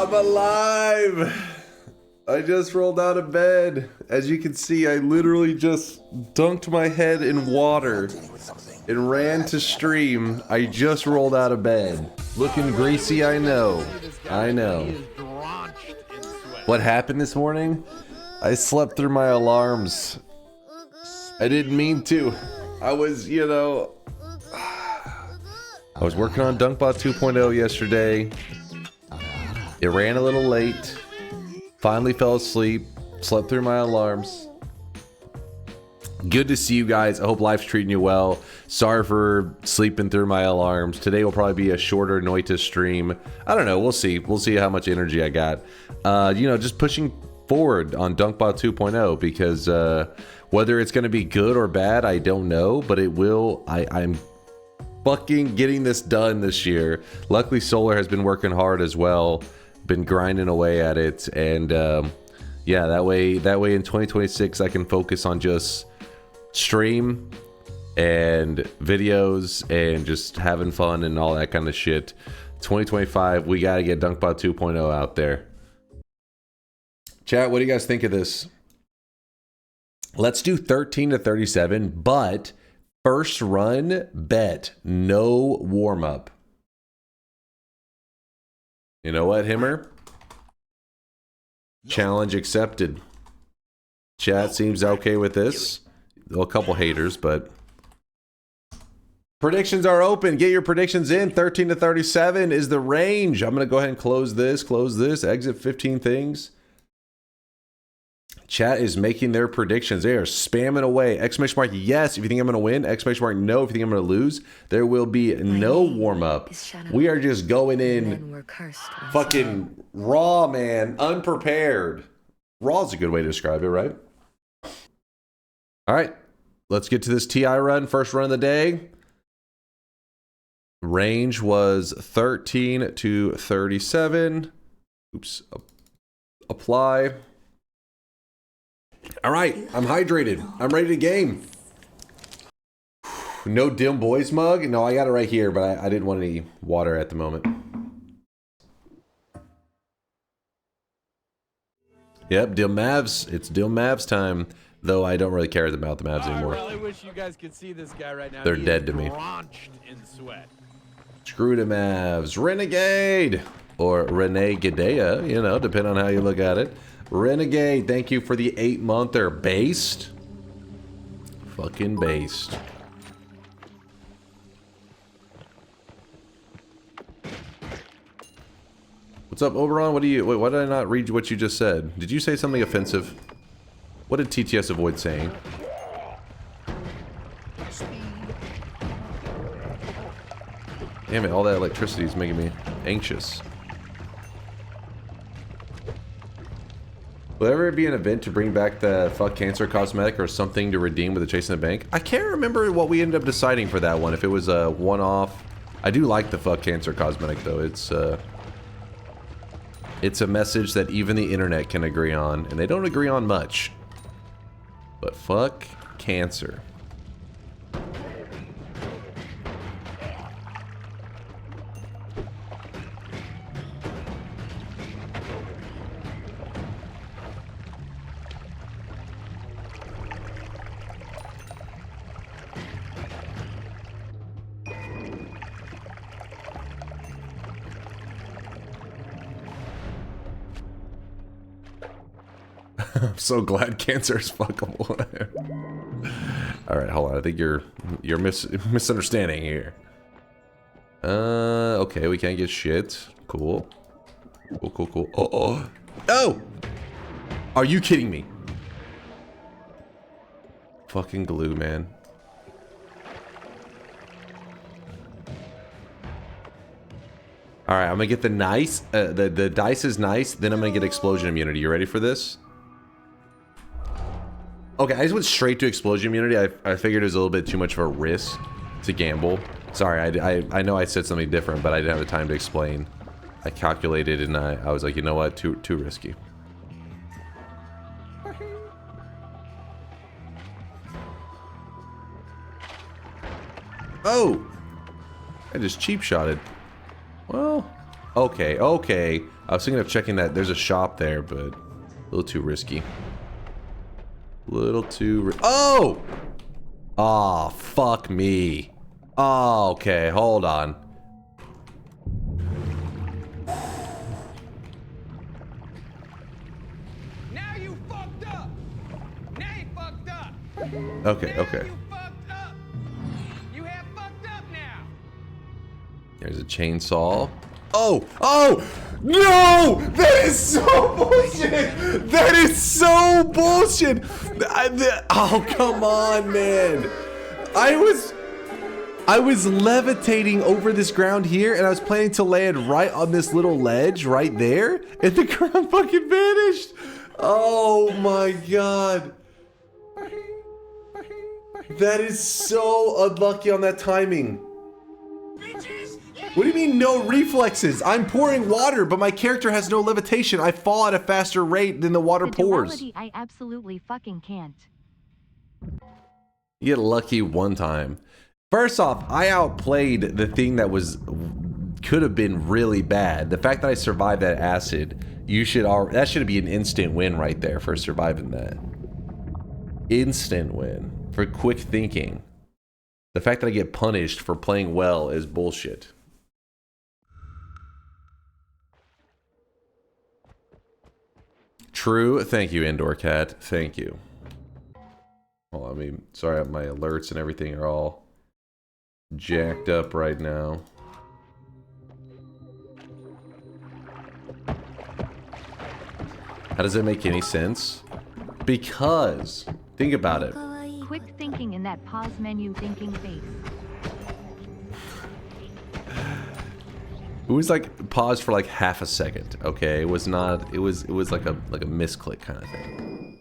I'm alive! I just rolled out of bed. As you can see, I literally just dunked my head in water and ran to stream. I just rolled out of bed. Looking greasy, I know. I know. What happened this morning? I slept through my alarms. I didn't mean to. I was, you know... I was working on DunkBot 2.0 yesterday. It ran a little late. Finally fell asleep. Slept through my alarms. Good to see you guys. I hope life's treating you well. Sorry for sleeping through my alarms. Today will probably be a shorter Noita stream. I don't know. We'll see. We'll see how much energy I got. You know, just pushing forward on DunkBot 2.0 because whether it's going to be good or bad, I don't know. But it will. I'm fucking getting this done this year. Luckily, Solar has been working hard as well. Been grinding away at it. And yeah, that way in 2026, I can focus on just stream and videos and just having fun and all that kind of shit. 2025, we got to get DunkBot 2.0 out there. Chat, what do you guys think of this? Let's do 13 to 37, but first run, bet, no warm-up. You know what, Himmer? Challenge accepted. Chat seems okay with this. Well, a couple haters, but... Predictions are open. Get your predictions in. 13 to 37 is the range. I'm going to go ahead and close this, exit 15 things. Chat is making their predictions. They are spamming away. Exclamation mark, yes, if you think I'm going to win. Exclamation mark, no, if you think I'm going to lose. There will be no warm-up. We are just going in fucking raw, man. Unprepared. Raw is a good way to describe it, right? All right. Let's get to this TI run. First run of the day. Range was 13 to 37. Oops. Apply. All right, I'm hydrated. I'm ready to game. No Dim Boys mug? No, I got it right here, but I didn't want any water at the moment. Yep, Dim Mavs. It's Dim Mavs time. Though I don't really care about the Mavs anymore. I really wish you guys could see this guy right now. They're dead to me. In sweat. Screw the Mavs. Renegade! Or Renegade, you know, depending on how you look at it. Renegade, thank you for the 8-monther. Based? Fucking based. What's up, Oberon? What do you... Wait, why did I not read what you just said? Did you say something offensive? What did TTS avoid saying? Damn it, all that electricity is making me anxious. Will there ever be an event to bring back the fuck cancer cosmetic or something to redeem with the Chasing the Bank? I can't remember what we ended up deciding for that one. If it was a one-off. I do like the fuck cancer cosmetic though. It's a message that even the internet can agree on, and they don't agree on much. But fuck cancer. I'm so glad cancer is fuckable. Alright, hold on. I think you're misunderstanding here. Okay, we can't get shit. Cool. Cool. Oh! Are you kidding me? Fucking glue, man. Alright, I'm gonna get the nice. The dice is nice, then I'm gonna get explosion immunity. You ready for this? Okay, I just went straight to explosion immunity. I figured it was a little bit too much of a risk to gamble. Sorry, I know I said something different, but I didn't have the time to explain. I calculated and I was like, you know what, too risky. Oh! I just cheap shotted. Well, Okay, okay. I was thinking of checking that. There's a shop there, but a little too risky. Little too oh! Aw, fuck me. Oh, okay, hold on. Now you fucked up. Now you fucked up. Okay, Now okay. You fucked up. You have fucked up now. There's a chainsaw. Oh! Oh! No! That is so bullshit! That is so bullshit! Oh, come on, man. I was levitating over this ground here, and I was planning to land right on this little ledge right there, and the ground fucking vanished. Oh my god. That is so unlucky on that timing. What do you mean no reflexes? I'm pouring water, but my character has no levitation. I fall at a faster rate than the water pours. Duality, I absolutely fucking can't. You get lucky one time. First off, I outplayed the thing that could have been really bad. The fact that I survived that acid, that should be an instant win right there for surviving that. Instant win for quick thinking. The fact that I get punished for playing well is bullshit. True. Thank you, Indoor Cat. Thank you. Well, I mean, sorry, my alerts and everything are all jacked up right now. How does that make any sense? Because, think about it. Quick thinking in that pause menu thinking face. It was like paused for like half a second, okay? It was not, it was like a misclick kind of thing.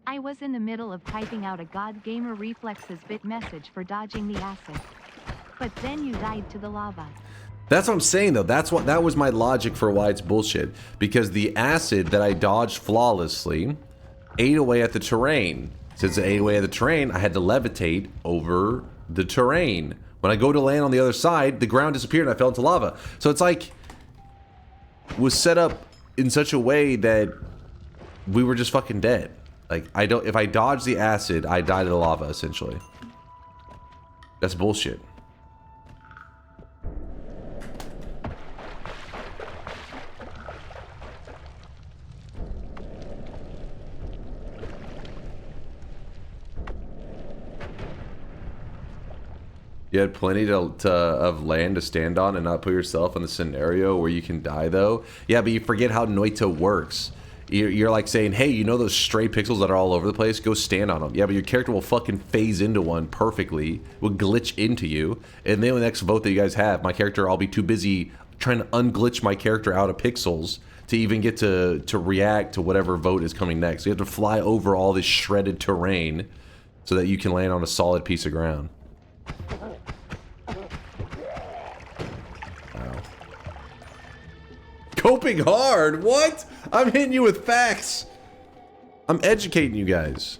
I was in the middle of typing out a God Gamer Reflexes bit message for dodging the acid. But then you died to the lava. That's what I'm saying though. That was my logic for why it's bullshit. Because the acid that I dodged flawlessly ate away at the terrain. Since it ate away at the terrain, I had to levitate over the terrain. When I go to land on the other side, the ground disappeared and I fell into lava. So it's like, was set up in such a way that we were just fucking dead. Like, if I dodge the acid, I die to the lava, essentially. That's bullshit. You had plenty of land to stand on and not put yourself in the scenario where you can die, though. Yeah, but you forget how Noita works. You're like saying, hey, you know those stray pixels that are all over the place? Go stand on them. Yeah, but your character will fucking phase into one perfectly, will glitch into you, and then the next vote that you guys have, my character, I'll be too busy trying to unglitch my character out of pixels to even get to react to whatever vote is coming next. You have to fly over all this shredded terrain so that you can land on a solid piece of ground. Coping hard? What? I'm hitting you with facts. I'm educating you guys.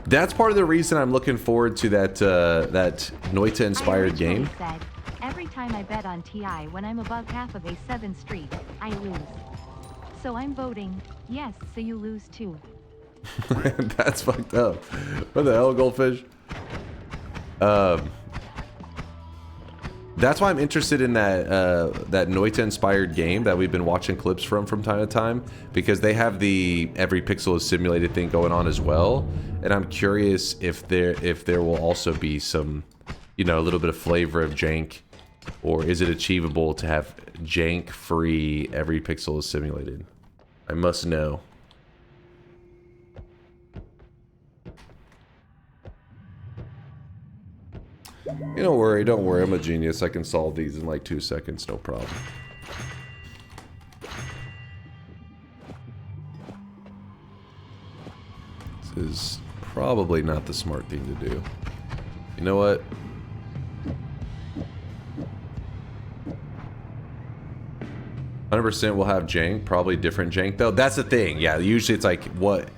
That's part of the reason I'm looking forward to that Noita inspired game. Said, every time I bet on TI when I'm above half of a 7th street, I lose. So I'm voting yes, so you lose too. That's fucked up. What the hell, Goldfish? That's why I'm interested in that that Noita inspired game that we've been watching clips from time to time, because they have the every pixel is simulated thing going on as well, and I'm curious if there will also be some, you know, a little bit of flavor of jank, or is it achievable to have jank free every pixel is simulated? I must know. You don't worry, I'm a genius. I can solve these in like 2 seconds, no problem. This is probably not the smart thing to do. You know what? % will have jank, probably different jank though. That's the thing, yeah, usually it's like, what?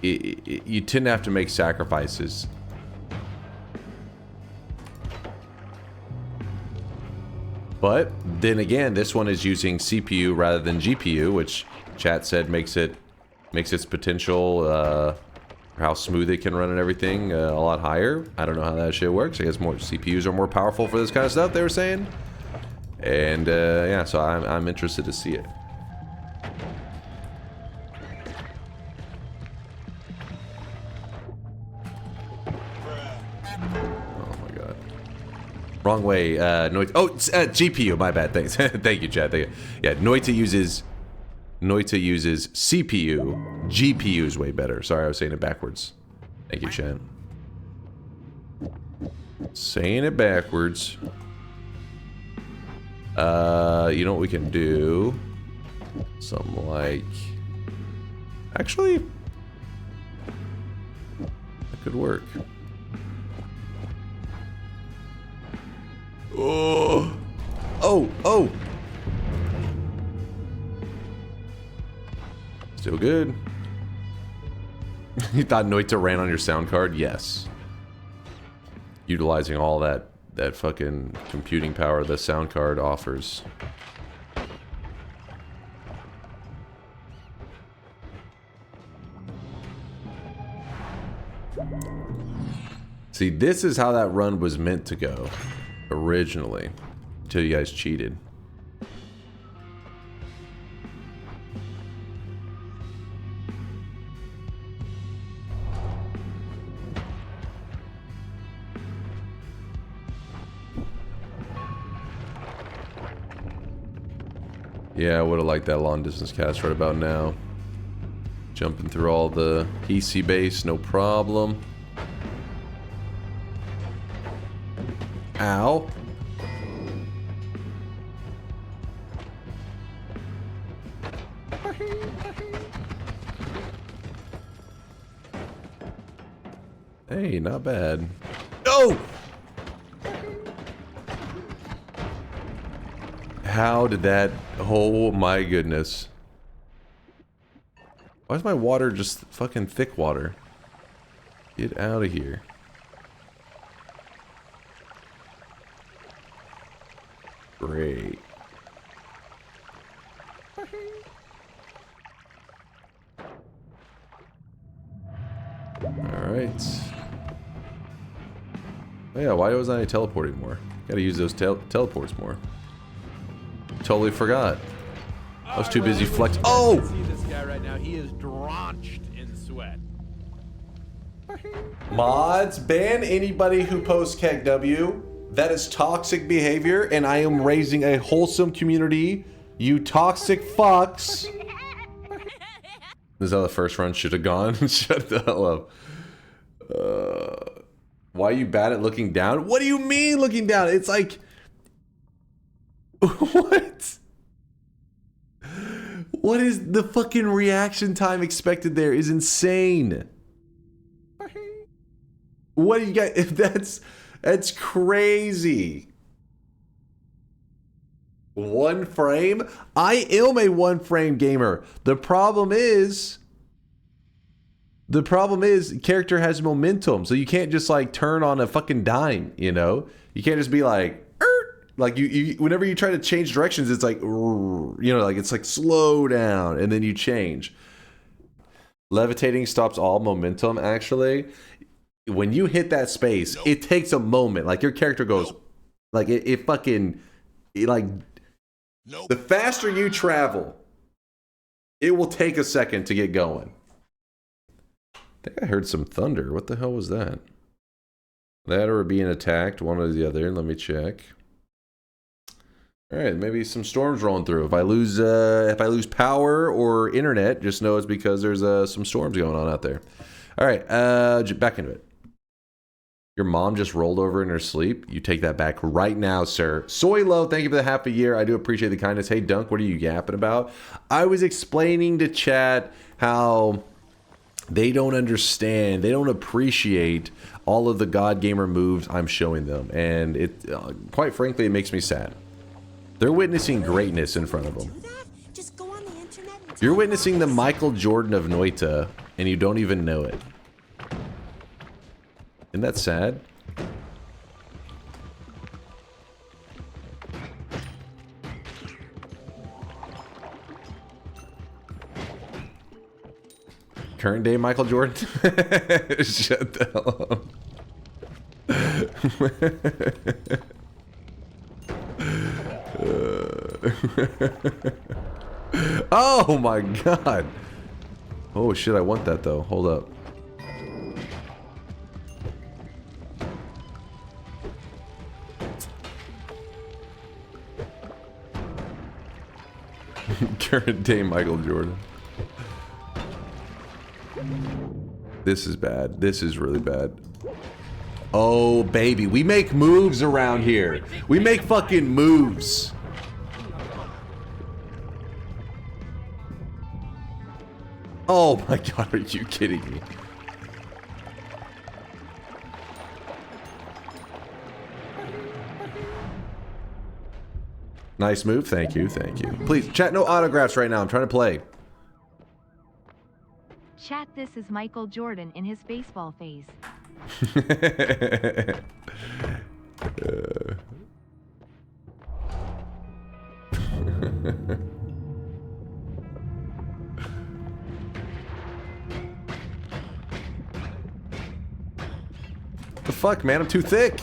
You tend to have to make sacrifices. But then again, this one is using CPU rather than GPU, which chat said makes its potential, how smooth it can run and everything, a lot higher. I don't know how that shit works. I guess more CPUs are more powerful for this kind of stuff, they were saying. And yeah, so I'm interested to see it. Oh my god. Wrong way, Noita. Oh, GPU, my bad, thanks. Thank you, chat. Thank you. Yeah, Noita uses CPU. GPU is way better. Sorry, I was saying it backwards. Thank you, chat. Saying it backwards. You know what we can do? Something like... Actually... That could work. Oh! Oh! Oh! Still good. You thought Noita ran on your sound card? Yes. Utilizing all that fucking computing power the sound card offers. See, this is how that run was meant to go originally, until you guys cheated. Yeah, I would have liked that long distance cast right about now. Jumping through all the hiisi base, no problem. Ow. Hey, not bad. Oh! How did that... Oh my goodness. Why is my water just fucking thick water? Get out of here. Great. Alright. Oh yeah, why wasn't I teleporting more? Gotta use those teleports more. Totally forgot. I was too busy flex. Oh! See this guy right now. He is drenched in sweat. Mods, ban anybody who posts KEKW. That is toxic behavior, and I am raising a wholesome community. You toxic fucks. This is how the first run should have gone. Shut the hell up. Why are you bad at looking down? What do you mean looking down? It's like... What? What is the fucking reaction time expected there is insane. What do you got? If that's crazy. One frame? I am a one frame gamer. The problem is character has momentum, so you can't just like turn on a fucking dime, you know? You can't just be like you whenever you try to change directions, it's like, you know, like it's like slow down and then you change. Levitating stops all momentum, actually. When you hit that space, it takes a moment. Like your character goes, like it fucking, like, the faster you travel, it will take a second to get going. I think I heard some thunder. What the hell was that? That or being attacked, one or the other. Let me check. All right, maybe some storms rolling through. If I lose power or internet, just know it's because there's some storms going on out there. All right, back into it. Your mom just rolled over in her sleep. You take that back right now, sir. Soylo, thank you for the half a year. I do appreciate the kindness. Hey, Dunk, what are you yapping about? I was explaining to chat how they don't understand, they don't appreciate all of the God Gamer moves I'm showing them, and it, quite frankly, it makes me sad. They're witnessing greatness in front of them. You're witnessing the Michael Jordan of Noita, and you don't even know it. Isn't that sad? Current day Michael Jordan. Shut the hell up. Oh my god. Oh shit, I want that though. Hold up. Current day Michael Jordan. This is bad. This is really bad. Oh, baby. We make moves around here. We make fucking moves. Oh my god, are you kidding me? Nice move. Thank you. Thank you. Please, chat, no autographs right now. I'm trying to play. Chat, this is Michael Jordan in his baseball phase. The fuck, man? I'm too thick.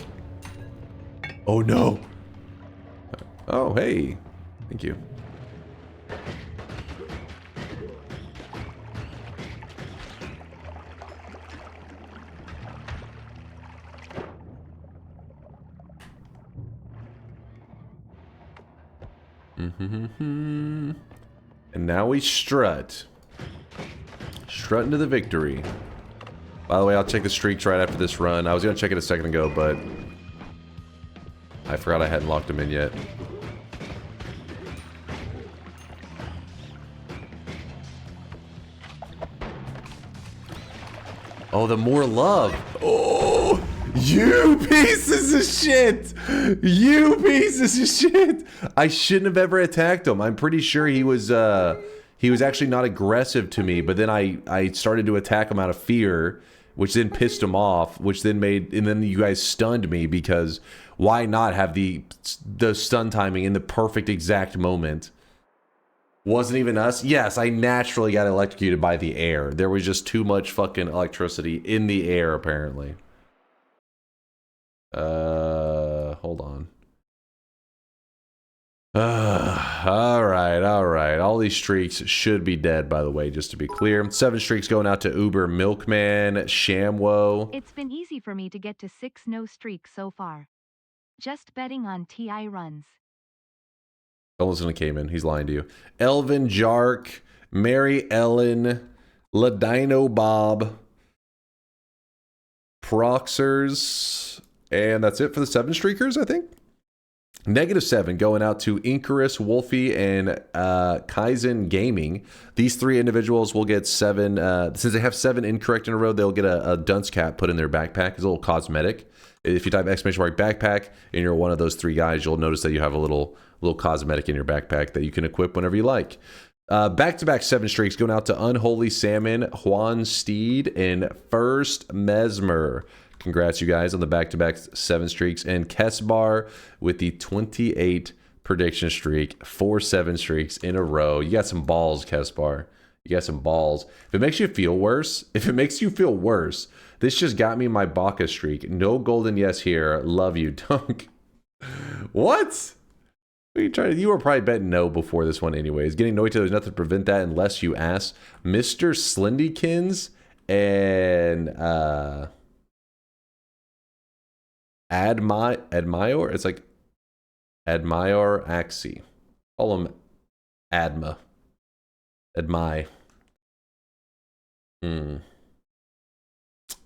Oh no. Oh, hey. Thank you. And now we strut. Strut into the victory. By the way, I'll check the streaks right after this run. I was going to check it a second ago, but I forgot I hadn't locked them in yet. Oh, the more love. Oh, you pieces of shit. You pieces of shit. I shouldn't have ever attacked him. I'm pretty sure he was actually not aggressive to me, but then I started to attack him out of fear, which then pissed him off, which then made, and then you guys stunned me because why not have the stun timing in the perfect exact moment? Wasn't even us? Yes, I naturally got electrocuted by the air. There was just too much fucking electricity in the air, apparently. Hold on. Alright, alright. All these streaks should be dead, by the way, just to be clear. 7 streaks going out to Uber Milkman, Shamwo. It's been easy for me to get to 6 no streaks so far. Just betting on TI runs. Don't listen to Cayman, he's lying to you. Elvin Jark, Mary Ellen, Ladino Bob, Proxers, and that's it for the 7 streakers, I think. -7 going out to Incarus, Wolfie, and Kaizen Gaming. These 3 individuals will get 7, since they have 7 incorrect in a row, they'll get a dunce cap put in their backpack. It's a little cosmetic. If you type exclamation mark backpack and you're one of those 3 guys, you'll notice that you have a little cosmetic in your backpack that you can equip whenever you like. Back-to-back 7 streaks going out to Unholy Salmon, Juan Steed, and First Mesmer. Congrats, you guys, on the back-to-back 7 streaks. And Kesbar with the 28 prediction streak. 4 7 streaks in a row. You got some balls, Kesbar. You got some balls. If it makes you feel worse, this just got me my Baka streak. No golden yes here. Love you, Dunk. What? You were probably betting no before this one anyways. Getting Noita, there's nothing to prevent that unless you ask. Mr. Slendykins and Admire. It's like Admire Axie. Call him Adma. Admire.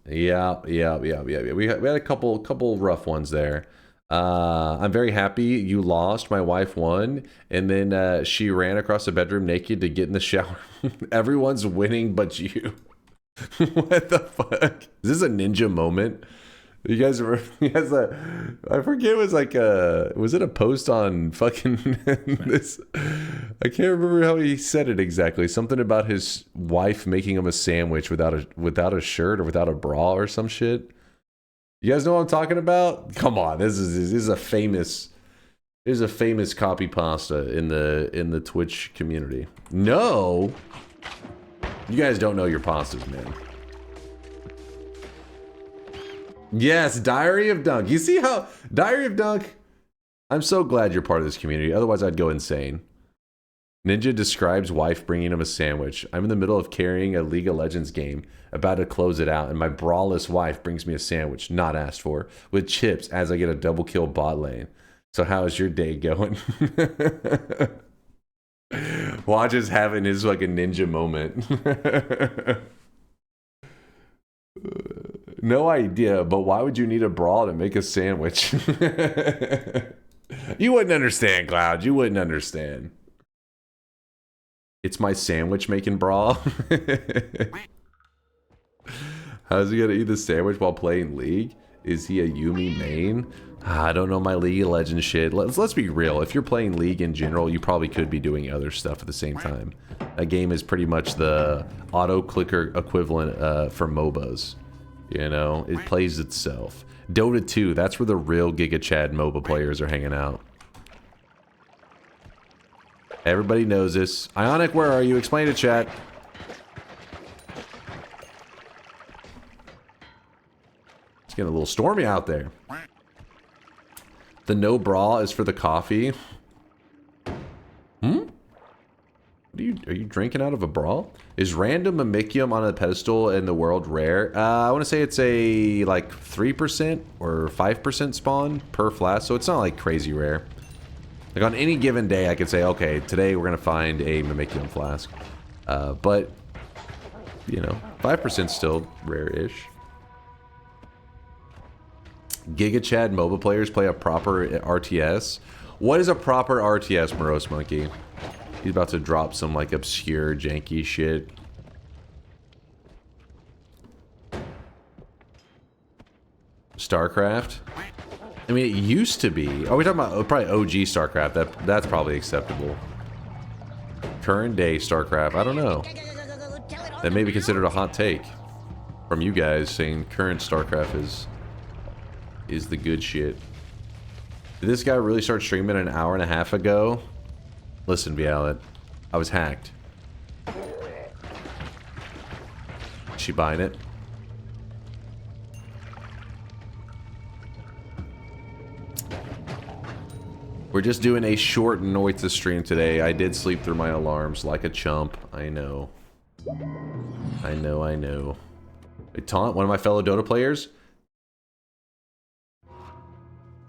Yeah. We had a couple rough ones there. I'm very happy you lost. My wife won, and then she ran across the bedroom naked to get in the shower. Everyone's winning but you. What the fuck? Is this a ninja moment? You guys I forget, it was like was it a post on fucking this? I can't remember how he said it exactly. Something about his wife making him a sandwich without a shirt or without a bra or some shit. You guys know what I'm talking about? Come on, this is a famous copy pasta in the Twitch community. No. You guys don't know your pastas, man. Yes, Diary of Dunk. You see how... Diary of Dunk... I'm so glad you're part of this community. Otherwise, I'd go insane. Ninja describes wife bringing him a sandwich. I'm in the middle of carrying a League of Legends game, about to close it out, and my braless wife brings me a sandwich, not asked for, with chips as I get a double kill bot lane. So how is your day going? Watch is having his like a ninja moment. No idea, but why would you need a bra to make a sandwich? You wouldn't understand, Cloud. You wouldn't understand. It's my sandwich making bra. How's he gonna eat the sandwich while playing League? Is he a Yumi main? I don't know my League of Legends shit. Let's be real. If you're playing League in general, you probably could be doing other stuff at the same time. That game is pretty much the auto-clicker equivalent for MOBAs. You know, it plays itself. Dota 2, that's where the real Giga Chad MOBA players are hanging out. Everybody knows this. Ionic, where are you? Explain to chat. It's getting a little stormy out there. The no bra is for the coffee. Hmm? Are you drinking out of a bra? Is random mimicium on a pedestal in the world rare? I want to say it's a like 3% or 5% spawn per flask, so it's not like crazy rare. Like on any given day, I could say, okay, today we're gonna find a mimicium flask, but you know, 5% still rare-ish. Giga Chad MOBA players play a proper RTS. What is a proper RTS, Morose Monkey? He's about to drop some like obscure janky shit. StarCraft? I mean, it used to be. Oh, we're talking about probably OG StarCraft. That's probably acceptable. Current day StarCraft, I don't know. That may be considered a hot take from you guys saying current StarCraft is the good shit. Did this guy really start streaming an hour and a half ago? Listen, Vialet, I was hacked. Is she buying it? We're just doing a short Noita stream today. I did sleep through my alarms like a chump. I know. I know. I taunt one of my fellow Dota players.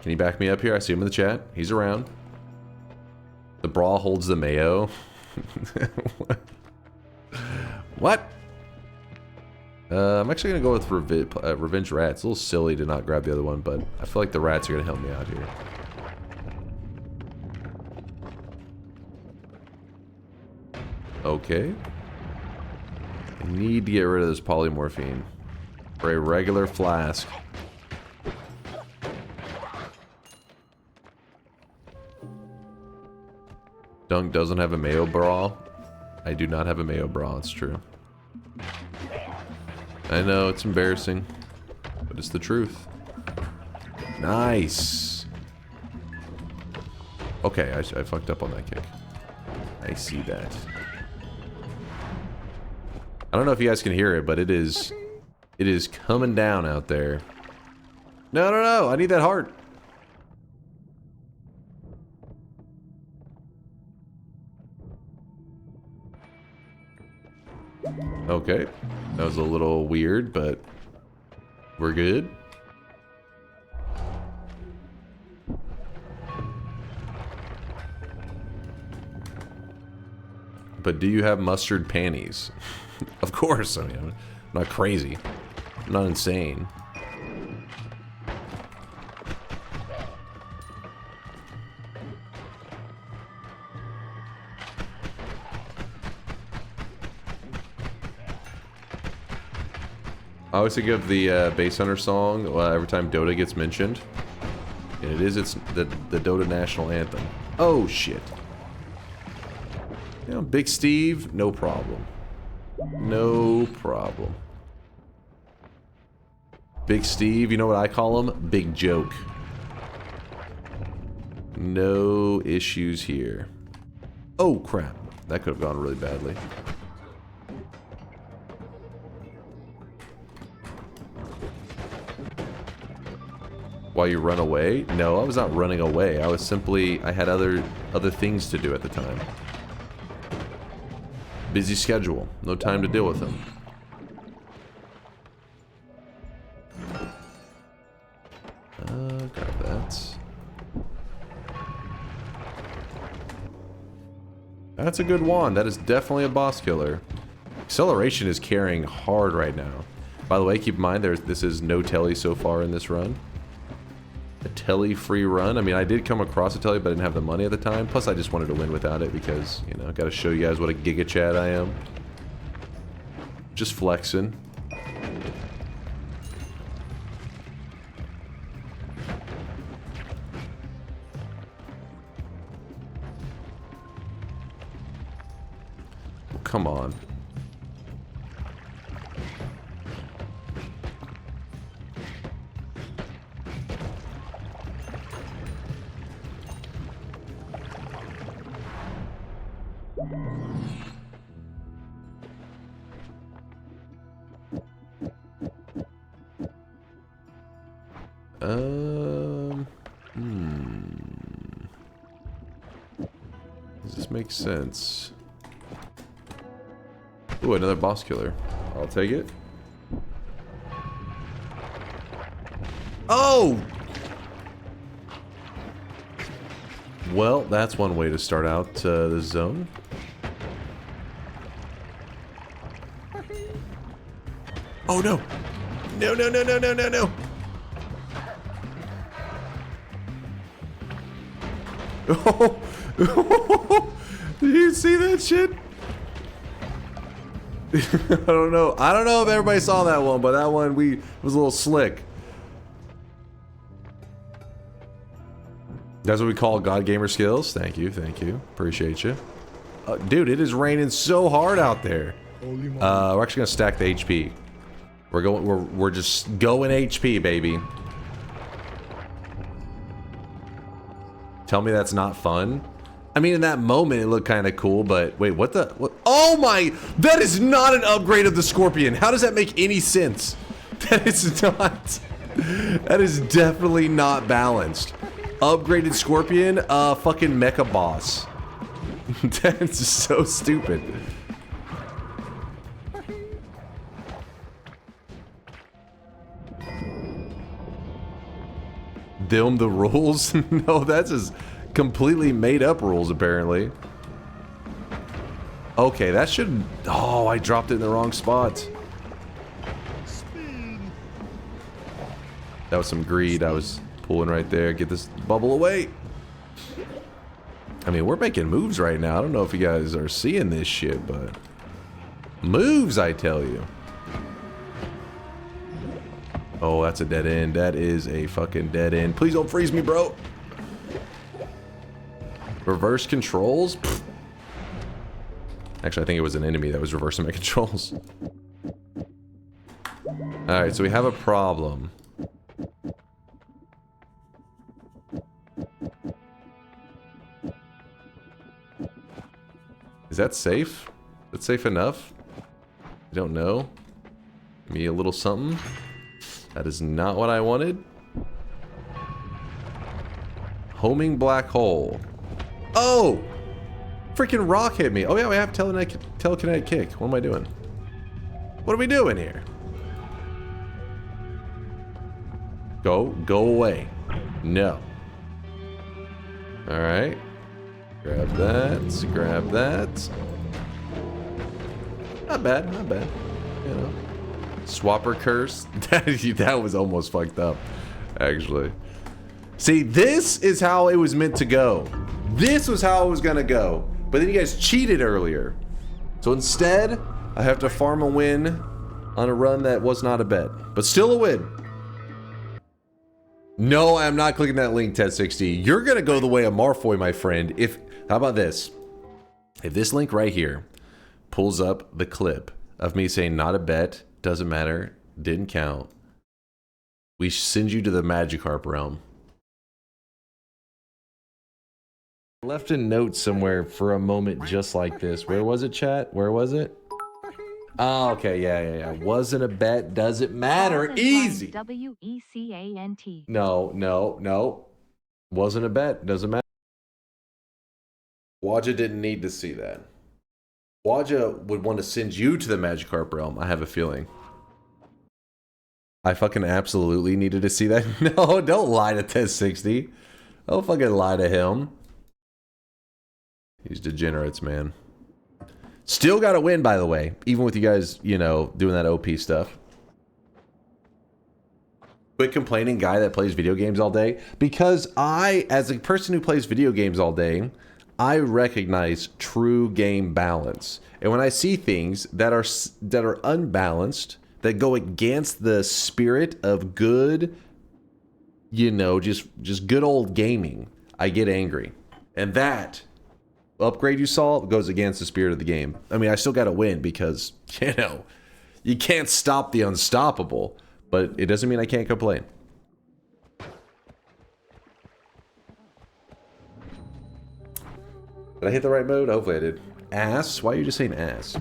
Can you back me up here? I see him in the chat. He's around. The bra holds the mayo. What? I'm actually going to go with Revenge Rat. It's a little silly to not grab the other one, but I feel like the rats are going to help me out here. Okay. I need to get rid of this polymorphine for a regular flask. Dunk doesn't have a mayo bra. I do not have a mayo bra, it's true. I know, it's embarrassing, but it's the truth. Nice. Okay, I fucked up on that kick. I see that. I don't know if you guys can hear it, but it is coming down out there. No, I need that heart. Okay, that was a little weird, but we're good. But do you have mustard panties? Of course, I mean, I'm not crazy. I'm not insane. I always think of the Base Hunter song every time Dota gets mentioned. And it's the Dota national anthem. Oh, shit. You know, Big Steve, no problem. No problem. Big Steve, you know what I call him? Big Joke. No issues here. Oh, crap. That could have gone really badly. While you run away? No, I was not running away. I was simply... I had other things to do at the time. Busy schedule. No time to deal with them. Grab that. That's a good wand. That is definitely a boss killer. Acceleration is carrying hard right now. By the way, keep in mind, this is no telly so far in this run. A telly-free run. I mean, I did come across a telly, but I didn't have the money at the time. Plus, I just wanted to win without it because, you know, I gotta show you guys what a Giga Chad I am. Just flexing. Oh, come on. Does this make sense? Ooh, another boss killer. I'll take it. Oh! Well, that's one way to start out the zone. Oh no! No, no, no, no, no, no, no! Oh! Did you see that shit? I don't know. I don't know if everybody saw that one, but that one was a little slick. That's what we call God Gamer skills. Thank you, thank you. Appreciate you. Dude, it is raining so hard out there. We're actually gonna stack the HP. We're just going HP, baby. Tell me that's not fun. I mean, in that moment, it looked kind of cool, but wait, what? Oh my, that is not an upgrade of the Scorpion. How does that make any sense? That is not, that is definitely not balanced. Upgraded Scorpion, fucking mecha boss. That's so stupid. Them the rules? No, that's just completely made up rules, apparently. Okay, that should... Oh, I dropped it in the wrong spot. That was some greed. I was pulling right there. Get this bubble away. I mean, we're making moves right now. I don't know if you guys are seeing this shit, but... Moves, I tell you. Oh, that's a dead end. That is a fucking dead end. Please don't freeze me, bro. Reverse controls? Pfft. Actually, I think it was an enemy that was reversing my controls. Alright, so we have a problem. Is that safe? Is that safe enough? I don't know. Give me a little something. That is not what I wanted. Homing black hole. Oh! Freaking rock hit me. Oh yeah, we have telekinetic kick. What am I doing? What are we doing here? Go away. No. Alright. Grab that. Grab that. Not bad, not bad. You know. Swapper curse. That was almost fucked up, actually. See, this is how it was meant to go. This was how it was gonna go. But then you guys cheated earlier. So instead, I have to farm a win on a run that was not a bet. But still a win. No, I'm not clicking that link, Ted60. You're gonna go the way of Marfoy, my friend. How about this? If this link right here pulls up the clip of me saying not a bet, doesn't matter, didn't count, we send you to the Magikarp realm. I left a note somewhere for a moment just like this. Where was it, chat? Where was it? Oh, okay, yeah. Wasn't a bet, doesn't matter. Easy. WECANT. No. Wasn't a bet, doesn't matter. Waja didn't need to see that. Waja would want to send you to the Magikarp realm, I have a feeling. I fucking absolutely needed to see that. No, don't lie to 1060. Don't fucking lie to him. These degenerates, man. Still got to win, by the way. Even with you guys, you know, doing that OP stuff. Quit complaining guy that plays video games all day. Because I, as a person who plays video games all day, I recognize true game balance. And when I see things that are unbalanced, that go against the spirit of good, you know, just good old gaming, I get angry. And that upgrade you saw goes against the spirit of the game. I mean, I still got to win because, you know, you can't stop the unstoppable, but it doesn't mean I can't complain. Did I hit the right mode? Hopefully I did. Ass? Why are you just saying ass?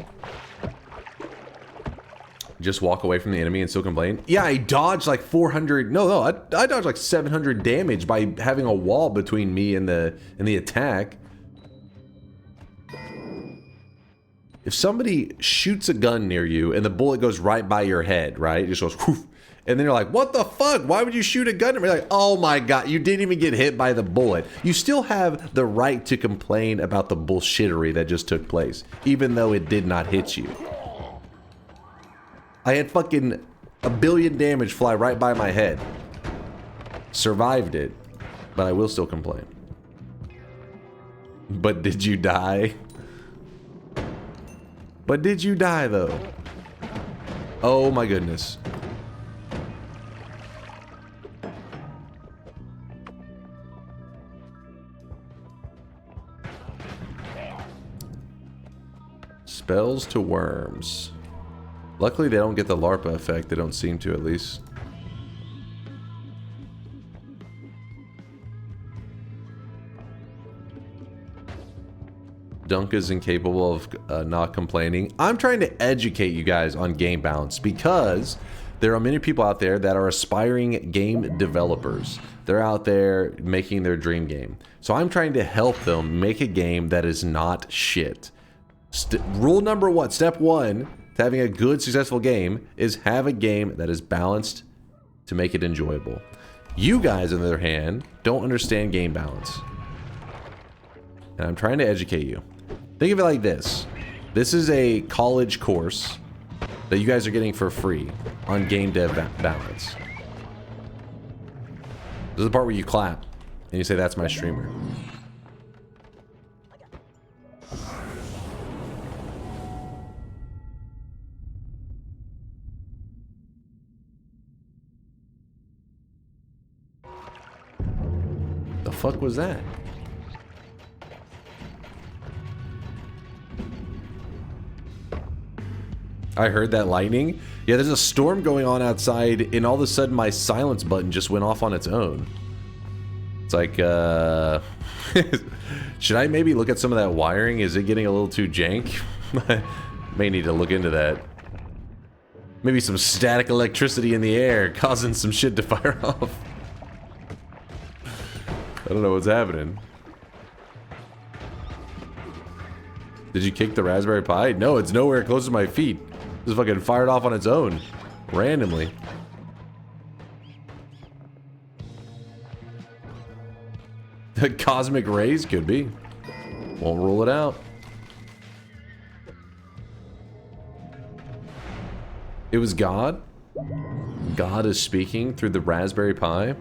Just walk away from the enemy and still complain? Yeah, I dodged like 400... No, I dodged like 700 damage by having a wall between me and the attack. If somebody shoots a gun near you and the bullet goes right by your head, right? It just goes... Whoosh, and then you're like, what the fuck? Why would you shoot a gun? And you're like, oh my god, you didn't even get hit by the bullet. You still have the right to complain about the bullshittery that just took place, even though it did not hit you. I had fucking 1 billion damage fly right by my head. Survived it, but I will still complain. But did you die? But did you die though? Oh my goodness. Spells to worms. Luckily they don't get the LARPA effect. They don't seem to, at least. Dunk is incapable of not complaining. I'm trying to educate you guys on game balance because there are many people out there that are aspiring game developers. They're out there making their dream game. So I'm trying to help them make a game that is not shit. Rule number one, step one, to having a good, successful game is have a game that is balanced to make it enjoyable. You guys, on the other hand, don't understand game balance. And I'm trying to educate you. Think of it like this. This is a college course that you guys are getting for free on game dev balance. This is the part where you clap and you say, that's my streamer. The fuck was that? I heard that lightning. Yeah, there's a storm going on outside, and all of a sudden my silence button just went off on its own. It's like, should I maybe look at some of that wiring? Is it getting a little too jank? May need to look into that. Maybe some static electricity in the air causing some shit to fire off. I don't know what's happening. Did you kick the Raspberry Pi? No, it's nowhere close to my feet. Just fucking fired off on its own. Randomly. The cosmic rays could be. Won't rule it out. It was God? God is speaking through the Raspberry Pi?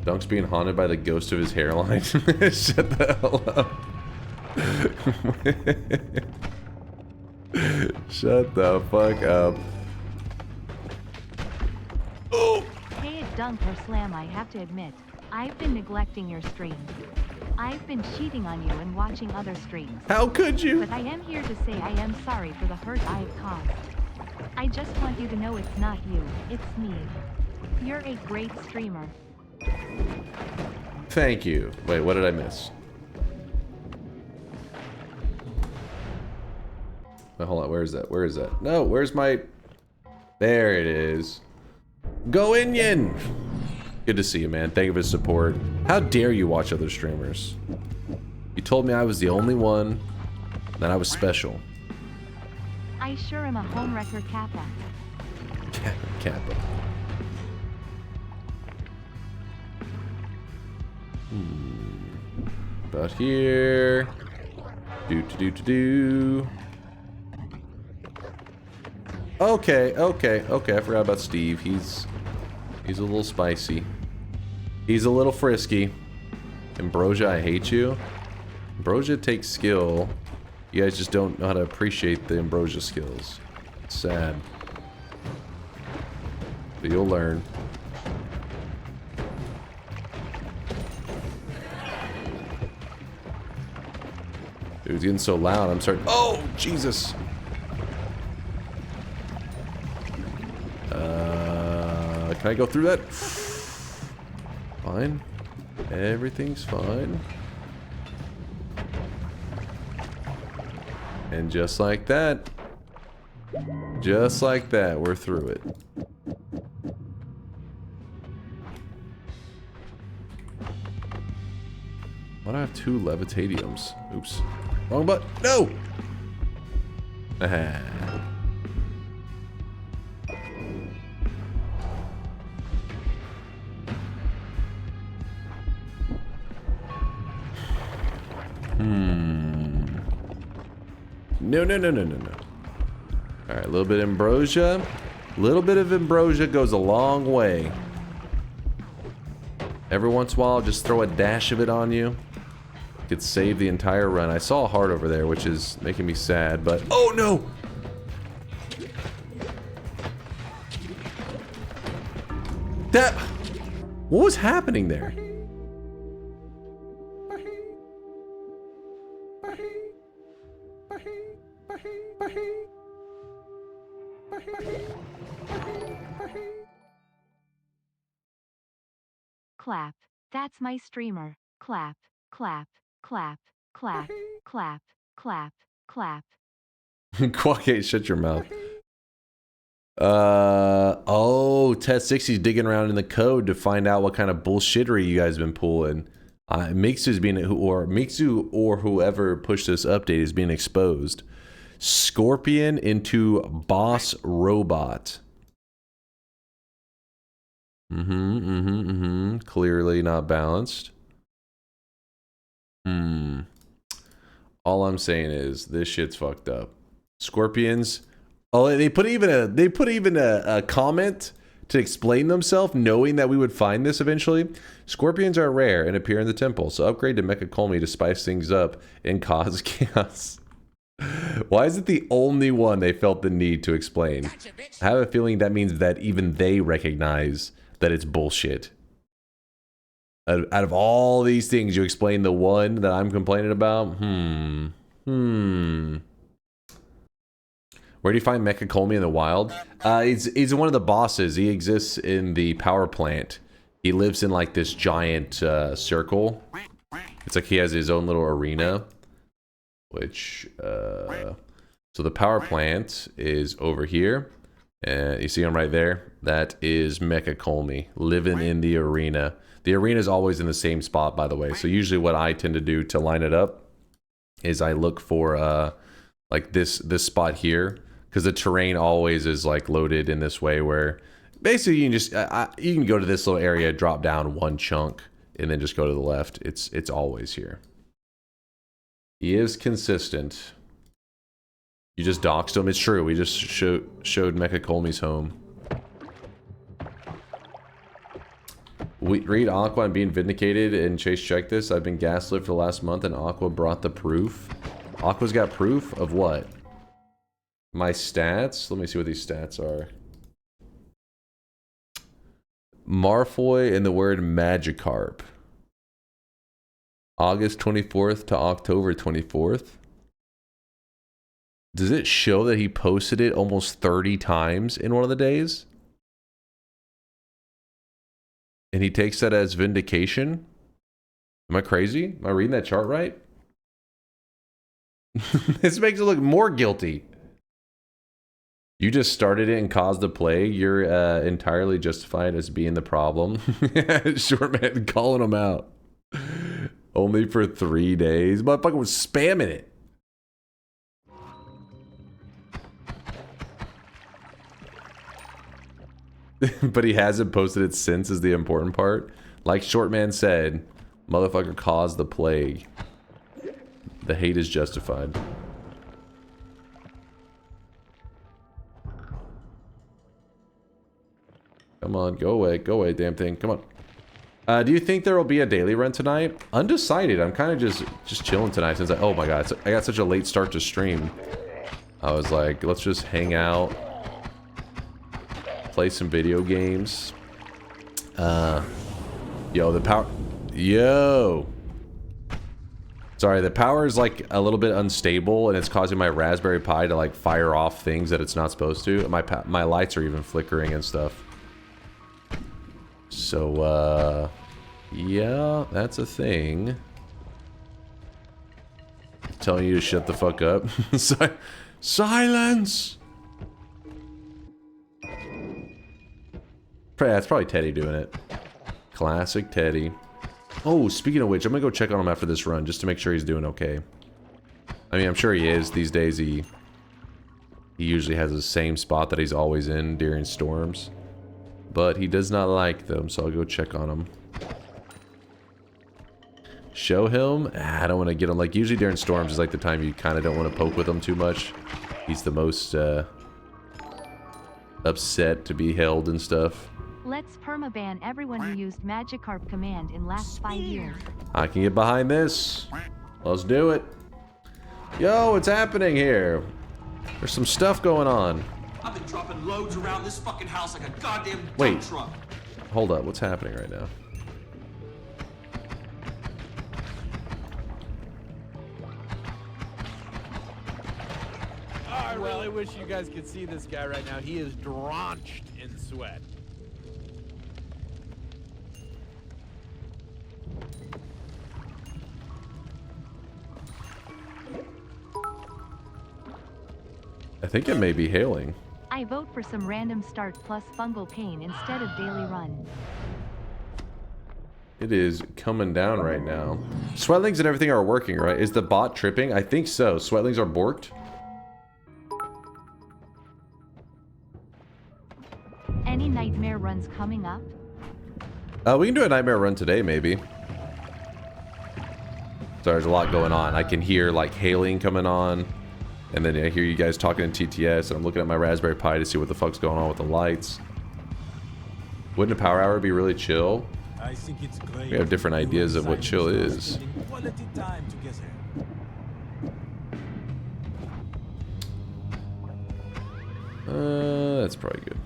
Dunk's being haunted by the ghost of his hairline. Shut the hell up. Shut the fuck up. Oh! Hey, at DunkOrSlam, I have to admit, I've been neglecting your streams. I've been cheating on you and watching other streams. How could you? But I am here to say I am sorry for the hurt I have caused. I just want you to know it's not you, it's me. You're a great streamer. Thank you. Wait, what did I miss? Wait, hold on, where is that? Where is that? No, where's my... There it is. Go Inion! Good to see you, man. Thank you for the support. How dare you watch other streamers? You told me I was the only one, that I was special. I sure am a homewrecker Kappa. Kappa. About here. Do. Okay. I forgot about Steve. He's a little spicy. He's a little frisky. Ambrosia, I hate you. Ambrosia takes skill. You guys just don't know how to appreciate the Ambrosia skills. It's sad. But you'll learn. Dude, it's getting so loud. I'm starting. Oh, Jesus. Can I go through that? Fine. Everything's fine. And just like that, we're through it. Why do I have 2 levitadiums? Oops. Wrong button. No! Aha. No. Alright, a little bit of ambrosia. A little bit of ambrosia goes a long way. Every once in a while, just throw a dash of it on you. Could save the entire run. I saw a heart over there, which is making me sad, but... Oh, no! That... What was happening there? Clap. That's my streamer. Clap, clap, clap, clap, clap, clap, clap. Quackate, shut your mouth. Oh, Test 60's digging around in the code to find out what kind of bullshittery you guys been pulling. Mixu or whoever pushed this update is being exposed. Scorpion into boss robot. Clearly not balanced. All I'm saying is this shit's fucked up. Scorpions. Oh, they put even a comment to explain themselves, knowing that we would find this eventually. Scorpions are rare and appear in the temple, so upgrade to Mecha Kolmi to spice things up and cause chaos. Why is it the only one they felt the need to explain? I have a feeling that means that even they recognize that it's bullshit. Out of all these things, you explain the one that I'm complaining about? Where do you find Mecha Kolmi in the wild? He's one of the bosses. He exists in the power plant. He lives in like this giant circle. It's like he has his own little arena. Which, so the power plant is over here. And you see him right there? That is Mecha Kolmi living in the arena. The arena is always in the same spot, by the way. So usually what I tend to do to line it up is I look for like this spot here, because the terrain always is like loaded in this way where basically you can just you can go to this little area, drop down one chunk, and then just go to the left. It's always here. He is consistent. You just doxed him. It's true. We just showed Mecha Kolmi's home. Read Aqua and being vindicated, and Chase checked this. I've been gaslit for the last month, and Aqua brought the proof. Aqua's got proof of what? My stats? Let me see what these stats are. Marfoy and the word Magikarp. August 24th to October 24th. Does it show that he posted it almost 30 times in one of the days? And he takes that as vindication? Am I crazy? Am I reading that chart right? This makes it look more guilty. You just started it and caused the plague. You're entirely justified as being the problem. Short man calling him out. Only for 3 days. Motherfucker was spamming it. But he hasn't posted it since is the important part. Like Shortman said, motherfucker caused the plague. The hate is justified. Come on, go away, damn thing. Come on. Do you think there will be a daily run tonight? Undecided. I'm kind of just chilling tonight since oh my god, I got such a late start to stream. I was like, let's just hang out. Play some video games. Yo, the power. Yo. Sorry, the power is like a little bit unstable, and it's causing my Raspberry Pi to like fire off things that it's not supposed to. My lights are even flickering and stuff. So, yeah, that's a thing. Telling you to shut the fuck up. Silence. That's probably Teddy doing it. Classic Teddy. Oh, speaking of which, I'm gonna go check on him after this run just to make sure he's doing okay. I mean, I'm sure he is. These days, he usually has the same spot that he's always in during storms. But he does not like them, so I'll go check on him. Show him? I don't want to get him. Like, usually during storms is like the time you kind of don't want to poke with him too much. He's the most upset to be held and stuff. Let's permaban everyone who used Magikarp command in last 5 years. I can get behind this. Let's do it. Yo, what's happening here? There's some stuff going on. I've been dropping loads around this fucking house like a goddamn Wait. dump truck. Hold up, what's happening right now? I really wish you guys could see this guy right now. He is drenched in sweat. I think it may be hailing. I vote for some random start plus fungal pain instead of daily run. It is coming down right now. Sweatlings and everything are working, right? Is the bot tripping? I think so. Sweatlings are borked. Any nightmare runs coming up? We can do a nightmare run today, maybe. Sorry, there's a lot going on. I can hear like hailing coming on. And then I hear you guys talking in TTS, and I'm looking at my Raspberry Pi to see what the fuck's going on with the lights. Wouldn't a power hour be really chill? I think it's great. We have different ideas of what chill is. Quality time together. That's probably good.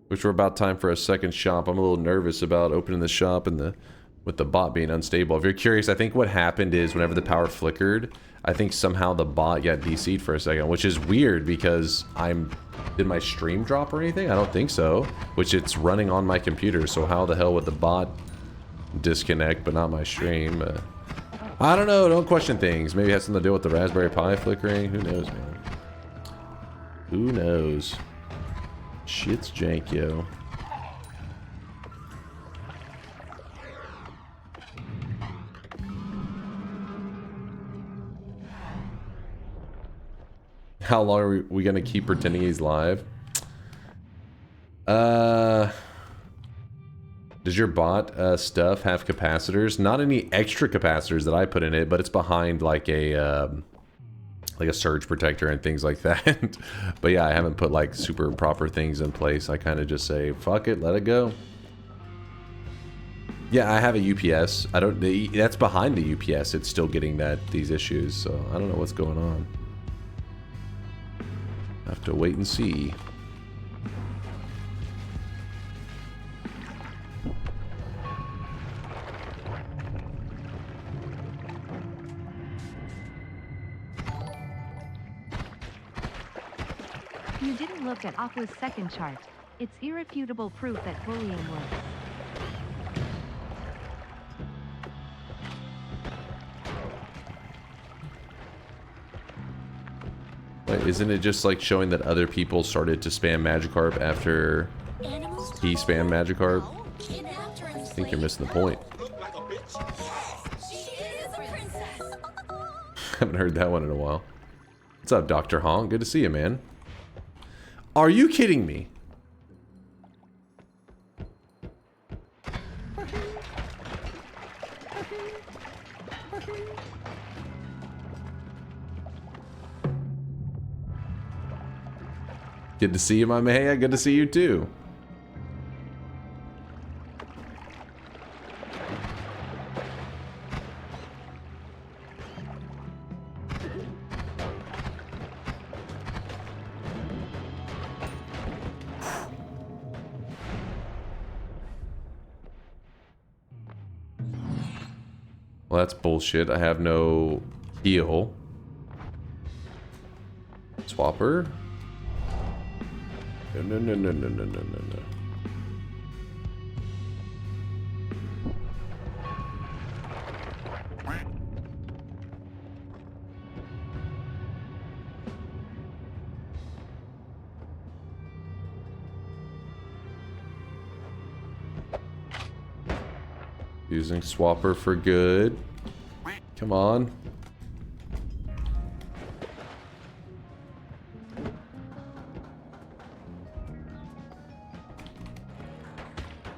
Which we're about time for a second shop. I'm a little nervous about opening the shop and with the bot being unstable. If you're curious, I think what happened is whenever the power flickered, I think somehow the bot got DC'd for a second, which is weird because did my stream drop or anything? I don't think so. Which it's running on my computer, so how the hell would the bot disconnect but not my stream? I don't know, don't question things. Maybe it has something to do with the Raspberry Pi flickering. Who knows, man? Who knows? Shit's jank, yo. How long are we gonna keep pretending he's live? Does your bot stuff have capacitors? Not any extra capacitors that I put in it, but it's behind like a surge protector and things like that. But yeah, I haven't put like super proper things in place. I kind of just say, fuck it, let it go. Yeah, I have a UPS. I don't. That's behind the UPS. It's still getting these issues. So I don't know what's going on. Have to wait and see. You didn't look at Aqua's second chart. It's irrefutable proof that bullying works. Wait, isn't it just like showing that other people started to spam Magikarp after he spammed Magikarp? I think you're missing the point. Haven't heard that one in a while. What's up, Dr. Honk? Good to see you, man. Are you kidding me? Good to see you, my man. Good to see you too. Well, that's bullshit. I have no heal. Swapper? No. Using Swapper for good. Come on.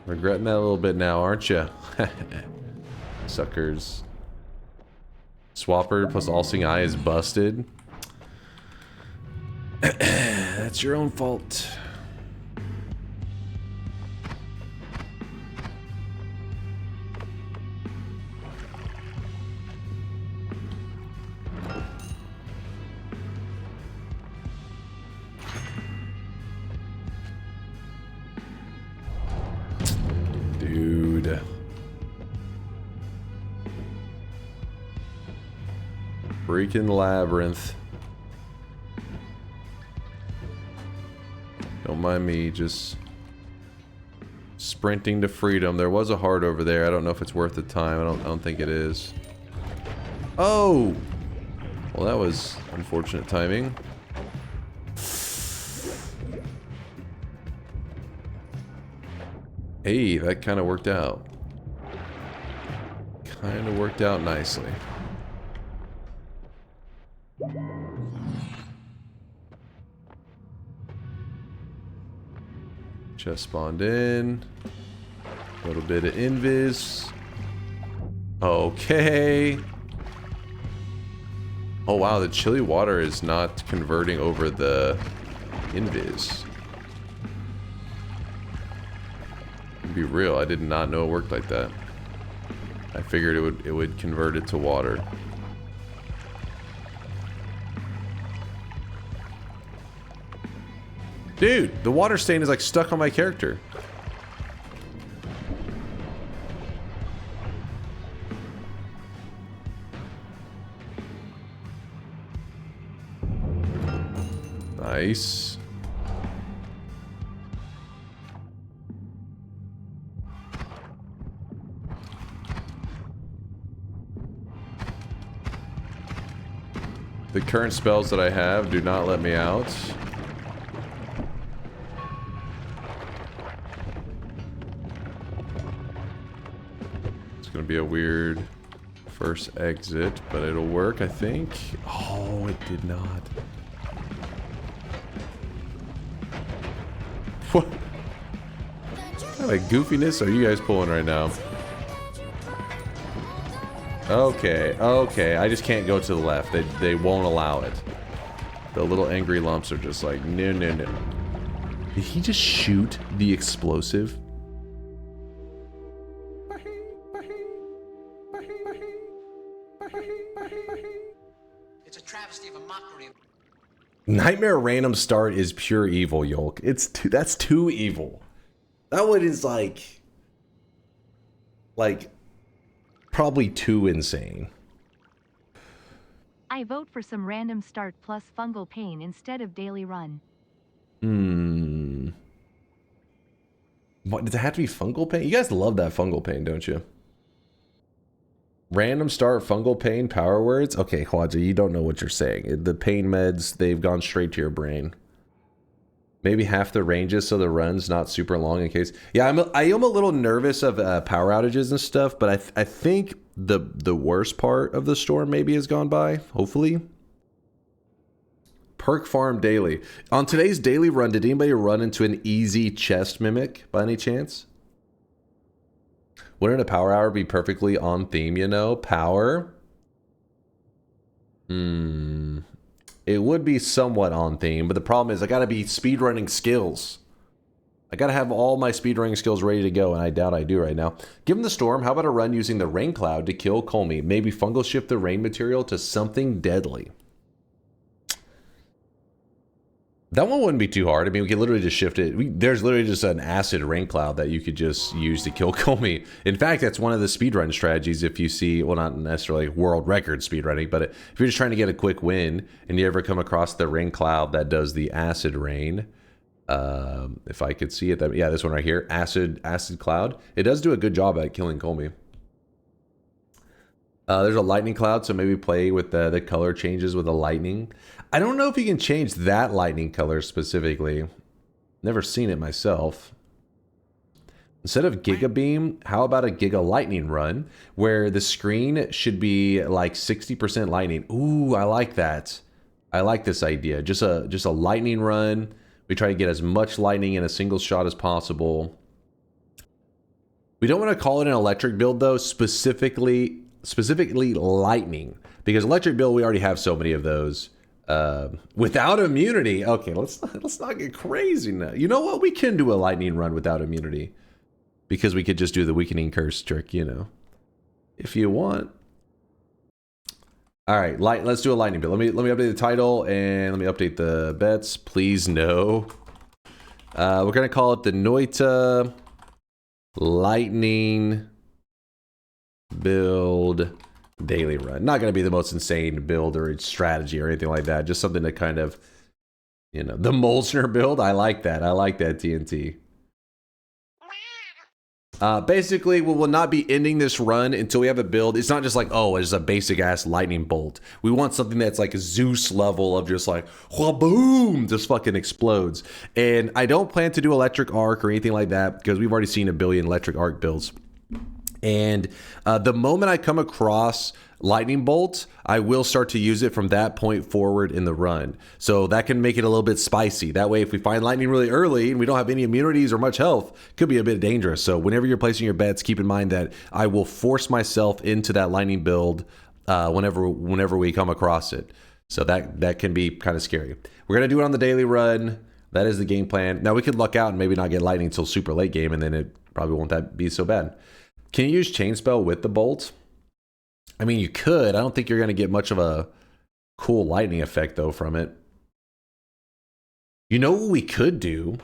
Regretting that a little bit now, aren't you? Suckers. Swapper plus All-Seeing Eye is busted. That's your own fault. Dude. Freaking labyrinth. Don't mind me just sprinting to freedom. There was a heart over there. I don't know if it's worth the time. I don't think it is. Oh! Well, that was unfortunate timing. Hey, that kind of worked out. Kind of worked out nicely. Just spawned in. A little bit of invis. Okay. Oh wow, the chilly water is not converting over the invis. To be real, I did not know it worked like that. I figured it would convert it to water. Dude, the water stain is like stuck on my character. Nice. The current spells that I have do not let me out. It's gonna be a weird first exit, but it'll work, I think. Oh, it did not. What kind of goofiness are you guys pulling right now? Okay, okay, I just can't go to the left. They won't allow it. The little angry lumps are just like, no, no, no. Did he just shoot the explosive? Nightmare random start is pure evil, Yolk. That's too evil. That one is like probably too insane. I vote for some random start plus fungal pain instead of daily run. What, does it have to be fungal pain? You guys love that fungal pain, don't you? Random start, fungal pain, power words? Okay, Khwaja, you don't know what you're saying. The pain meds, they've gone straight to your brain. Maybe half the ranges so the run's not super long in case... Yeah, I am a little nervous of power outages and stuff, but I think the worst part of the storm maybe has gone by, hopefully. Perk farm daily. On today's daily run, did anybody run into an easy chest mimic by any chance? Wouldn't a power hour be perfectly on theme, you know? Power? It would be somewhat on theme, but the problem is I gotta be speedrunning skills. I gotta have all my speedrunning skills ready to go, and I doubt I do right now. Given the storm, how about a run using the rain cloud to kill Kolmi? Maybe fungal shift the rain material to something deadly. That one wouldn't be too hard. I mean, we could literally just shift it. There's literally just an acid rain cloud that you could just use to kill Kolmi. In fact, that's one of the speedrun strategies if you see, well, not necessarily world record speedrunning, but if you're just trying to get a quick win and you ever come across the rain cloud that does the acid rain, if I could see it, yeah, this one right here, acid cloud. It does do a good job at killing Kolmi. There's a lightning cloud, so maybe play with the color changes with the lightning. I don't know if you can change that lightning color specifically. Never seen it myself. Instead of Giga Beam, how about a Giga Lightning run, where the screen should be like 60% lightning? Ooh, I like that. I like this idea. Just a lightning run. We try to get as much lightning in a single shot as possible. We don't want to call it an electric build though, specifically lightning, because electric build we already have so many of those. Without immunity, okay, let's not get crazy now. You know what? We can do a lightning run without immunity, because we could just do the weakening curse trick, you know, if you want. All right, let's do a lightning build. Let me update the title and let me update the bets. Please no. We're gonna call it the Noita lightning build daily run. Not going to be the most insane build or strategy or anything like that. Just something to kind of, you know, the Molsner build. I like that. I like that, TNT. Basically, we will not be ending this run until we have a build. It's not just like, oh, it's a basic ass lightning bolt. We want something that's like a Zeus level of just like, boom, just fucking explodes. And I don't plan to do electric arc or anything like that because we've already seen a billion electric arc builds. And the moment I come across lightning bolt, I will start to use it from that point forward in the run. So that can make it a little bit spicy. That way, if we find lightning really early and we don't have any immunities or much health, it could be a bit dangerous. So whenever you're placing your bets, keep in mind that I will force myself into that lightning build whenever we come across it. So that can be kind of scary. We're going to do it on the daily run. That is the game plan. Now we could luck out and maybe not get lightning until super late game, and then it probably won't be so bad. Can you use chain spell with the bolt? I mean, you could. I don't think you're going to get much of a cool lightning effect, though, from it. You know what we could do?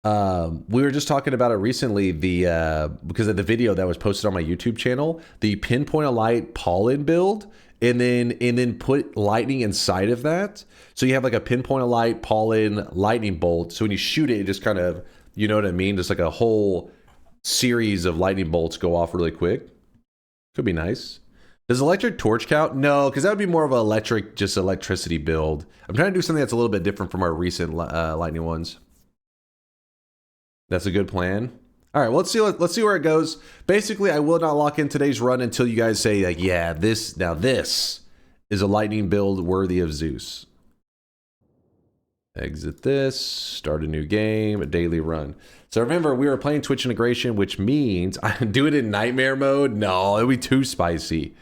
We were just talking about it recently, because of the video that was posted on my YouTube channel, the pinpoint a light pollen build, and then put lightning inside of that. So you have like a pinpoint a light pollen lightning bolt. So when you shoot it, it just kind of, you know what I mean? Just like a whole series of lightning bolts go off really quick. Could be nice. Does electric torch count? No, because that would be more of an electricity build. I'm trying to do something that's a little bit different from our recent lightning ones. That's a good plan. All right, well, let's see where it goes. Basically, I will not lock in today's run until you guys say like, yeah, this is a lightning build worthy of Zeus. Exit this, start a new game, a daily run. So remember, we were playing Twitch integration, which means I do it in nightmare mode. No, it would be too spicy.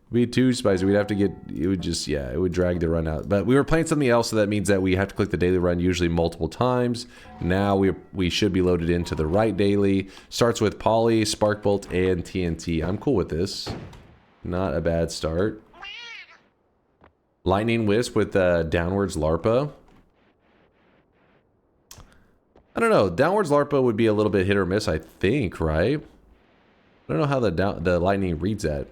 We'd have to get, it would drag the run out. But we were playing something else, so that means that we have to click the daily run usually multiple times. Now we should be loaded into the right daily. Starts with Poly, Sparkbolt, and TNT. I'm cool with this. Not a bad start. Lightning Wisp with downwards LARPA. I don't know. Downwards LARPA would be a little bit hit or miss, I think, right? I don't know how the lightning reads that.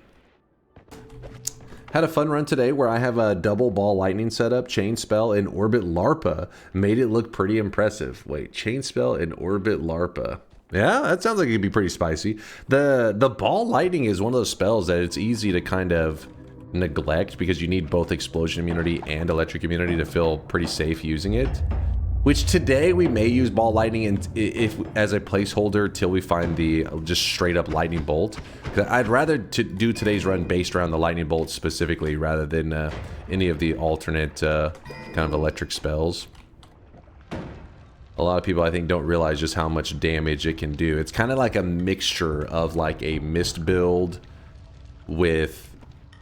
Had a fun run today where I have a double ball lightning setup, chain spell, and orbit LARPA. Made it look pretty impressive. Wait, chain spell and orbit LARPA. Yeah, that sounds like it could be pretty spicy. The ball lightning is one of those spells that it's easy to kind of neglect because you need both explosion immunity and electric immunity to feel pretty safe using it. Which today we may use ball lightning if as a placeholder till we find the just straight up lightning bolt. I'd rather do today's run based around the lightning bolt specifically rather than any of the alternate kind of electric spells. A lot of people I think don't realize just how much damage it can do. It's kind of like a mixture of like a mist build with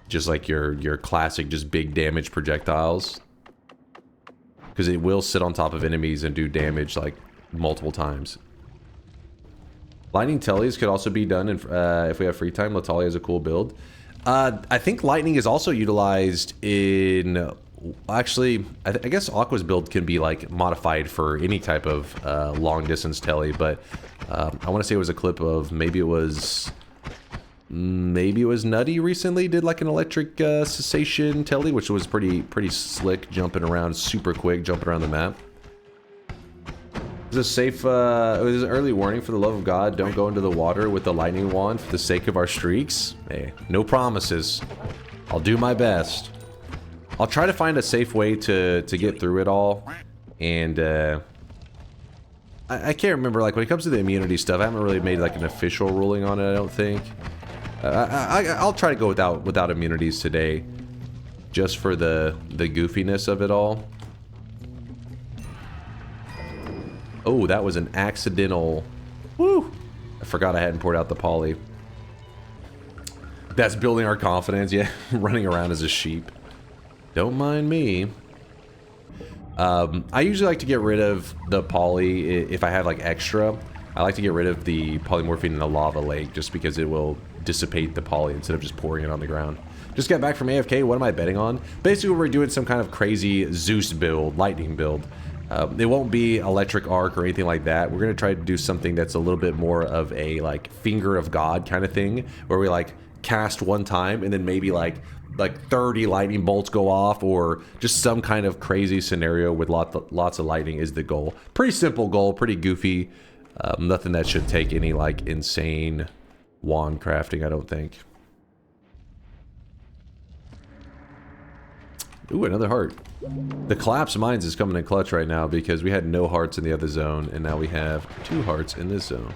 just like your classic just big damage projectiles. Because it will sit on top of enemies and do damage like multiple times. Lightning Tellies could also be done if we have free time. Latalia is a cool build. I think lightning is also utilized in... Actually, I guess Aqua's build can be like modified for any type of long distance telly, but I want to say it was a clip of maybe it was Nutty recently did like an electric cessation telly, which was pretty slick, jumping around super quick, jumping around the map. Is a safe, it was an early warning for the love of God, don't go into the water with the lightning wand for the sake of our streaks. Hey, no promises. I'll do my best. I'll try to find a safe way to get through it all. And I can't remember, like when it comes to the immunity stuff, I haven't really made like an official ruling on it, I don't think. I'll try to go without immunities today, just for the goofiness of it all. Oh, that was an accidental. Woo! I forgot I hadn't poured out the poly. That's building our confidence. Yeah, running around as a sheep. Don't mind me. I usually like to get rid of the poly if I have like extra. I like to get rid of the polymorphine in the lava lake just because it will dissipate the poly instead of just pouring it on the ground. Just got back from AFK. What am I betting on? Basically, we're doing some kind of crazy Zeus build, lightning build. It won't be electric arc or anything like that. We're going to try to do something that's a little bit more of a like finger of God kind of thing, where we like cast one time and then maybe like 30 lightning bolts go off, or just some kind of crazy scenario with lots of lightning is the goal. Pretty simple goal, pretty goofy. Nothing that should take any like insane wand crafting, I don't think. Ooh, another heart. The collapse mines is coming in clutch right now because we had no hearts in the other zone, and now we have 2 hearts in this zone.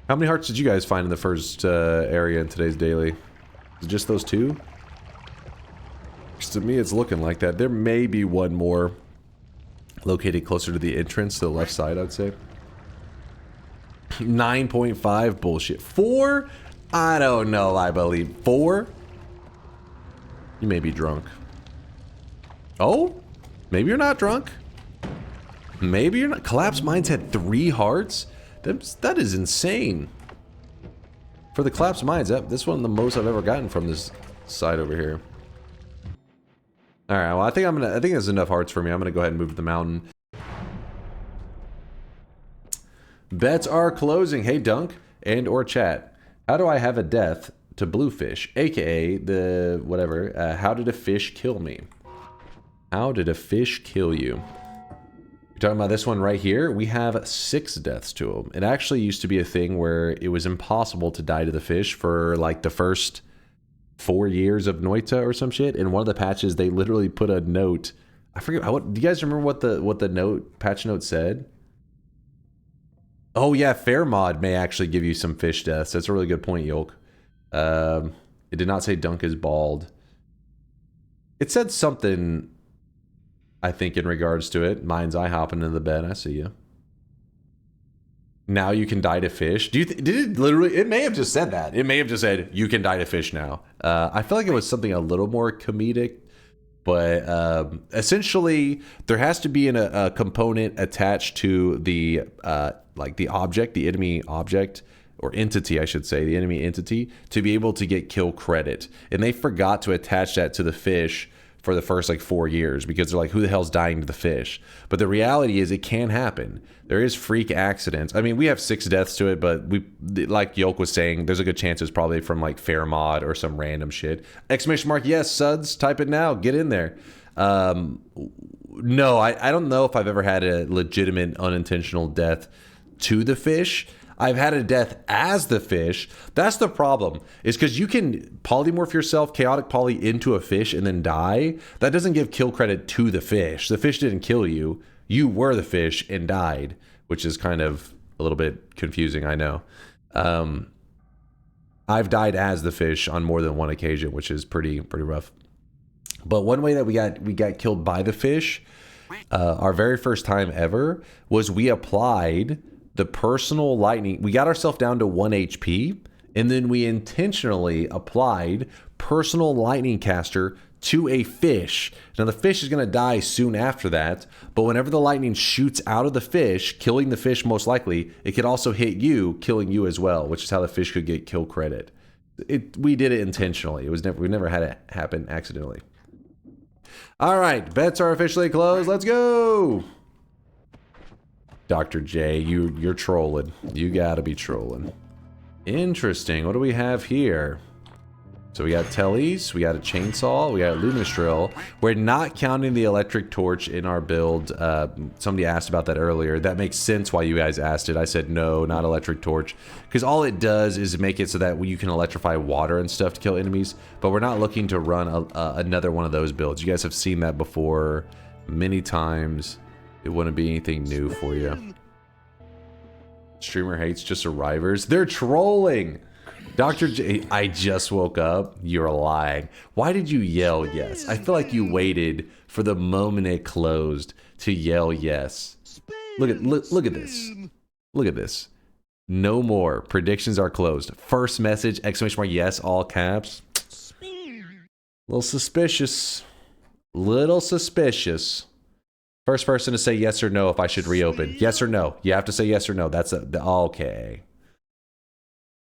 How many hearts did you guys find in the first area in today's daily? Is it just those 2? Because to me, it's looking like that. There may be one more located closer to the entrance to the left side, I'd say. 9.5 bullshit. 4? I don't know, I believe. 4? You may be drunk. Oh? Maybe you're not drunk. Maybe you're not. Collapse Mines had 3 hearts? That is insane. For the Collapse Mines, this one the most I've ever gotten from this side over here. Alright, well I think there's enough hearts for me. I'm gonna go ahead and move to the mountain. Bets are closing. Hey Dunk and or chat. How do I have a death to Bluefish, aka the whatever? How did a fish kill me? How did a fish kill you? You're talking about this one right here? We have 6 deaths to him. It actually used to be a thing where it was impossible to die to the fish for like the first 4 years of Noita or some shit. In one of the patches, they literally put a note. I forget what. Do you guys remember what the patch note said? Oh yeah, fair mod may actually give you some fish deaths. That's a really good point, Yolk. It did not say Dunk is bald. It said something, I think, in regards to it. Mind's eye hopping into the bed. I see you. Now you can die to fish. Did it literally? It may have just said that. It may have just said you can die to fish now. I feel like it was something a little more comedic, but essentially there has to be a component attached to the like the object, the enemy object, or entity, I should say, the enemy entity, to be able to get kill credit. And they forgot to attach that to the fish for the first like 4 years because they're like, who the hell's dying to the fish? But the reality is it can happen. There is freak accidents. I mean, we have 6 deaths to it, but we, like Yolk was saying, there's a good chance it's probably from like fair mod or some random shit. Exclamation mark, yes, Suds, type it now, get in there. No, I don't know if I've ever had a legitimate unintentional death to the fish. I've had a death as the fish. That's the problem, is because you can polymorph yourself, chaotic poly, into a fish and then die. That doesn't give kill credit to the fish. The fish didn't kill you. You were the fish and died, which is kind of a little bit confusing, I know. I've died as the fish on more than one occasion, which is pretty rough. But one way that we got killed by the fish, our very first time ever, was we applied the personal lightning. We got ourselves down to 1 HP, and then we intentionally applied personal lightning caster to a fish. Now the fish is going to die soon after that, but whenever the lightning shoots out of the fish, killing the fish most likely, it could also hit you, killing you as well, which is how the fish could get kill credit. We did it intentionally. We never had it happen accidentally. All right, bets are officially closed. Let's go. Dr. J, you're trolling. You gotta be trolling. Interesting. What do we have here? So we got tellies, we got a chainsaw, we got a luminous drill. We're not counting the electric torch in our build. Somebody asked about that earlier. That makes sense why you guys asked it. I said no, not electric torch, because all it does is make it so that you can electrify water and stuff to kill enemies. But we're not looking to run another one of those builds. You guys have seen that before many times. It wouldn't be anything new for you. Streamer hates just arrivers. They're trolling. Dr. J, I just woke up. You're lying. Why did you yell yes? I feel like you waited for the moment it closed to yell yes. Look at this. Look at this. No more. Predictions are closed. First message, exclamation mark, yes, all caps. Little suspicious. Little suspicious. First person to say yes or no if I should reopen. Yes or no. You have to say yes or no. That's okay.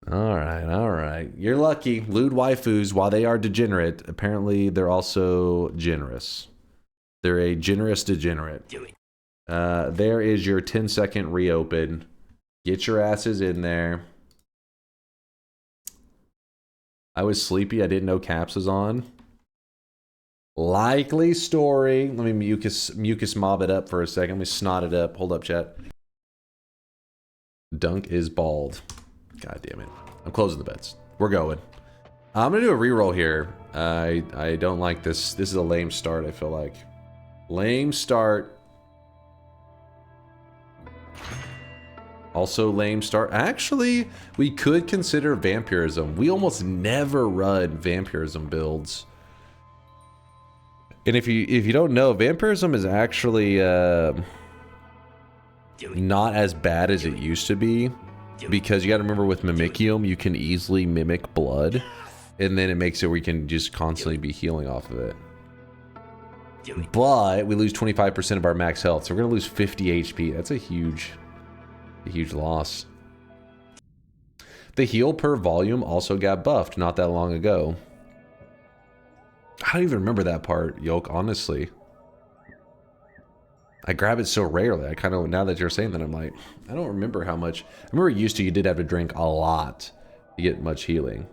All right. You're lucky. Lewd waifus, while they are degenerate, apparently they're also generous. They're a generous degenerate. There is your 10-second reopen. Get your asses in there. I was sleepy. I didn't know caps was on. Likely story. Let me mucus mob it up for a second. Let me snot it up. Hold up, chat. Dunk is bald. God damn it. I'm closing the bets. We're going. I'm going to do a reroll here. I don't like this. This is a lame start, I feel like. Lame start. Also lame start. Actually, we could consider vampirism. We almost never run vampirism builds. And if you don't know, vampirism is actually not as bad as it used to be, because you got to remember with Mimicium, you can easily mimic blood, and then it makes it where you can just constantly be healing off of it. But we lose 25% of our max health, so we're gonna lose 50 HP. That's a huge loss. The heal per volume also got buffed not that long ago. I don't even remember that part, Yolk, honestly. I grab it so rarely. I kind of, now that you're saying that, I'm like, I don't remember how much. I remember used to, you did have to drink a lot to get much healing.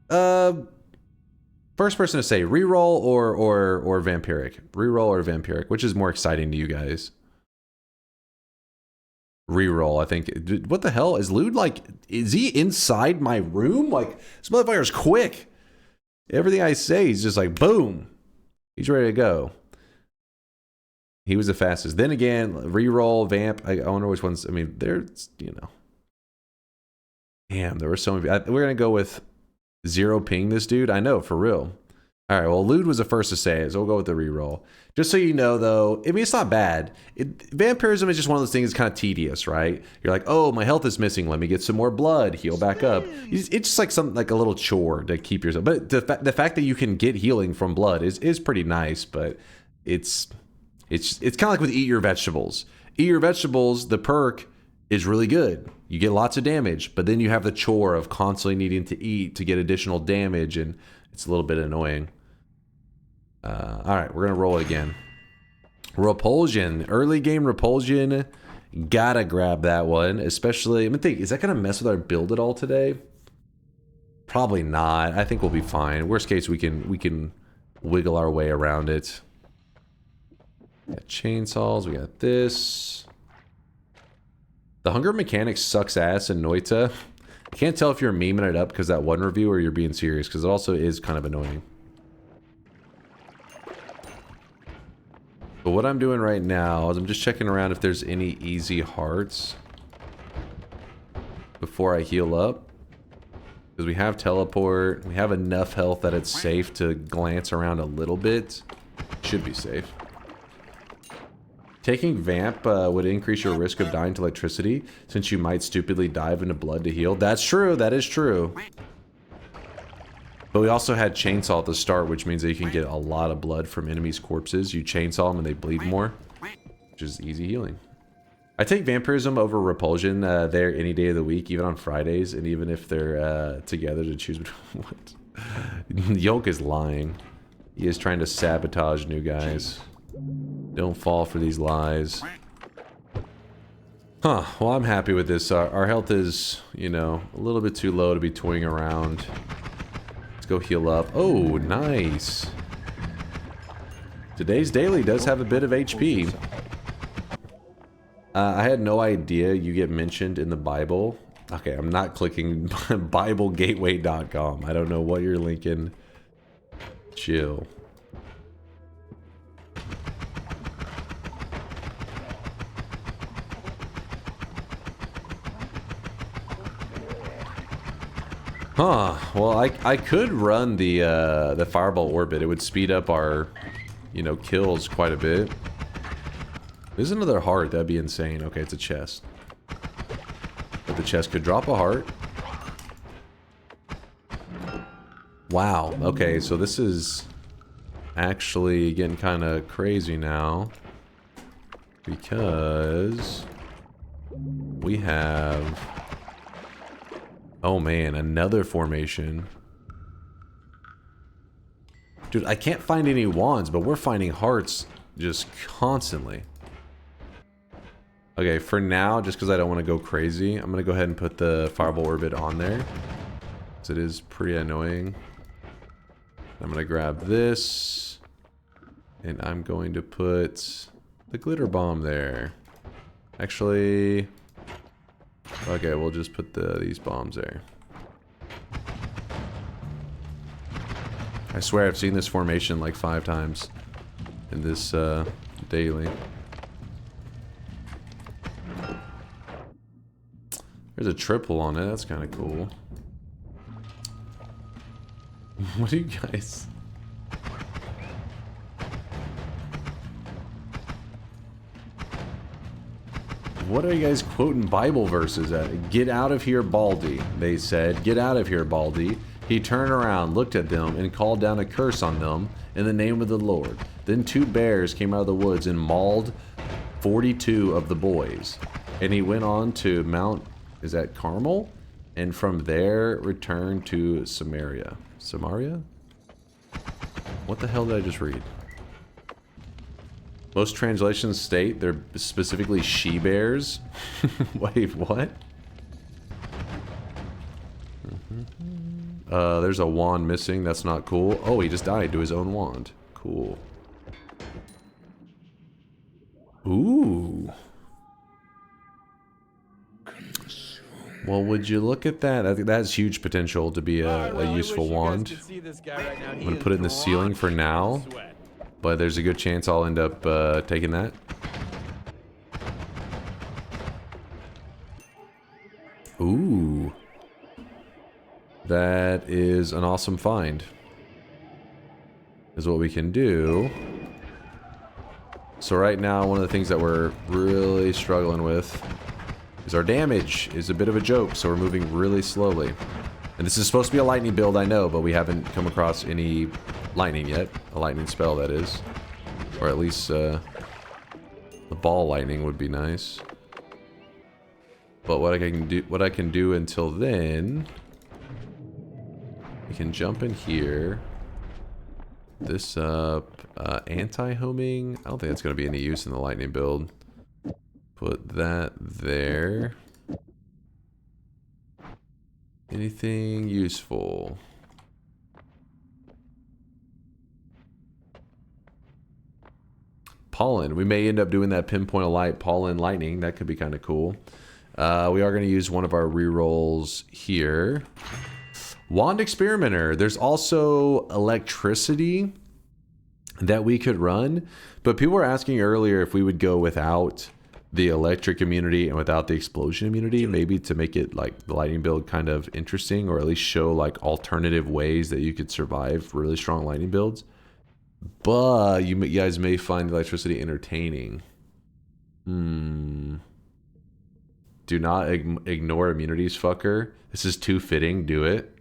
First person to say, reroll or vampiric? Reroll or vampiric? Which is more exciting to you guys? Reroll, I think. What the hell? Is Lude like, is he inside my room? Like, this motherfucker's quick. Everything I say, he's just like, boom. He's ready to go. He was the fastest. Then again, reroll, vamp. I wonder which ones. I mean, there's, you know. Damn, there were so many. We're going to go with 0 ping this dude. I know, for real. All right, well, Lude was the first to say it, so we'll go with the reroll. Just so you know, though, I mean, it's not bad. Vampirism is just one of those things that's kind of tedious, right? You're like, oh, my health is missing. Let me get some more blood. Heal back up. It's just like something like a little chore to keep yourself. But the fact that you can get healing from blood is pretty nice. But it's kind of like with eat your vegetables. Eat your vegetables. The perk is really good. You get lots of damage, but then you have the chore of constantly needing to eat to get additional damage, and it's a little bit annoying. Alright, we're going to roll again. Repulsion. Early game Repulsion. Gotta grab that one. Especially, I'm gonna think, is that going to mess with our build at all today? Probably not. I think we'll be fine. Worst case, we can wiggle our way around it. We got chainsaws. We got this. The hunger mechanic sucks ass in Noita. I can't tell if you're memeing it up because that one review or you're being serious, because it also is kind of annoying. But what I'm doing right now is I'm just checking around if there's any easy hearts before I heal up. Because we have teleport, we have enough health that it's safe to glance around a little bit. Should be safe. Taking Vamp would increase your risk of dying to electricity, since you might stupidly dive into blood to heal. That's true, that is true. But we also had Chainsaw at the start, which means that you can get a lot of blood from enemies' corpses. You chainsaw them and they bleed more, which is easy healing. I take Vampirism over Repulsion there any day of the week, even on Fridays, and even if they're together to choose between. What? Yolk is lying. He is trying to sabotage new guys. Don't fall for these lies. Huh, well I'm happy with this. Our health is, you know, a little bit too low to be toying around. Let's go heal up. Oh, nice. Today's daily does have a bit of HP. I had no idea you get mentioned in the Bible. Okay, I'm not clicking BibleGateway.com. I don't know what you're linking. Chill. Huh. Well, I could run the fireball orbit. It would speed up our, you know, kills quite a bit. There's another heart. That'd be insane. Okay, it's a chest. But the chest could drop a heart. Wow. Okay, so this is actually getting kind of crazy now. Because we have... Oh man, another formation. Dude, I can't find any wands, but we're finding hearts just constantly. Okay, for now, just because I don't want to go crazy, I'm going to go ahead and put the fireball orbit on there. Because it is pretty annoying. I'm going to grab this. And I'm going to put the glitter bomb there. Actually... Okay, we'll just put these bombs there. I swear I've seen this formation like 5 times in this daily. There's a triple on it. That's kind of cool. What do you guys... What are you guys quoting Bible verses at? Get out of here, Baldy, they said. Get out of here, Baldy. He turned around, looked at them, and called down a curse on them in the name of the Lord. Then 2 bears came out of the woods and mauled 42 of the boys. And he went on to Mount, is that Carmel? And from there returned to Samaria. Samaria? What the hell did I just read? Most translations state they're specifically she-bears. Wait, what? There's a wand missing. That's not cool. Oh, he just died to his own wand. Cool. Ooh. Well, would you look at that? I think that has huge potential to be a useful wand. I'm going to put it in the ceiling for now. But there's a good chance I'll end up taking that. Ooh. That is an awesome find. Is what we can do. So right now, one of the things that we're really struggling with is our damage is a bit of a joke, so we're moving really slowly. And this is supposed to be a lightning build, I know, but we haven't come across any lightning yet. A lightning spell, that is. Or at least, the ball lightning would be nice. But what I can do until then, we can jump in here. This up, anti-homing. I don't think that's going to be any use in the lightning build. Put that there. Anything useful? Pollen. We may end up doing that pinpoint of light pollen lightning. That could be kind of cool. We are going to use one of our rerolls here. Wand Experimenter. There's also electricity that we could run, but people were asking earlier if we would go without the electric immunity and without the explosion immunity, maybe to make it like the lightning build kind of interesting, or at least show like alternative ways that you could survive really strong lightning builds. But you guys may find electricity entertaining. Do not ignore immunities, fucker. This is too fitting. Do it.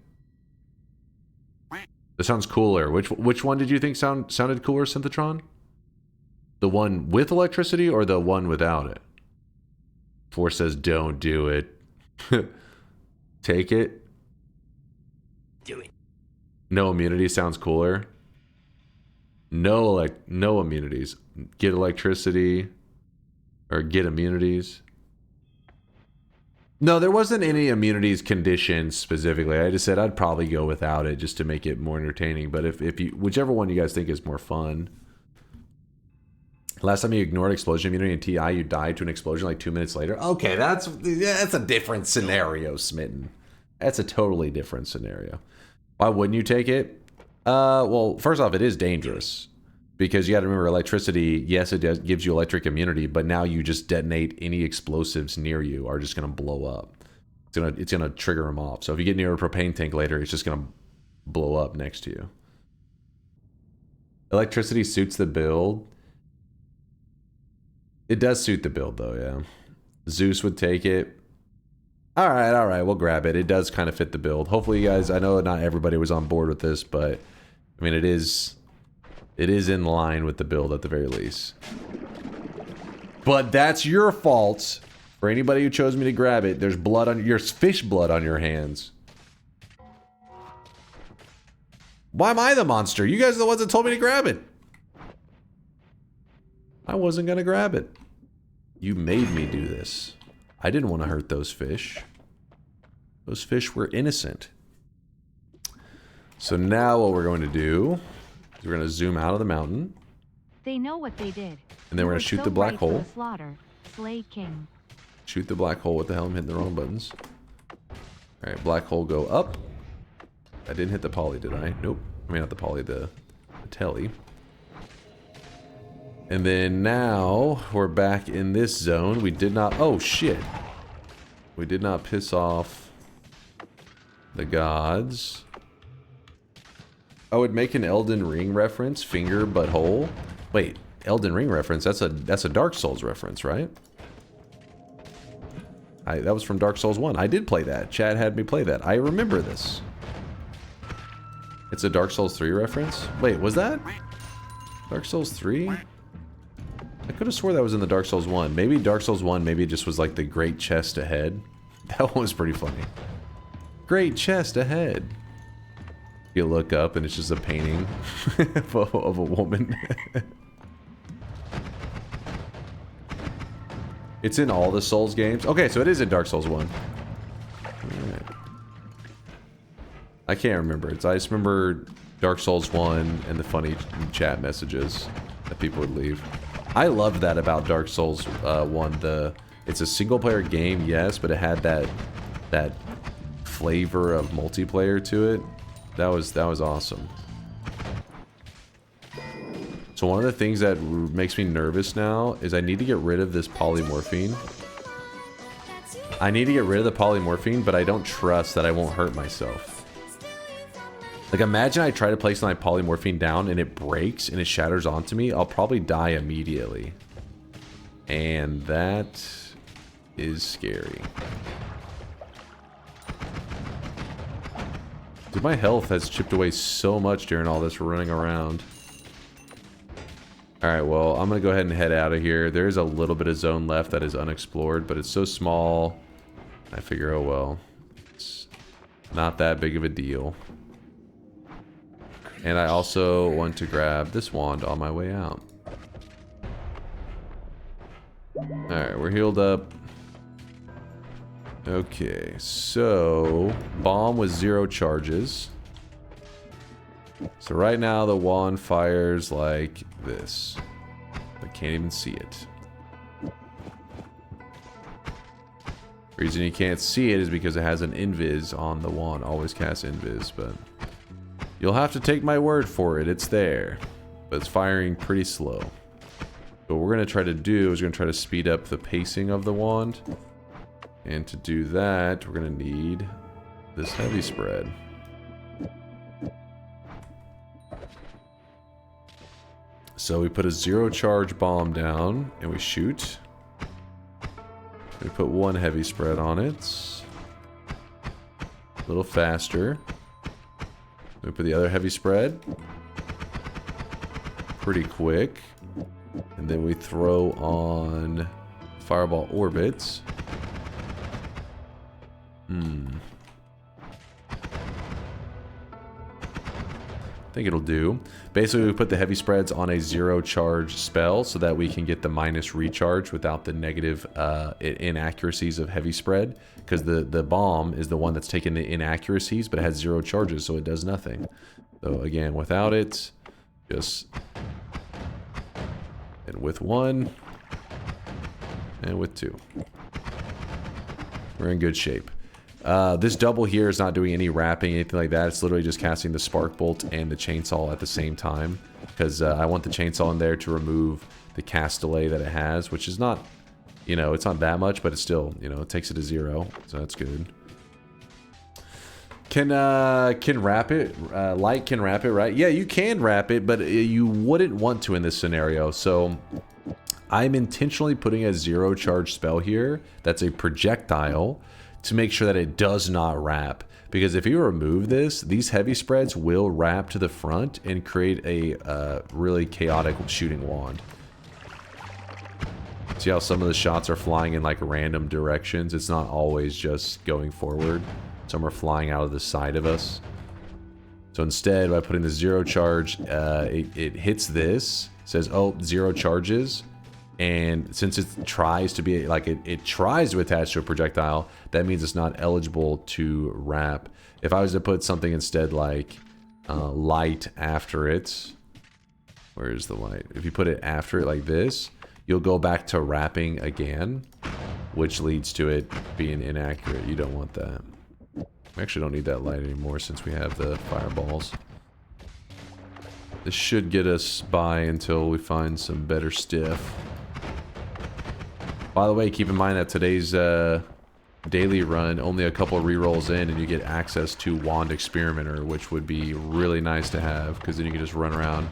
This sounds cooler. Which one did you think sounded cooler, Synthetron? The one with electricity or the one without it? Force says don't do it. Take it. Do it. No immunity sounds cooler. No immunities. Get electricity or get immunities. No, there wasn't any immunities conditions specifically. I just said I'd probably go without it just to make it more entertaining. But if you, whichever one you guys think is more fun. Last time you ignored explosion immunity in TI, you died to an explosion like 2 minutes later. Okay, that's a different scenario, Smitten. That's a totally different scenario. Why wouldn't you take it? Well, first off, it is dangerous. Because you got to remember, electricity, yes, it gives you electric immunity, but now you just detonate any explosives near you are just going to blow up. It's gonna trigger them off. So if you get near a propane tank later, it's just going to blow up next to you. Electricity suits the build. It does suit the build, though, yeah. Zeus would take it. All right, we'll grab it. It does kind of fit the build. Hopefully, you guys, I know not everybody was on board with this, but, I mean, it is in line with the build at the very least. But that's your fault. For anybody who chose me to grab it, there's blood on there's fish blood on your hands. Why am I the monster? You guys are the ones that told me to grab it. I wasn't gonna grab it. You made me do this. I didn't want to hurt those fish. Those fish were innocent. So now what we're going to do is we're going to zoom out of the mountain. They know what they did. And then we're going to shoot the black hole. Slaughter. Slay King. Shoot the black hole. What the hell? I'm hitting the wrong buttons. Alright, black hole go up. I didn't hit the poly, did I? Nope. I mean, not the poly, the telly. And then now we're back in this zone. We did not... Oh, shit. We did not piss off the gods. I would make an Elden Ring reference. Finger, but hole. Wait, Elden Ring reference? That's a Dark Souls reference, right? That was from Dark Souls 1. I did play that. Chad had me play that. I remember this. It's a Dark Souls 3 reference? Wait, was that? Dark Souls 3? I could have swore that was in the Dark Souls 1. Maybe Dark Souls 1, maybe it just was like the great chest ahead. That one was pretty funny. Great chest ahead. You look up and it's just a painting of a woman. It's in all the Souls games. Okay, so it is in Dark Souls 1. Alright. I can't remember. I just remember Dark Souls 1 and the funny chat messages that people would leave. I loved that about Dark Souls 1. It's a single player game, yes, but it had that flavor of multiplayer to it. That was awesome. So one of the things that makes me nervous now is I need to get rid of this polymorphine. I need to get rid of the polymorphine, but I don't trust that I won't hurt myself. Like, imagine I try to place my polymorphine down and it breaks and it shatters onto me. I'll probably die immediately. And that is scary. Dude, my health has chipped away so much during all this running around. Alright, well, I'm going to go ahead and head out of here. There is a little bit of zone left that is unexplored, but it's so small I figure, oh well, it's not that big of a deal. And I also want to grab this wand on my way out. Alright, we're healed up. Okay, so bomb with 0 charges. So right now the wand fires like this. I can't even see it. The reason you can't see it is because it has an invis on the wand. Always cast invis, but you'll have to take my word for it. It's there, but it's firing pretty slow. So what we're going to try to do is we're going to try to speed up the pacing of the wand. And to do that, we're going to need this heavy spread. So we put a 0 charge bomb down and we shoot. We put 1 heavy spread on it. A little faster. We put the other heavy spread. Pretty quick. And then we throw on fireball orbits. I think it'll do. Basically, we put the heavy spreads on a 0 charge spell so that we can get the minus recharge without the negative inaccuracies of heavy spread. Because the bomb is the one that's taking the inaccuracies, but it has 0 charges, so it does nothing. So again, without it, just... And with 1, and with 2. We're in good shape. This double here is not doing any wrapping, anything like that. It's literally just casting the spark bolt and the chainsaw at the same time. Because I want the chainsaw in there to remove the cast delay that it has, which is not, you know, it's not that much, but it's still, you know, it takes it to 0. So that's good. Can wrap it, light can wrap it, right? Yeah, you can wrap it, but you wouldn't want to in this scenario. So I'm intentionally putting a 0 charge spell here that's a projectile to make sure that it does not wrap. Because if you remove this, these heavy spreads will wrap to the front and create a really chaotic shooting wand. See how some of the shots are flying in like random directions? It's not always just going forward. Some are flying out of the side of us. So instead, by putting the 0 charge, it hits this, says, oh, 0 charges. And since it tries to be, like, it tries to attach to a projectile, that means it's not eligible to wrap. If I was to put something instead like light after it, where's the light? If you put it after it like this, you'll go back to wrapping again, which leads to it being inaccurate. You don't want that. We actually don't need that light anymore since we have the fireballs. This should get us by until we find some better stuff. By the way, keep in mind that today's daily run, only a couple rerolls in and you get access to Wand Experimenter, which would be really nice to have, because then you can just run around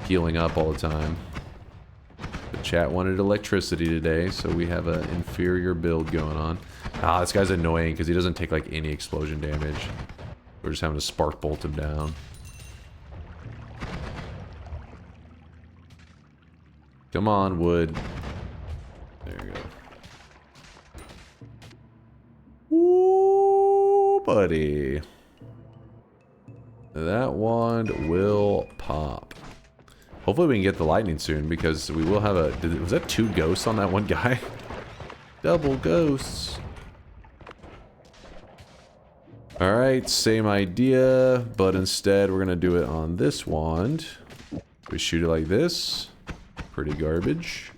healing up all the time. The chat wanted electricity today, so we have an inferior build going on. Ah, this guy's annoying because he doesn't take like any explosion damage. We're just having to spark bolt him down. Come on, wood. There you go. Ooh, buddy. That wand will pop. Hopefully we can get the lightning soon, because we will have a... Was that 2 ghosts on that one guy? Double ghosts. Alright, same idea, but instead we're going to do it on this wand. We shoot it like this. Pretty garbage.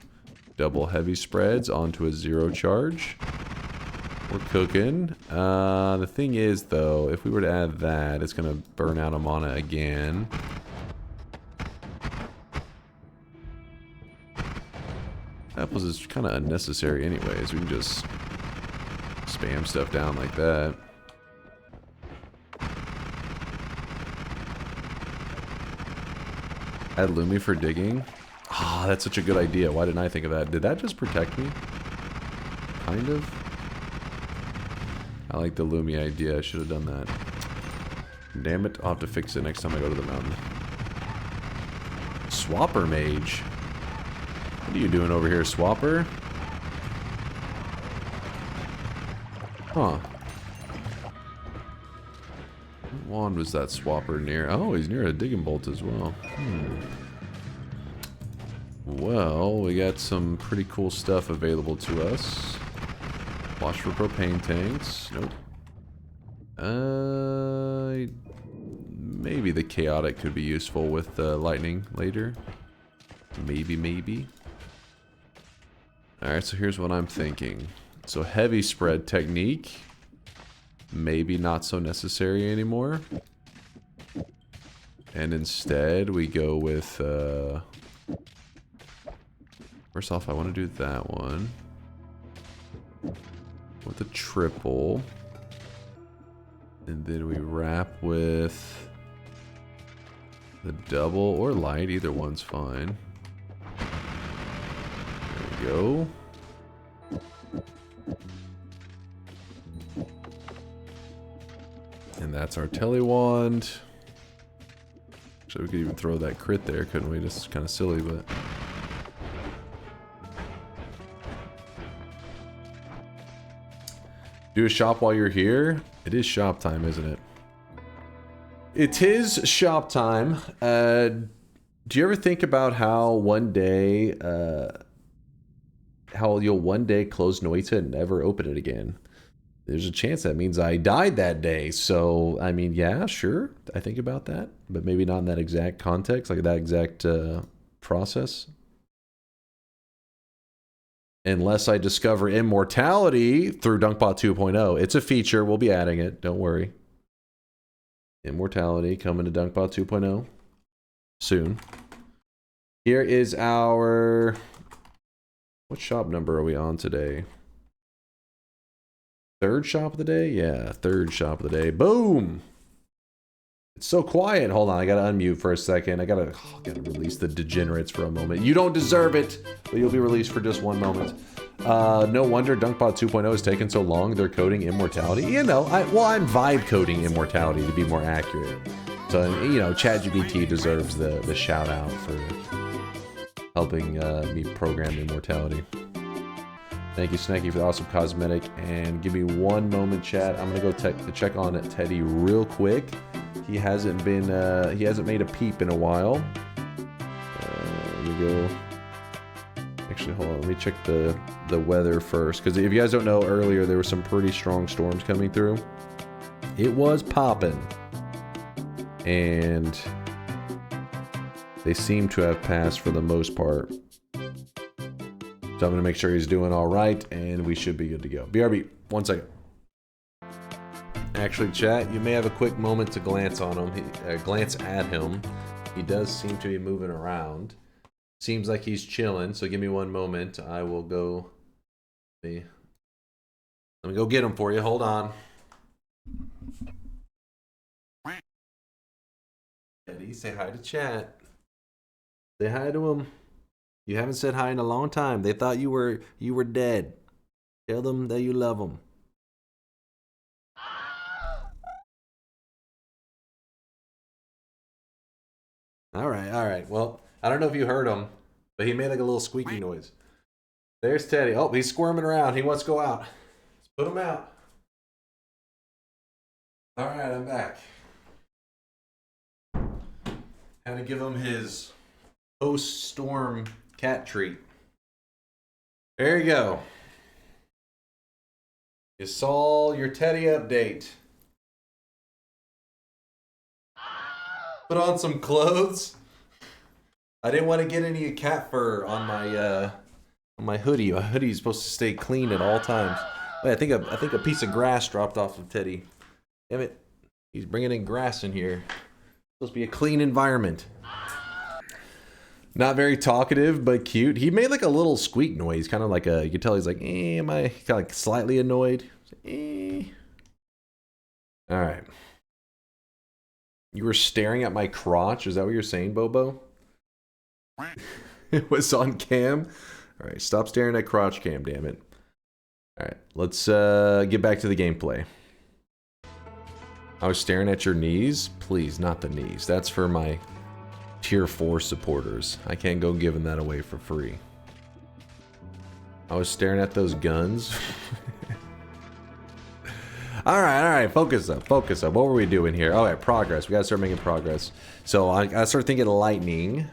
Double heavy spreads onto a 0 charge. We're cooking. The thing is, though, if we were to add that, it's going to burn out a mana again. Apples is kind of unnecessary anyways. We can just spam stuff down like that. Add Lumi for digging. Ah, that's such a good idea. Why didn't I think of that? Did that just protect me? Kind of. I like the Lumi idea. I should have done that. Damn it. I'll have to fix it next time I go to the mountain. Swapper mage. What are you doing over here, Swapper? Huh. What wand was that swapper near? Oh, he's near a digging bolt as well. Well, we got some pretty cool stuff available to us. Watch for propane tanks. Nope. Maybe the chaotic could be useful with lightning later. Maybe. Alright, so here's what I'm thinking. So heavy spread technique. Maybe not so necessary anymore. And instead we go with... first off, I want to do that one. With a triple. And then we wrap with... the double or light. Either one's fine. There we go. And that's our tele wand. So we could even throw that crit there, couldn't we? Just kind of silly, but... do a shop while you're here? It is shop time, isn't it? It is shop time. Do you ever think about how one day... how you'll one day close Noita and never open it again? There's a chance that means I died that day. So, I mean, yeah, sure. I think about that. But maybe not in that exact context, like that exact process. Unless I discover immortality through DunkBot 2.0. It's a feature. We'll be adding it. Don't worry. Immortality coming to DunkBot 2.0 soon. Here is our... what shop number are we on today? Third shop of the day? Yeah, third shop of the day. Boom! It's so quiet. Hold on, I gotta unmute for a second. I gotta release the degenerates for a moment. You don't deserve it, but you'll be released for just one moment. No wonder DunkBot 2.0 has taken so long. They're coding immortality. You know, I'm vibe coding immortality to be more accurate. So, you know, ChatGPT deserves the shout out for helping me program immortality. Thank you, Snacky, for the awesome cosmetic. And give me one moment, chat. I'm gonna go check on Teddy real quick. He hasn't been, he hasn't made a peep in a while. Let me go. Actually, hold on. Let me check the weather first, because if you guys don't know, earlier there were some pretty strong storms coming through. It was popping, and they seem to have passed for the most part. So I'm going to make sure he's doing all right, and we should be good to go. BRB, 1 second. Actually, chat, you may have a quick moment to glance on him. Glance at him. He does seem to be moving around. Seems like he's chilling, so give me one moment. I will go... let me go get him for you. Hold on. Eddie, say hi to chat. Say hi to him. You haven't said hi in a long time. They thought you were dead. Tell them that you love them. All right. Well, I don't know if you heard him, but he made like a little squeaky noise. There's Teddy. Oh, he's squirming around. He wants to go out. Let's put him out. All right, I'm back. Had to give him his post-storm cat treat. There you go. You saw your Teddy update. Put on some clothes. I didn't want to get any cat fur on my hoodie. My hoodie is supposed to stay clean at all times. Wait, I think a piece of grass dropped off of Teddy. Damn it! He's bringing in grass in here. It's supposed to be a clean environment. Not very talkative, but cute. He made like a little squeak noise, kind of like a. You can tell he's like, am I kind of like slightly annoyed? All right. You were staring at my crotch. Is that what you're saying, Bobo? It was on cam. All right, stop staring at crotch cam, damn it. All right, let's get back to the gameplay. I was staring at your knees. Please, not the knees. That's for my tier 4 supporters. I can't go giving that away for free. I was staring at those guns. All right, focus up. What were we doing here? All right, progress. We gotta start making progress. So I gotta start thinking lightning.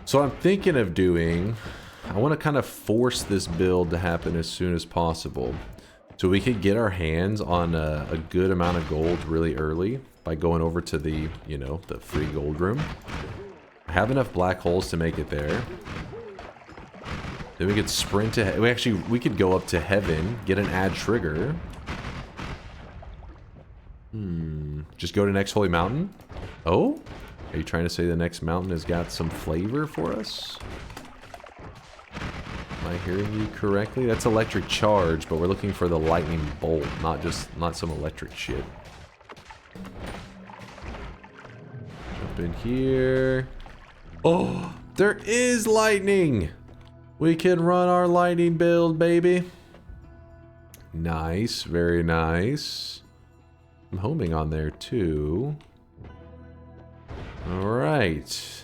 So I'm thinking of doing, I want to kind of force this build to happen as soon as possible. So we could get our hands on a good amount of gold really early by going over to the, you know, the free gold room. I have enough black holes to make it there. Then we could sprint to, we could go up to heaven, get an add trigger. Just go to next holy mountain. Oh? Are you trying to say the next mountain has got some flavor for us? Am I hearing you correctly? That's electric charge, but we're looking for the lightning bolt, not some electric shit. Jump in here. Oh, there is lightning! We can run our lightning build, baby. Nice, very nice. I'm homing on there too. Alright.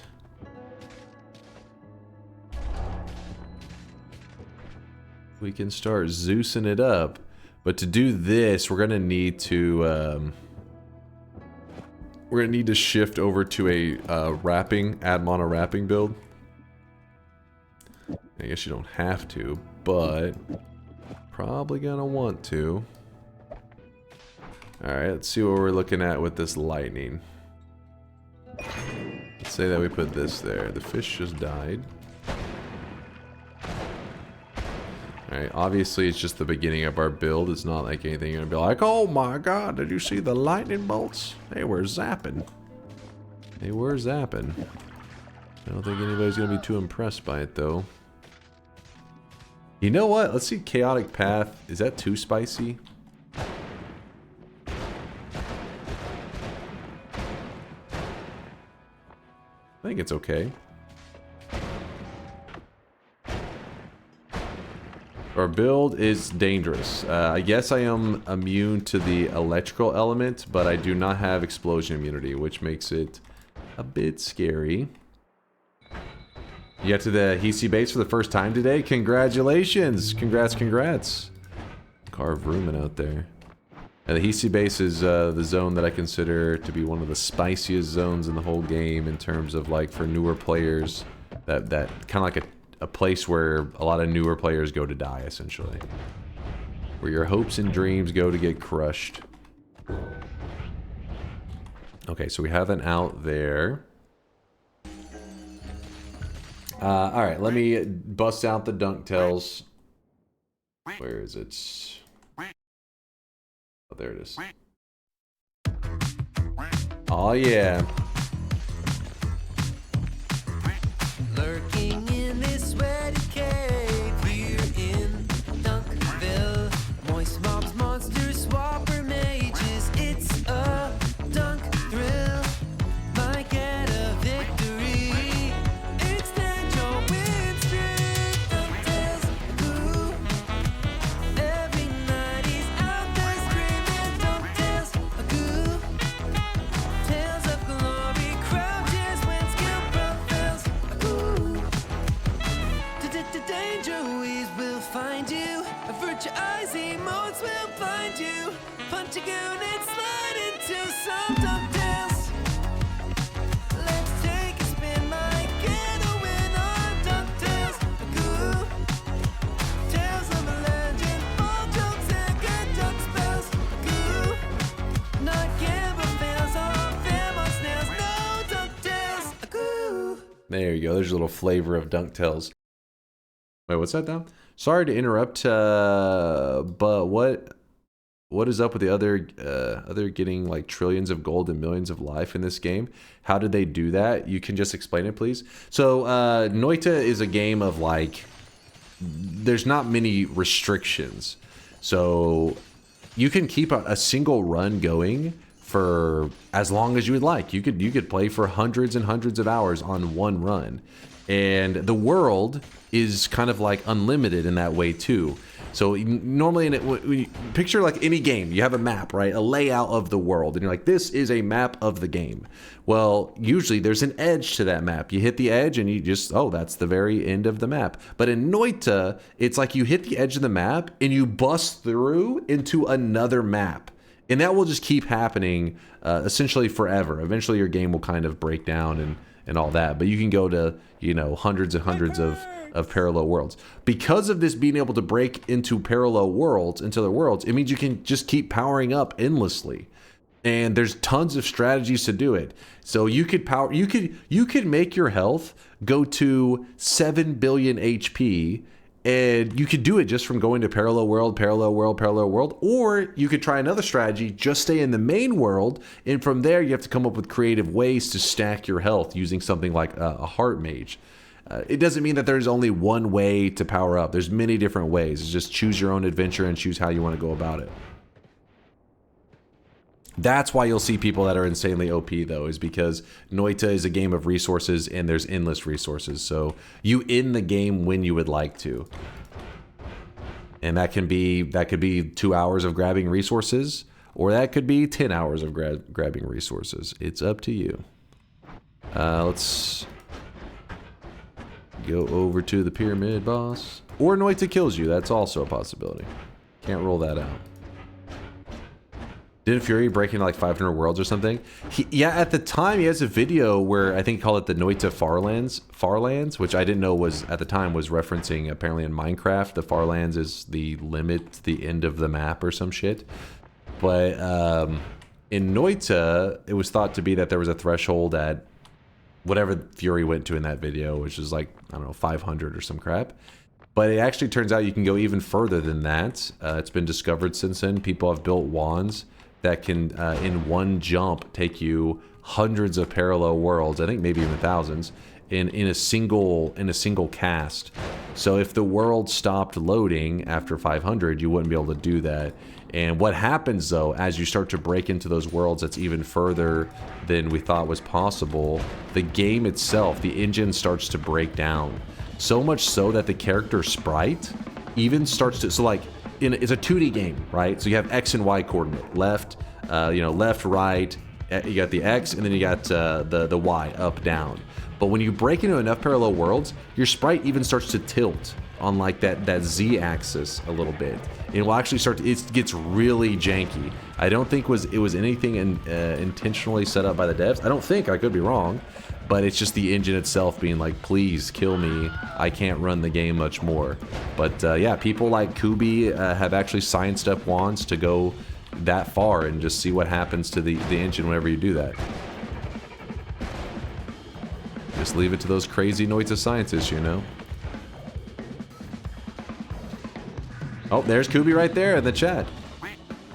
We can start Zeusing it up. But to do this, we're gonna need to shift over to a wrapping, add mono wrapping build. I guess you don't have to, but probably gonna want to. Alright, let's see what we're looking at with this lightning. Let's say that we put this there. The fish just died. Alright, obviously it's just the beginning of our build. It's not like anything you're gonna be like, oh my god, did you see the lightning bolts? They were zapping. They were zapping. I don't think anybody's gonna be too impressed by it though. You know what? Let's see Chaotic Path. Is that too spicy? I think it's okay. Our build is dangerous. I guess I am immune to the electrical element, but I do not have explosion immunity, which makes it a bit scary. You got to the hiisi base for the first time today? Congratulations! Congrats. Carve Rumen out there. And the hiisi base is the zone that I consider to be one of the spiciest zones in the whole game in terms of, like, for newer players. That kind of like a place where a lot of newer players go to die, essentially. Where your hopes and dreams go to get crushed. Okay, so we have an out there. Alright, let me bust out the DunkTales. Where is it? Oh, there it is. Oh, yeah. Lurking in this sweaty cave, we're in Dunkville. Moist mobs, monsters, swapper mages. It's a dunk thrill. Might get a victory. Extend your win streak. DunkTales, ooh. Every night he's out there screaming. DunkTales, ooh. Tales of glory, crouches when skill prevails. Danger weeds will find you. Avert your eyes, emotes will blind you. Punch a goon and slide into some DunkTales. Let's take a spin, might get a win on DunkTales. Goo. Tales of a legend, all jokes and good dunk spells. Goo. Not gamble fails on fam on snails. No DunkTales. Goo. There you go. There's a little flavor of DunkTales. Wait, what's that, Dom? Sorry to interrupt, but what is up with the other getting like trillions of gold and millions of life in this game? How did they do that? You can just explain it, please. So, Noita is a game of like, there's not many restrictions. So, you can keep a single run going for as long as you would like. You could play for hundreds and hundreds of hours on one run. And the world is kind of like unlimited in that way too. So normally in it, when you picture like any game, you have a map, right? A layout of the world, and you're like, this is a map of the game. Well, usually there's an edge to that map. You hit the edge and you just, oh, that's the very end of the map. But in Noita, it's like you hit the edge of the map and you bust through into another map. And that will just keep happening essentially forever. Eventually your game will kind of break down and all that. But you can go to, you know, hundreds and hundreds of parallel worlds. Because of this being able to break into parallel worlds, into other worlds, it means you can just keep powering up endlessly. And there's tons of strategies to do it. So you could make your health go to 7 billion HP, and you could do it just from going to parallel world, parallel world, parallel world, or you could try another strategy, just stay in the main world, and from there you have to come up with creative ways to stack your health using something like a heart mage. It doesn't mean that there's only one way to power up. There's many different ways. It's just choose your own adventure and choose how you want to go about it. That's why you'll see people that are insanely OP, though, is because Noita is a game of resources and there's endless resources. So you end the game when you would like to. And that could be 2 hours of grabbing resources, or that could be 10 hours of grabbing resources. It's up to you. Let's go over to the pyramid boss. Or Noita kills you. That's also a possibility. Can't rule that out. Didn't Fury break into like 500 worlds or something? Yeah, at the time he has a video where I think he called it the Noita Farlands, which I didn't know was at the time was referencing apparently in Minecraft. The Farlands is the limit, the end of the map or some shit. But in Noita, it was thought to be that there was a threshold at whatever Fury went to in that video, which is like, I don't know, 500 or some crap. But it actually turns out you can go even further than that. It's been discovered since then. People have built wands that can, in one jump, take you hundreds of parallel worlds. I think maybe even thousands in a single cast. So if the world stopped loading after 500, you wouldn't be able to do that. And what happens though, as you start to break into those worlds that's even further than we thought was possible, the game itself, the engine starts to break down. So much so that the character sprite even starts to, so like, it's a 2D game, right? So you have X and Y coordinate, left, left, right, you got the X, and then you got the Y, up, down. But when you break into enough parallel worlds, your sprite even starts to tilt on like that Z axis a little bit. It will actually it gets really janky. I don't think it was anything intentionally set up by the devs. I don't think, I could be wrong, but it's just the engine itself being like, please kill me, I can't run the game much more. But yeah, people like Kubi have actually scienced up wands to go that far and just see what happens to the engine whenever you do that. Just leave it to those crazy Noita scientists, you know. Oh, there's Kubi right there in the chat.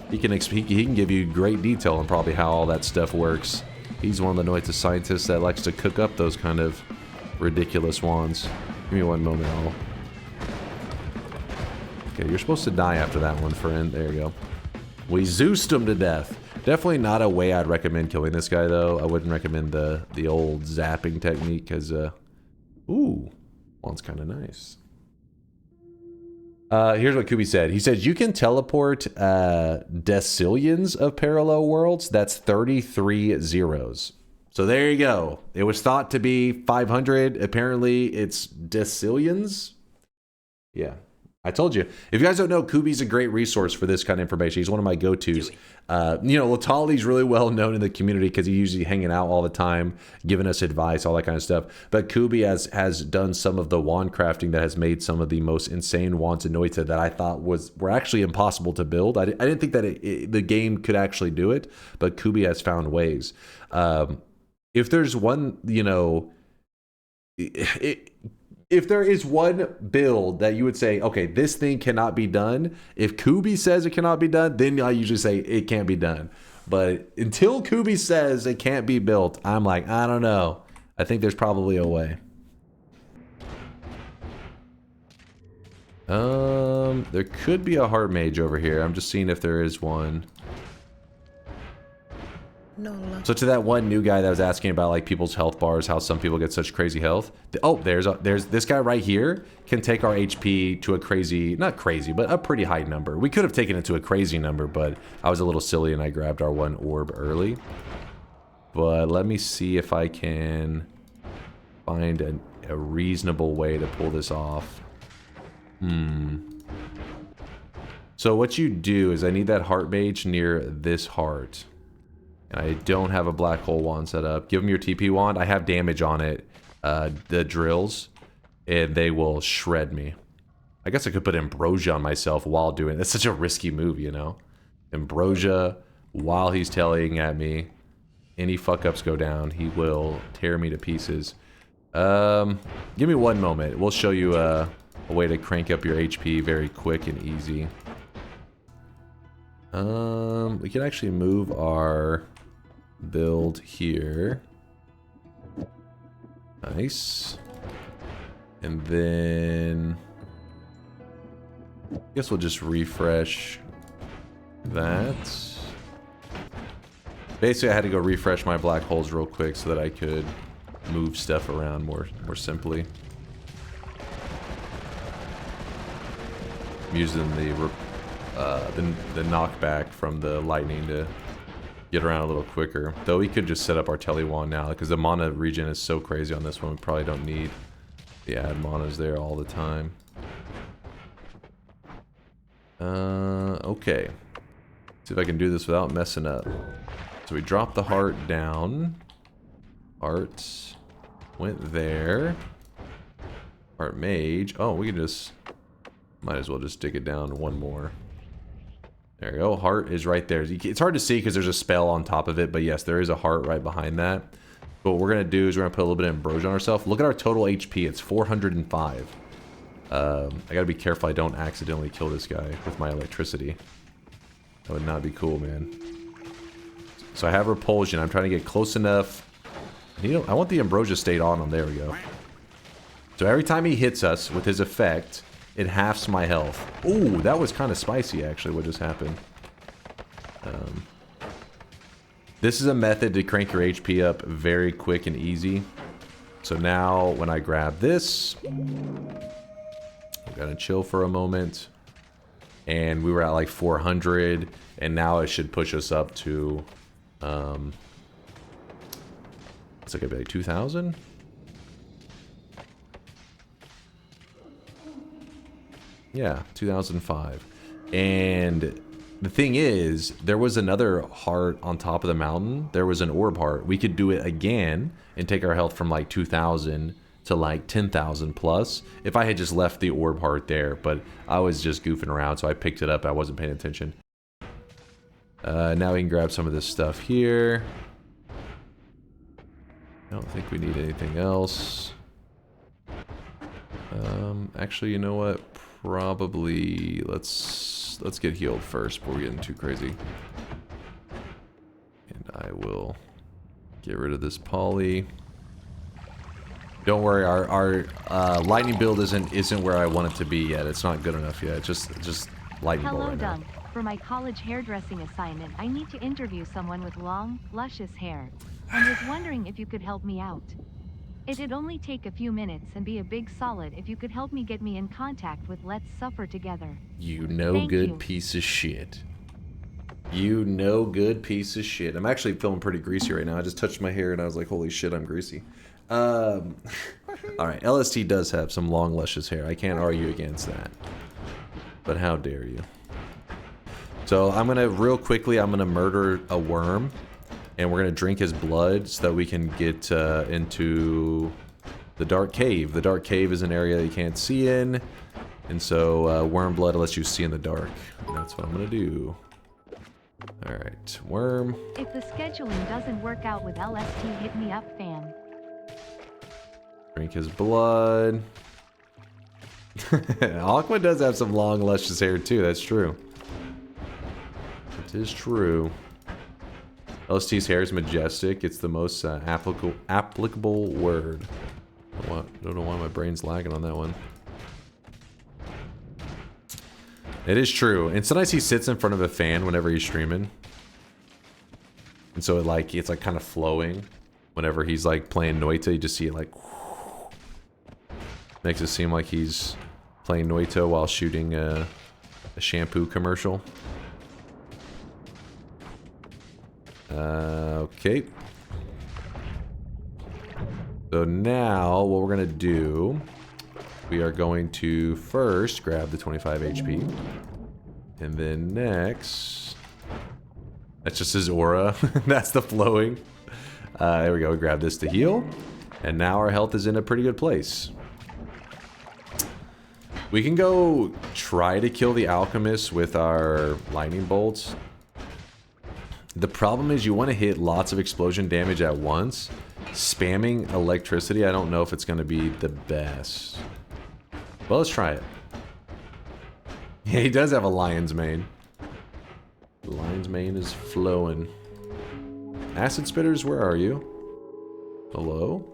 He can give you great detail on probably how all that stuff works. He's one of the Noita scientists that likes to cook up those kind of ridiculous wands. Give me one moment, all. Okay, you're supposed to die after that one, friend. There you go. We Zeused him to death. Definitely not a way I'd recommend killing this guy, though. I wouldn't recommend the old zapping technique, because, ooh, one's kind of nice. Here's what Kubi said. He says, you can teleport decillions of parallel worlds. That's 33 zeros. So there you go. It was thought to be 500. Apparently, it's decillions. Yeah. I told you. If you guys don't know, Kubi's a great resource for this kind of information. He's one of my go-tos. Latali's really well known in the community because he's usually hanging out all the time, giving us advice, all that kind of stuff. But Kubi has done some of the wand crafting that has made some of the most insane wands in Noita that I thought were actually impossible to build. I didn't think that the game could actually do it, but Kubi has found ways. If there's one, if there is one build that you would say, okay, this thing cannot be done, if Kubi says it cannot be done, then I usually say it can't be done. But until Kubi says it can't be built, I'm like, I don't know. I think there's probably a way. There could be a heart mage over here. I'm just seeing if there is one. So to that one new guy that was asking about like people's health bars, how some people get such crazy health. Oh, there's this guy right here can take our HP to a crazy, not crazy, but a pretty high number. We could have taken it to a crazy number, but I was a little silly and I grabbed our one orb early. But let me see if I can find a reasonable way to pull this off. So what you do is I need that heart mage near this heart. And I don't have a black hole wand set up. Give him your TP wand. I have damage on it. The drills. And they will shred me. I guess I could put Ambrosia on myself while doing it. That's such a risky move, you know? Ambrosia while he's tailing at me. Any fuck-ups go down. He will tear me to pieces. Give me one moment. We'll show you a way to crank up your HP very quick and easy. We can actually move our build here. Nice. And then I guess we'll just refresh that. Basically, I had to go refresh my black holes real quick so that I could move stuff around more simply. I'm using the knockback from the lightning to get around a little quicker. Though we could just set up our tele wand now because the mana regen is so crazy on this one. We probably don't need the add manas there all the time. Okay. See if I can do this without messing up. So we drop the heart down. Heart went there. Heart mage. Oh, we can just might as well just dig it down one more. There we go. Heart is right there. It's hard to see because there's a spell on top of it, but yes, there is a heart right behind that. But what we're going to do is we're going to put a little bit of ambrosia on ourselves. Look at our total HP. It's 405. I got to be careful I don't accidentally kill this guy with my electricity. That would not be cool, man. So I have repulsion. I'm trying to get close enough. I want the ambrosia state on him. There we go. So every time he hits us with his effect, it halves my health. Ooh, that was kind of spicy, actually, what just happened. This is a method to crank your HP up very quick and easy. So now, when I grab this, I'm gonna chill for a moment. And we were at like 400, and now it should push us up to, it's like maybe 2,000? Yeah, 2005. And the thing is, there was another heart on top of the mountain. There was an orb heart. We could do it again and take our health from like 2,000 to like 10,000 plus if I had just left the orb heart there. But I was just goofing around, so I picked it up. I wasn't paying attention. Now we can grab some of this stuff here. I don't think we need anything else. Actually, you know what? Probably let's get healed first before we get too crazy. And I will get rid of this poly. Don't worry, our lightning build isn't where I want it to be yet. It's not good enough yet. It's just lightning bolt Hello, right now. Dunk. For my college hairdressing assignment, I need to interview someone with long, luscious hair, and was wondering if you could help me out. It'd only take a few minutes and be a big solid if you could help me get me in contact with Let's Suffer Together. You no Thank good you. piece of shit. You no good piece of shit. I'm actually feeling pretty greasy right now. I just touched my hair and I was like, holy shit, I'm greasy. Alright, LST does have some long, luscious hair. I can't argue against that. But how dare you. So I'm gonna, real quickly, I'm gonna murder a worm. And we're gonna drink his blood so that we can get into the dark cave. The dark cave is an area that you can't see in. And so worm blood lets you see in the dark. And that's what I'm gonna do. Alright, worm. If the scheduling doesn't work out with LST, hit me up, fam. Drink his blood. Aqua does have some long, luscious hair too, that's true. It is true. LST's hair is majestic. It's the most applicable word. Don't know why my brain's lagging on that one. It is true. And sometimes he sits in front of a fan whenever he's streaming. And so it's like kind of flowing. Whenever he's like playing Noita, you just see it like makes it seem like he's playing Noita while shooting a shampoo commercial. Okay. So now what we're gonna do, we are going to first grab the 25 HP. And then next, that's just his aura. That's the flowing. There we go, we grab this to heal. And now our health is in a pretty good place. We can go try to kill the Alchemist with our lightning bolts. The problem is you want to hit lots of explosion damage at once. Spamming electricity, I don't know if it's going to be the best. Well, let's try it. Yeah, he does have a lion's mane. The lion's mane is flowing. Acid spitters, where are you? Hello?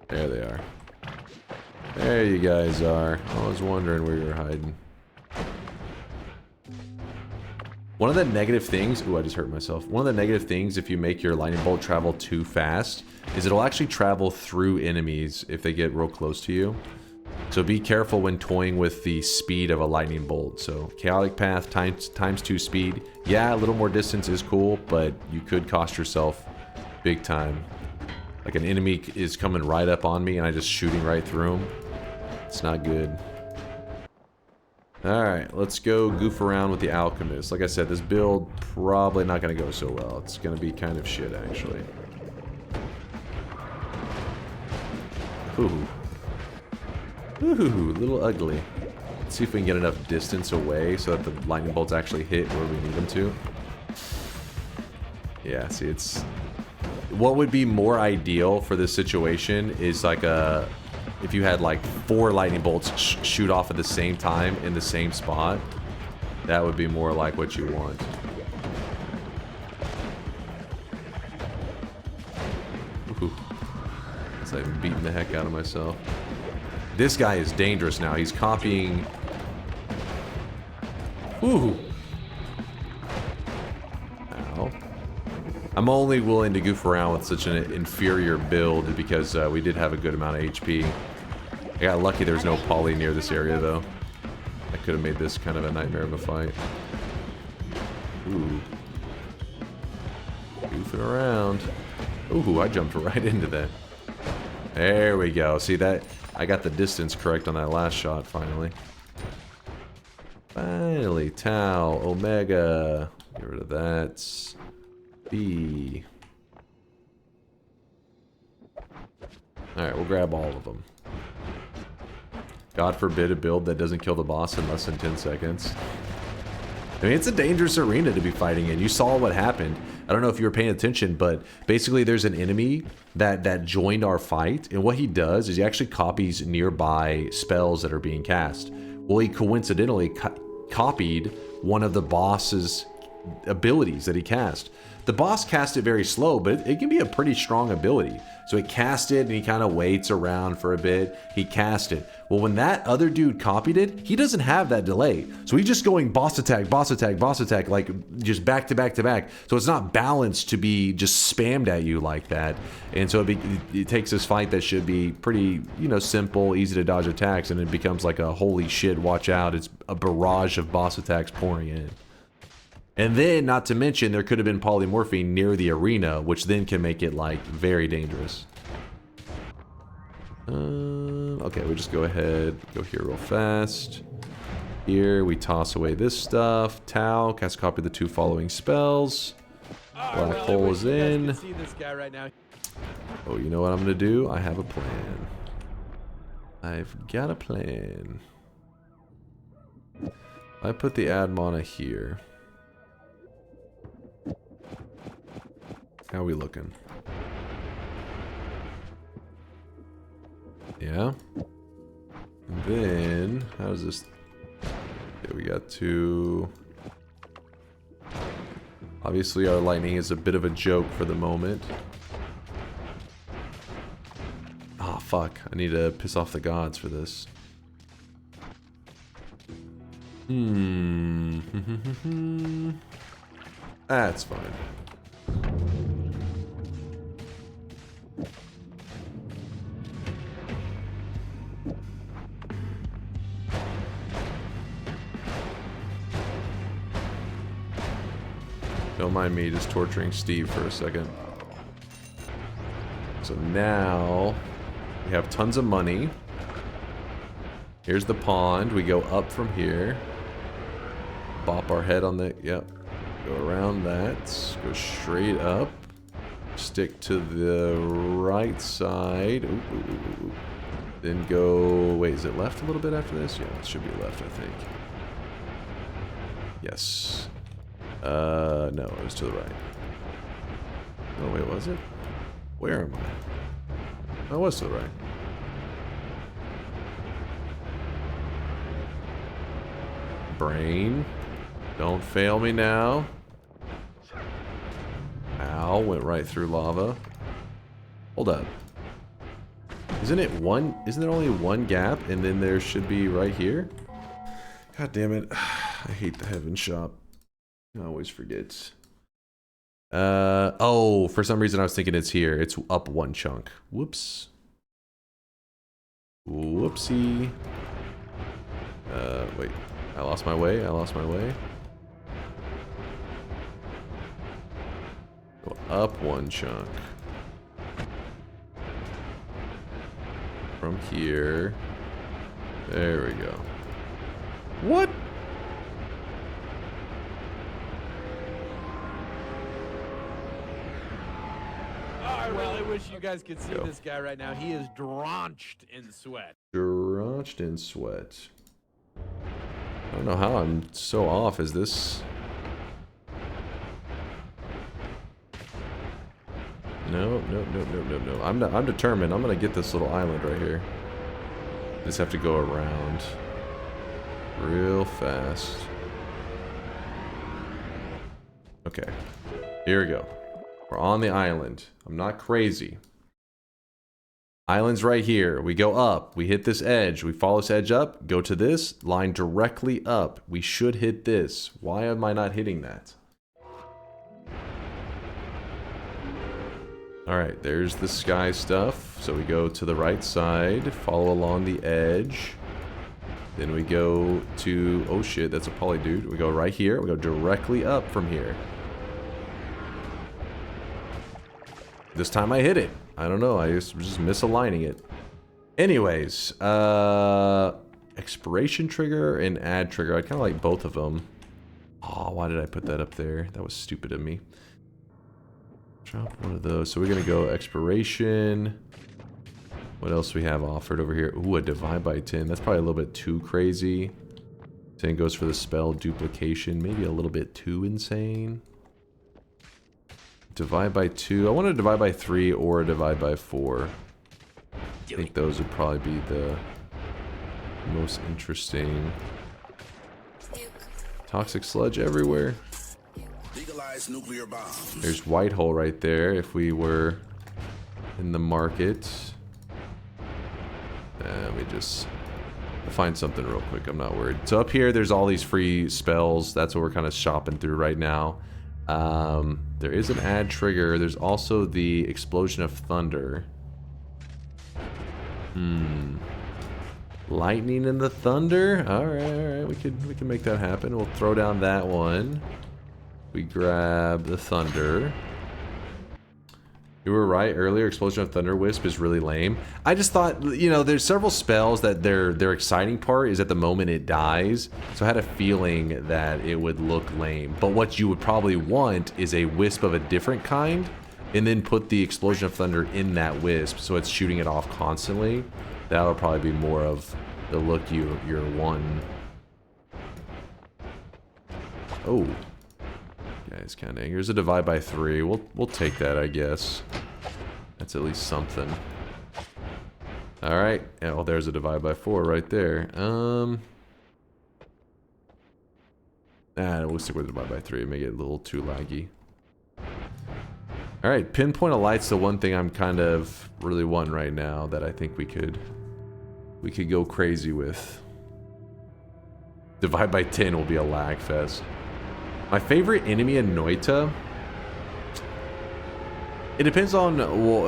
There they are. There you guys are. I was wondering where you were hiding. One of the negative things... Ooh, I just hurt myself. One of the negative things if you make your lightning bolt travel too fast is it'll actually travel through enemies if they get real close to you. So be careful when toying with the speed of a lightning bolt. So chaotic path times 2 speed. Yeah, a little more distance is cool, but you could cost yourself big time. Like an enemy is coming right up on me and I just shooting right through him. It's not good. Alright, let's go goof around with the Alchemist. Like I said, this build probably not going to go so well. It's going to be kind of shit, actually. Ooh. Ooh, a little ugly. Let's see if we can get enough distance away so that the lightning bolts actually hit where we need them to. Yeah, see, it's... What would be more ideal for this situation is like a... If you had like 4 lightning bolts shoot off at the same time in the same spot, that would be more like what you want. Ooh. So I'm beating the heck out of myself. This guy is dangerous now. He's copying... Ooh. Ow. I'm only willing to goof around with such an inferior build because we did have a good amount of HP. I got lucky there's no poly near this area, though. I could have made this kind of a nightmare of a fight. Ooh. Goofing around. Ooh, I jumped right into that. There we go. See that? I got the distance correct on that last shot, finally. Finally, Tau, Omega. Get rid of that. B. Alright, we'll grab all of them. God forbid a build that doesn't kill the boss in less than 10 seconds. I mean, it's a dangerous arena to be fighting in. You saw what happened. I don't know if you were paying attention, but basically there's an enemy that joined our fight, and what he does is he actually copies nearby spells that are being cast. Well, he coincidentally copied one of the boss's abilities that he cast. The boss cast it very slow, but it can be a pretty strong ability. So he cast it and he kind of waits around for a bit. He cast it. Well, when that other dude copied it, he doesn't have that delay. So he's just going boss attack, boss attack, boss attack, like just back to back to back. So it's not balanced to be just spammed at you like that. And so it takes this fight that should be pretty, you know, simple, easy to dodge attacks, and it becomes like a holy shit, watch out, it's a barrage of boss attacks pouring in. And then, not to mention, there could have been polymorphine near the arena, which then can make it, like, very dangerous. Okay, we just go ahead, go here real fast. Here, we toss away this stuff. Tau, cast copy the 2 following spells. Black hole is in. See this guy right now. Oh, you know what I'm going to do? I have a plan. I've got a plan. I put the Admona here. How are we looking? Yeah. And then, how does this... Okay, we got 2... Obviously our lightning is a bit of a joke for the moment. Ah, oh, fuck. I need to piss off the gods for this. That's fine. Don't mind me just torturing Steve for a second. So now we have tons of money. Here's the pond. We go up from here. Bop our head on the... Yep. Go around that. Go straight up. Stick to the right side. Ooh, ooh, ooh, ooh. Then go... Wait, is it left a little bit after this? Yeah, it should be left, I think. Yes. No, it was to the right. Oh, wait, was it? Where am I? I was to the right. Brain. Don't fail me now. Ow, went right through lava. Hold up. Isn't it one? Isn't there only one gap and then there should be right here? God damn it. I hate the heaven shop. I always forget. Oh, for some reason I was thinking it's here. It's up one chunk. Whoops. Whoopsie. Wait. I lost my way. I lost my way. Go up one chunk. From here. There we go. What? I really wish you guys could see this guy right now. He is drenched in sweat. Drenched in sweat. I don't know how I'm so off. Is this... No. I'm determined. I'm gonna get this little island right here. Just have to go around real fast. Okay. Here we go. We're on the island. I'm not crazy. Island's right here. We go up. We hit this edge. We follow this edge up. Go to this. Line directly up. We should hit this. Why am I not hitting that? Alright, there's the sky stuff. So we go to the right side. Follow along the edge. Then we go to... Oh shit, that's a poly dude. We go right here. We go directly up from here. This time I hit it. I don't know. I was just misaligning it. Anyways, expiration trigger and add trigger. I kind of like both of them. Oh, why did I put that up there? That was stupid of me. Drop one of those. So we're gonna go expiration. What else we have offered over here? Ooh, a divide by 10. That's probably a little bit too crazy. 10 goes for the spell duplication. Maybe a little bit too insane. Divide by 2. I want to divide by 3 or divide by 4. I think those would probably be the most interesting. Toxic sludge everywhere. Nuclear bombs. There's white hole right there if we were in the market. Let me just find something real quick. I'm not worried. So up here, there's all these free spells. That's what we're kind of shopping through right now. There is an add trigger. There's also the explosion of thunder. Lightning and the thunder. All right. We can make that happen. We'll throw down that one. We grab the thunder. You were right earlier. Explosion of Thunder Wisp is really lame. I just thought, you know, there's several spells that their exciting part is at the moment it dies. So I had a feeling that it would look lame. But what you would probably want is a wisp of a different kind, and then put the Explosion of Thunder in that wisp, so it's shooting it off constantly. That would probably be more of the look you're wanting. Oh. Guys, kind of. Here's a divide by 3. We'll take that, I guess. That's at least something. All right. Yeah, well, there's a divide by 4 right there. We'll stick with a divide by 3. Make it a little too laggy. All right, pinpoint of light's the one thing I'm kind of really wanting right now that I think we could go crazy with. Divide by 10 will be a lag fest. My favorite enemy in Noita. It depends on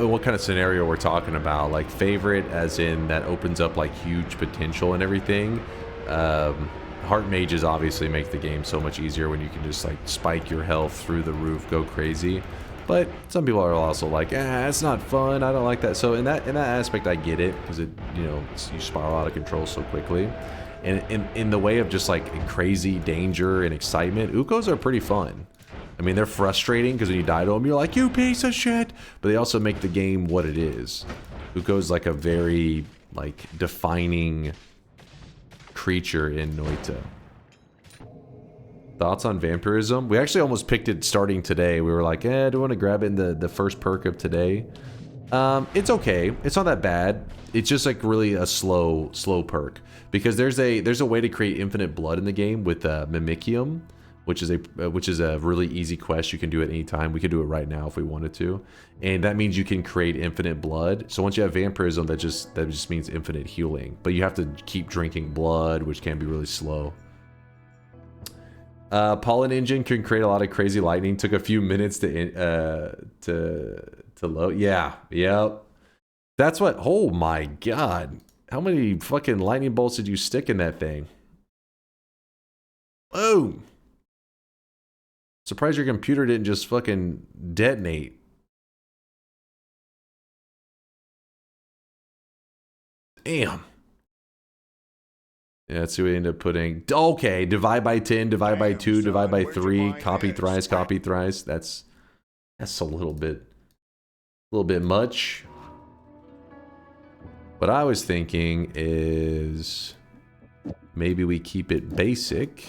what kind of scenario we're talking about. Like favorite as in that opens up like huge potential and everything. Heart mages obviously make the game so much easier when you can just like spike your health through the roof, go crazy. But some people are also like, it's not fun. I don't like that. So in that aspect, I get it because it, you know, you spiral out of control so quickly. And in the way of just like crazy danger and excitement, Ukos are pretty fun. I mean, they're frustrating because when you die to them, you're like, you piece of shit. But they also make the game what it is. Ukos like a very like defining creature in Noita. Thoughts on vampirism? We actually almost picked it starting today. We were like, do I want to grab it in the first perk of today? It's okay. It's not that bad. It's just like really a slow perk because there's a way to create infinite blood in the game with Mimicium, which is a really easy quest. You can do it anytime. We could do it right now if we wanted to, and that means you can create infinite blood. So once you have vampirism, that just means infinite healing, but you have to keep drinking blood, which can be really slow. Pollen engine can create a lot of crazy lightning. Took a few minutes to load. Yeah, yep. That's what. Oh my god! How many fucking lightning bolts did you stick in that thing? Boom! Surprised your computer didn't just fucking detonate. Damn. Yeah, let's see what we end up putting. Okay, divide by 10, divide by 2, divide by 3, copy thrice, copy thrice. That's a little bit much. What I was thinking is maybe we keep it basic.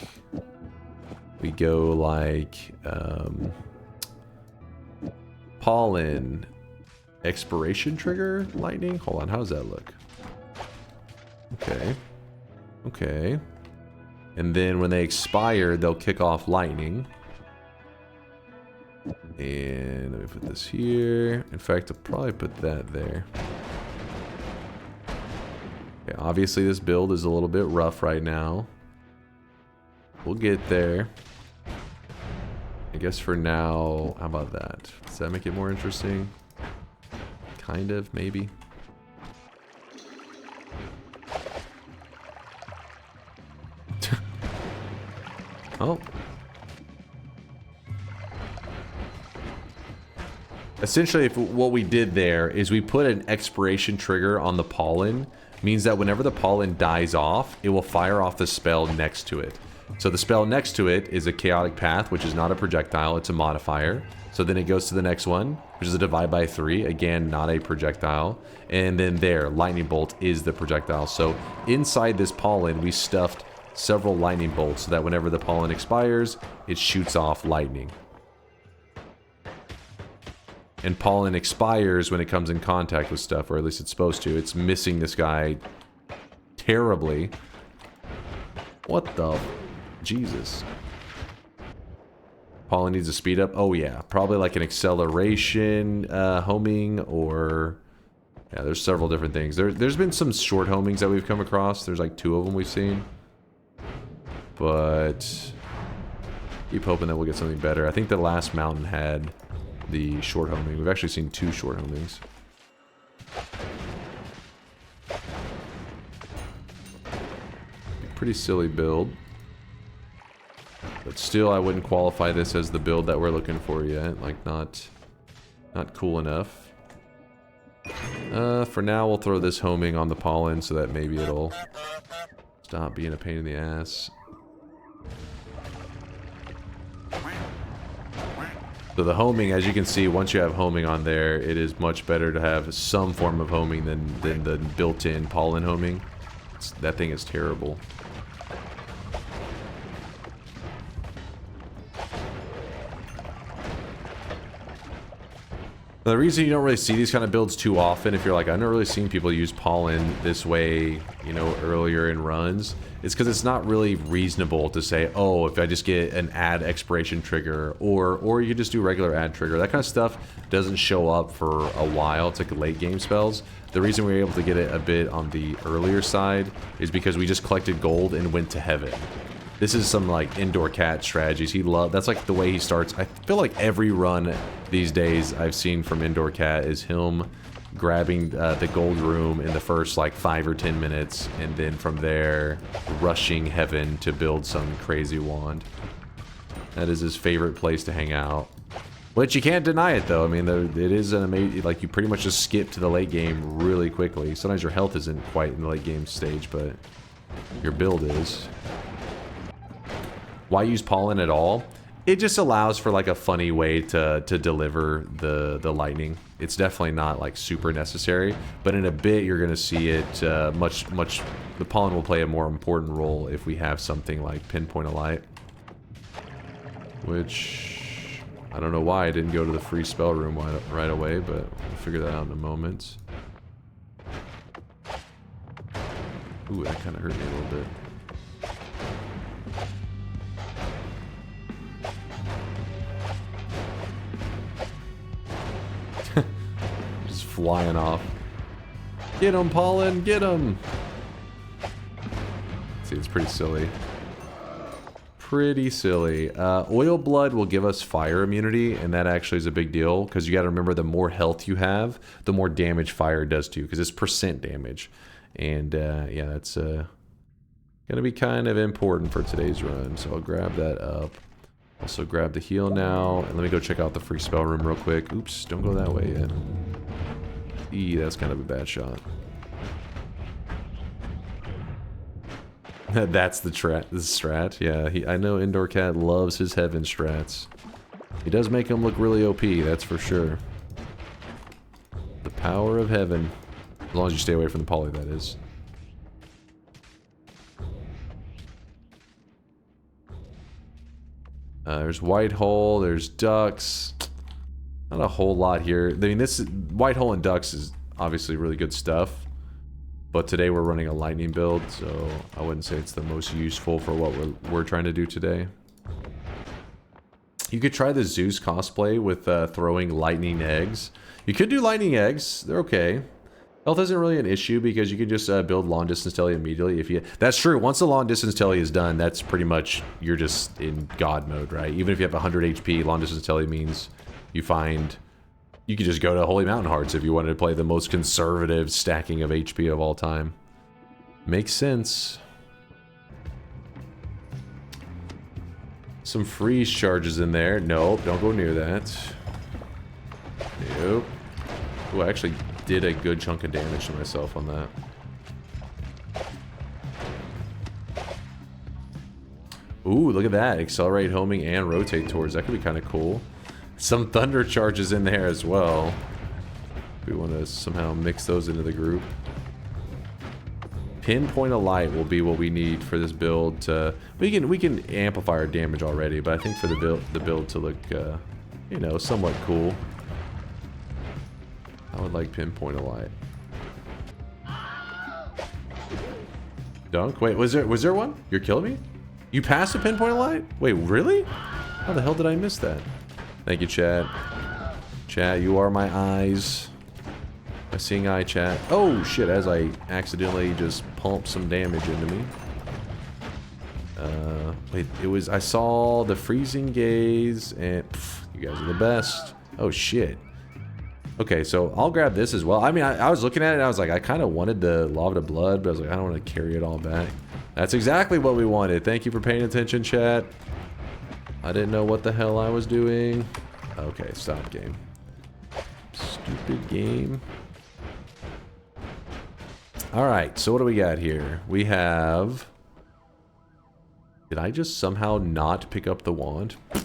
We go like pollen, expiration trigger, lightning. Hold on, how does that look? Okay. Okay. And then when they expire, they'll kick off lightning. And let me put this here. In fact, I'll probably put that there. Okay, obviously this build is a little bit rough right now. We'll get there. I guess for now, how about that? Does that make it more interesting? Kind of, maybe. Oh. Essentially, what we did there is we put an expiration trigger on the pollen. Means that whenever the pollen dies off, it will fire off the spell next to it. So the spell next to it is a chaotic path, which is not a projectile, it's a modifier. So then it goes to the next one, which is a divide by 3. Again, not a projectile. And then there, lightning bolt is the projectile. So inside this pollen, we stuffed several lightning bolts so that whenever the pollen expires, it shoots off lightning. And pollen expires when it comes in contact with stuff, or at least it's supposed to. It's missing this guy terribly. What the... Jesus. Pollen needs a speed up? Oh yeah, probably like an acceleration homing, or... Yeah, there's several different things. There's been some short homings that we've come across. There's like 2 of them we've seen. But... keep hoping that we'll get something better. I think the last mountain had the short homing. We've actually seen 2 short homings. Pretty silly build. But still, I wouldn't qualify this as the build that we're looking for yet. Like, not cool enough. For now, we'll throw this homing on the pollen so that maybe it'll stop being a pain in the ass. So the homing, as you can see, once you have homing on there, it is much better to have some form of homing than the built-in pollen homing. That thing is terrible. The reason you don't really see these kind of builds too often, if you're like, I've never really seen people use pollen this way, you know, earlier in runs, is because it's not really reasonable to say, oh, if I just get an add expiration trigger, or you could just do regular add trigger. That kind of stuff doesn't show up for a while. It's like late game spells. The reason we were able to get it a bit on the earlier side is because we just collected gold and went to heaven. This is some like indoor cat strategies. That's like the way he starts. I feel like every run these days I've seen from indoor cat is him grabbing the gold room in the first like 5 or 10 minutes, and then from there rushing heaven to build some crazy wand. That is his favorite place to hang out. Which you can't deny it though. I mean, it is an amazing, like you pretty much just skip to the late game really quickly. Sometimes your health isn't quite in the late game stage, but your build is. Why use pollen at all? It just allows for like a funny way to deliver the lightning. It's definitely not like super necessary, but in a bit you're gonna see it the pollen will play a more important role if we have something like pinpoint of light. Which I don't know why I didn't go to the free spell room right away, but we'll figure that out in a moment. Ooh, that kind of hurt me a little bit. Just flying off. Get him, pollen, get him! See, it's pretty silly. Pretty silly. Oil blood will give us fire immunity, and that actually is a big deal, because you got to remember the more health you have, the more damage fire does to you, because it's percent damage. And yeah, that's going to be kind of important for today's run, so I'll grab that up. Also grab the heal now, and let me go check out the free spell room real quick. Oops, don't go that way yet. That's kind of a bad shot. That's the strat. Yeah, I know Indoor Cat loves his heaven strats. He does make him look really OP, that's for sure. The power of heaven. As long as you stay away from the poly, that is. There's white hole, there's ducks. Not a whole lot here. I mean, this white hole and ducks is obviously really good stuff. But today we're running a lightning build, so I wouldn't say it's the most useful for what we're trying to do today. You could try the Zeus cosplay with throwing lightning eggs. You could do lightning eggs. They're okay. Health isn't really an issue because you can just build long distance telly immediately. If you that's true. Once the long distance telly is done, that's pretty much you're just in God mode, right? Even if you have 100 HP, long distance telly means you find. You could just go to Holy Mountain Hearts if you wanted to play the most conservative stacking of HP of all time. Makes sense. Some freeze charges in there. Nope, don't go near that. Nope. Oh, I actually did a good chunk of damage to myself on that. Ooh, look at that. Accelerate, homing, and rotate towards. That could be kind of cool. Some thunder charges in there as well. We want to somehow mix those into the group. Pinpoint of light will be what we need for this build. We can amplify our damage already, but I think for the build to look, you know, somewhat cool, I would like pinpoint of light. Dunk. Wait, was there one? You're killing me? You passed a pinpoint of light? Wait, really? How the hell did I miss that? Thank you, chat. Chat, you are my eyes. My seeing eye, chat. Oh, shit, as I accidentally just pumped some damage into me. Wait, I saw the freezing gaze, and pff, you guys are the best. Oh, shit. Okay, so I'll grab this as well. I mean, I was looking at it, and I was like, I kind of wanted the Lava to Blood, but I was like, I don't want to carry it all back. That's exactly what we wanted. Thank you for paying attention, chat. I didn't know what the hell I was doing. Okay, stop game. Stupid game. Alright, so what do we got here? We have... Did I just somehow not pick up the wand? It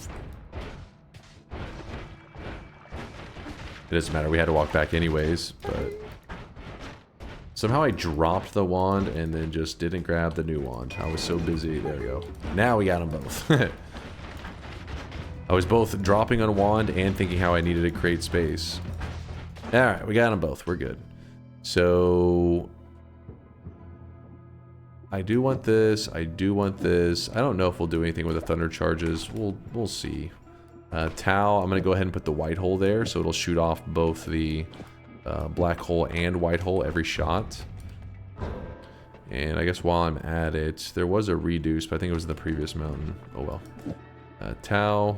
doesn't matter, we had to walk back anyways, but... Somehow I dropped the wand and then just didn't grab the new wand. I was so busy. There we go. Now we got them both. I was both dropping on a wand and thinking how I needed to create space. Alright, we got them both. We're good. So... I do want this. I do want this. I don't know if we'll do anything with the thunder charges. We'll see. Tau, I'm going to go ahead and put the white hole there, so it'll shoot off both the black hole and white hole every shot. And I guess while I'm at it, there was a reduce, but I think it was in the previous mountain. Oh well. Tau.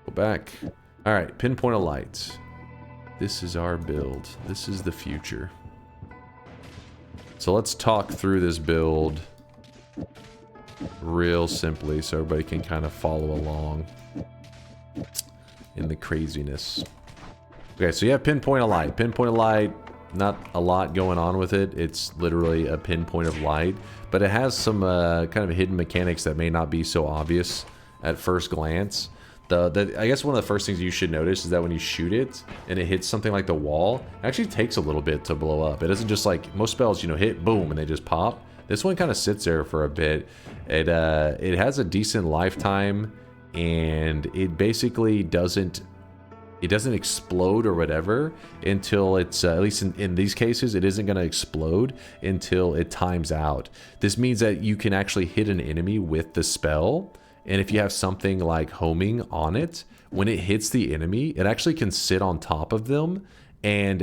Go back. Alright, pinpoint of light. This is our build. This is the future. So let's talk through this build real simply so everybody can kind of follow along in the craziness. Okay, so you have pinpoint of light. Pinpoint of light, not a lot going on with it. It's literally a pinpoint of light, but it has some kind of hidden mechanics that may not be so obvious at first glance. I guess one of the first things you should notice is that when you shoot it and it hits something like the wall, it actually takes a little bit to blow up. It doesn't just like most spells, you know, hit boom and they just pop. This one kind of sits there for a bit. It has a decent lifetime, and it basically doesn't explode or whatever until it's at least in these cases it isn't going to explode until it times out. This means that you can actually hit an enemy with the spell. And if you have something like homing on it, when it hits the enemy, it actually can sit on top of them and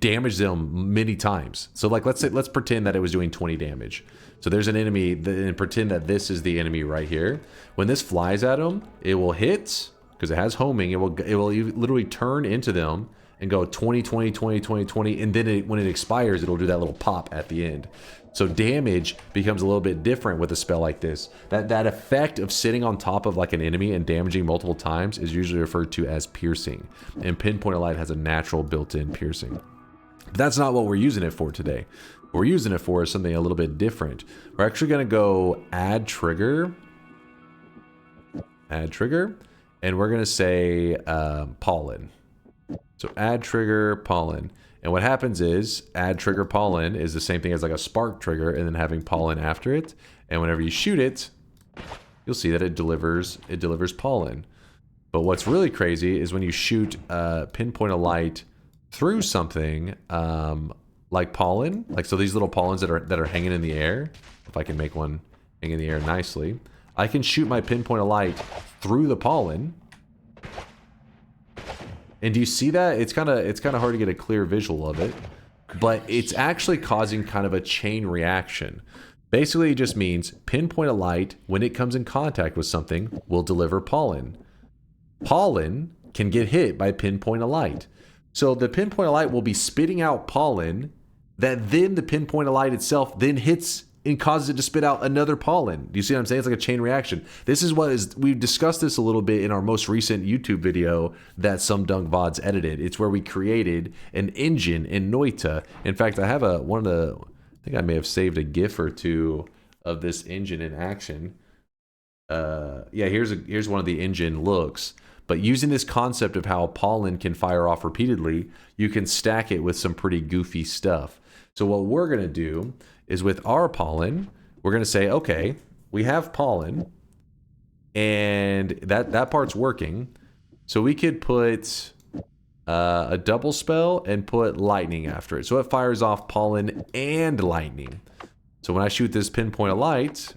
damage them many times. So like let's pretend that it was doing 20 damage. So there's an enemy, and pretend that this is the enemy right here. When this flies at them, it will hit because it has homing. It will literally turn into them and go 20, 20, 20, 20, 20, and then when it expires, it'll do that little pop at the end. So damage becomes a little bit different with a spell like this. That effect of sitting on top of like an enemy and damaging multiple times is usually referred to as piercing. And pinpoint of light has a natural built-in piercing. But that's not what we're using it for today. What we're using it for is something a little bit different. We're actually going to go add trigger, and we're going to say pollen. So add trigger pollen. And what happens is add trigger pollen is the same thing as like a spark trigger and then having pollen after it. And whenever you shoot it, you'll see that it delivers pollen. But what's really crazy is when you shoot pinpoint of light through something like pollen, like so these little pollens that are hanging in the air. If I can make one hang in the air nicely, I can shoot my pinpoint of light through the pollen. And do you see that? It's kind of hard to get a clear visual of it, but it's actually causing kind of a chain reaction. Basically, it just means pinpoint of light, when it comes in contact with something, will deliver pollen. Pollen can get hit by pinpoint of light. So the pinpoint of light will be spitting out pollen that then the pinpoint of light itself then hits and causes it to spit out another pollen. Do you see what I'm saying? It's like a chain reaction. This is we've discussed this a little bit in our most recent YouTube video that some Dunk VODs edited. It's where we created an engine in Noita. In fact, I have I think I may have saved a GIF or two of this engine in action. Yeah, here's one of the engine looks. But using this concept of how pollen can fire off repeatedly, you can stack it with some pretty goofy stuff. So what we're gonna do is with our pollen, we're going to say, okay, we have pollen, and that part's working. So we could put a double spell and put lightning after it. So it fires off pollen and lightning. So when I shoot this pinpoint of light,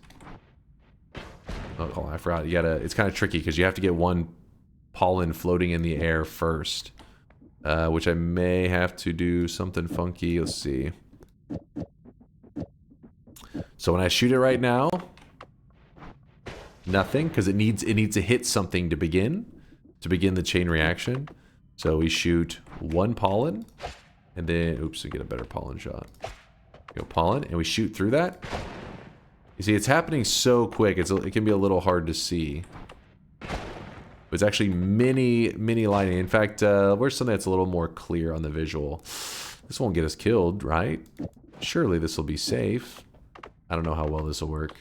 oh, I forgot. It's kind of tricky because you have to get one pollen floating in the air first, which I may have to do something funky. Let's see. So when I shoot it right now, nothing, because it needs to hit something to begin the chain reaction. So we shoot one pollen, and then oops, we get a better pollen shot. Go pollen, and we shoot through that. You see, it's happening so quick. It can be a little hard to see. But it's actually mini lightning. In fact, where's something that's a little more clear on the visual? This won't get us killed, right? Surely this will be safe. I don't know how well this will work.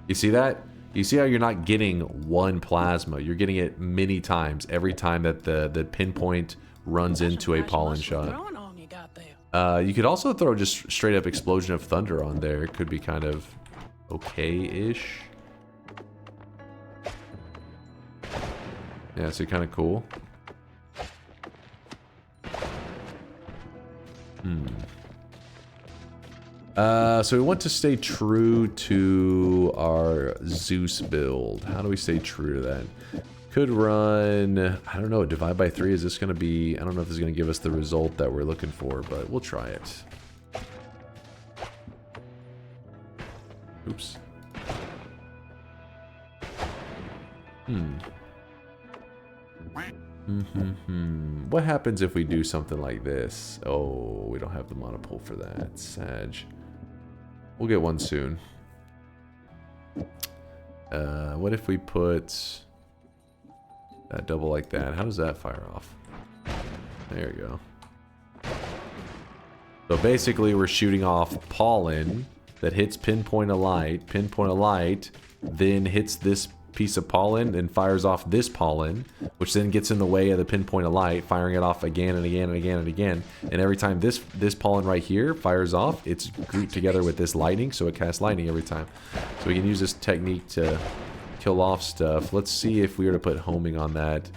You see that? You see how you're not getting one plasma. You're getting it many times every time that the pinpoint runs into a pollen shot. You could also throw just straight up explosion of thunder on there. It could be kind of okay-ish. Yeah, so kind of cool. So we want to stay true to our Zeus build. How do we stay true to that? Could run, I don't know, divide by 3. Is this going to be, I don't know if this is going to give us the result that we're looking for, but we'll try it. Oops. What happens if we do something like this? Oh, we don't have the mana pool for that. Sag. We'll get one soon. What if we put that double like that? How does that fire off? There you go. So basically we're shooting off pollen that hits pinpoint a light, then hits this piece of pollen and fires off this pollen, which then gets in the way of the pinpoint of light, firing it off again and again and again and again. And every time this pollen right here fires off, it's grouped together with this lightning, so it casts lightning every time. So we can use this technique to kill off stuff. Let's see if we were to put homing on that,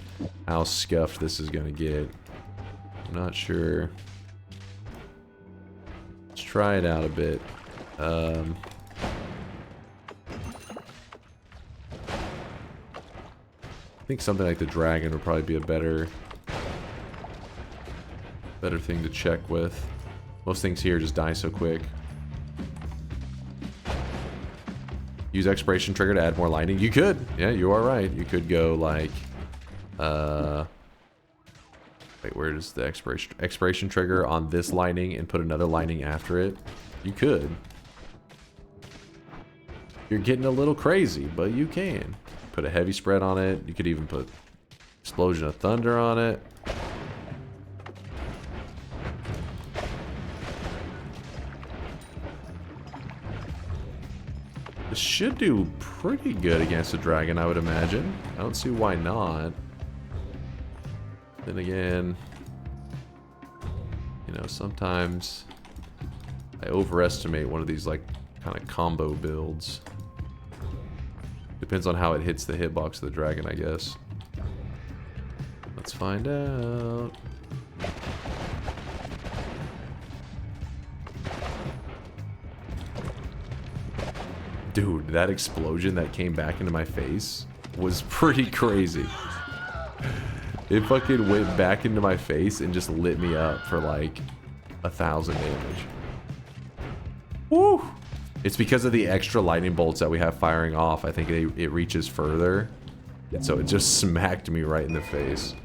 how scuffed this is going to get. I'm not sure. Let's try it out a bit. I think something like the dragon would probably be a better thing to check with. Most things here just die so quick. Use expiration trigger to add more lightning. You could. Yeah, you are right. You could go like wait, where is the expiration trigger on this lightning and put another lightning after it? You could. You're getting a little crazy, but you can. Put a heavy spread on it. You could even put explosion of thunder on it. This should do pretty good against a dragon, I would imagine. I don't see why not. Then again, you know, sometimes I overestimate one of these like kind of combo builds. Depends on how it hits the hitbox of the dragon, I guess. Let's find out. Dude, that explosion that came back into my face was pretty crazy. It fucking went back into my face and just lit me up for like 1,000 damage. Woo! It's because of the extra lightning bolts that we have firing off. I think it reaches further. And so it just smacked me right in the face.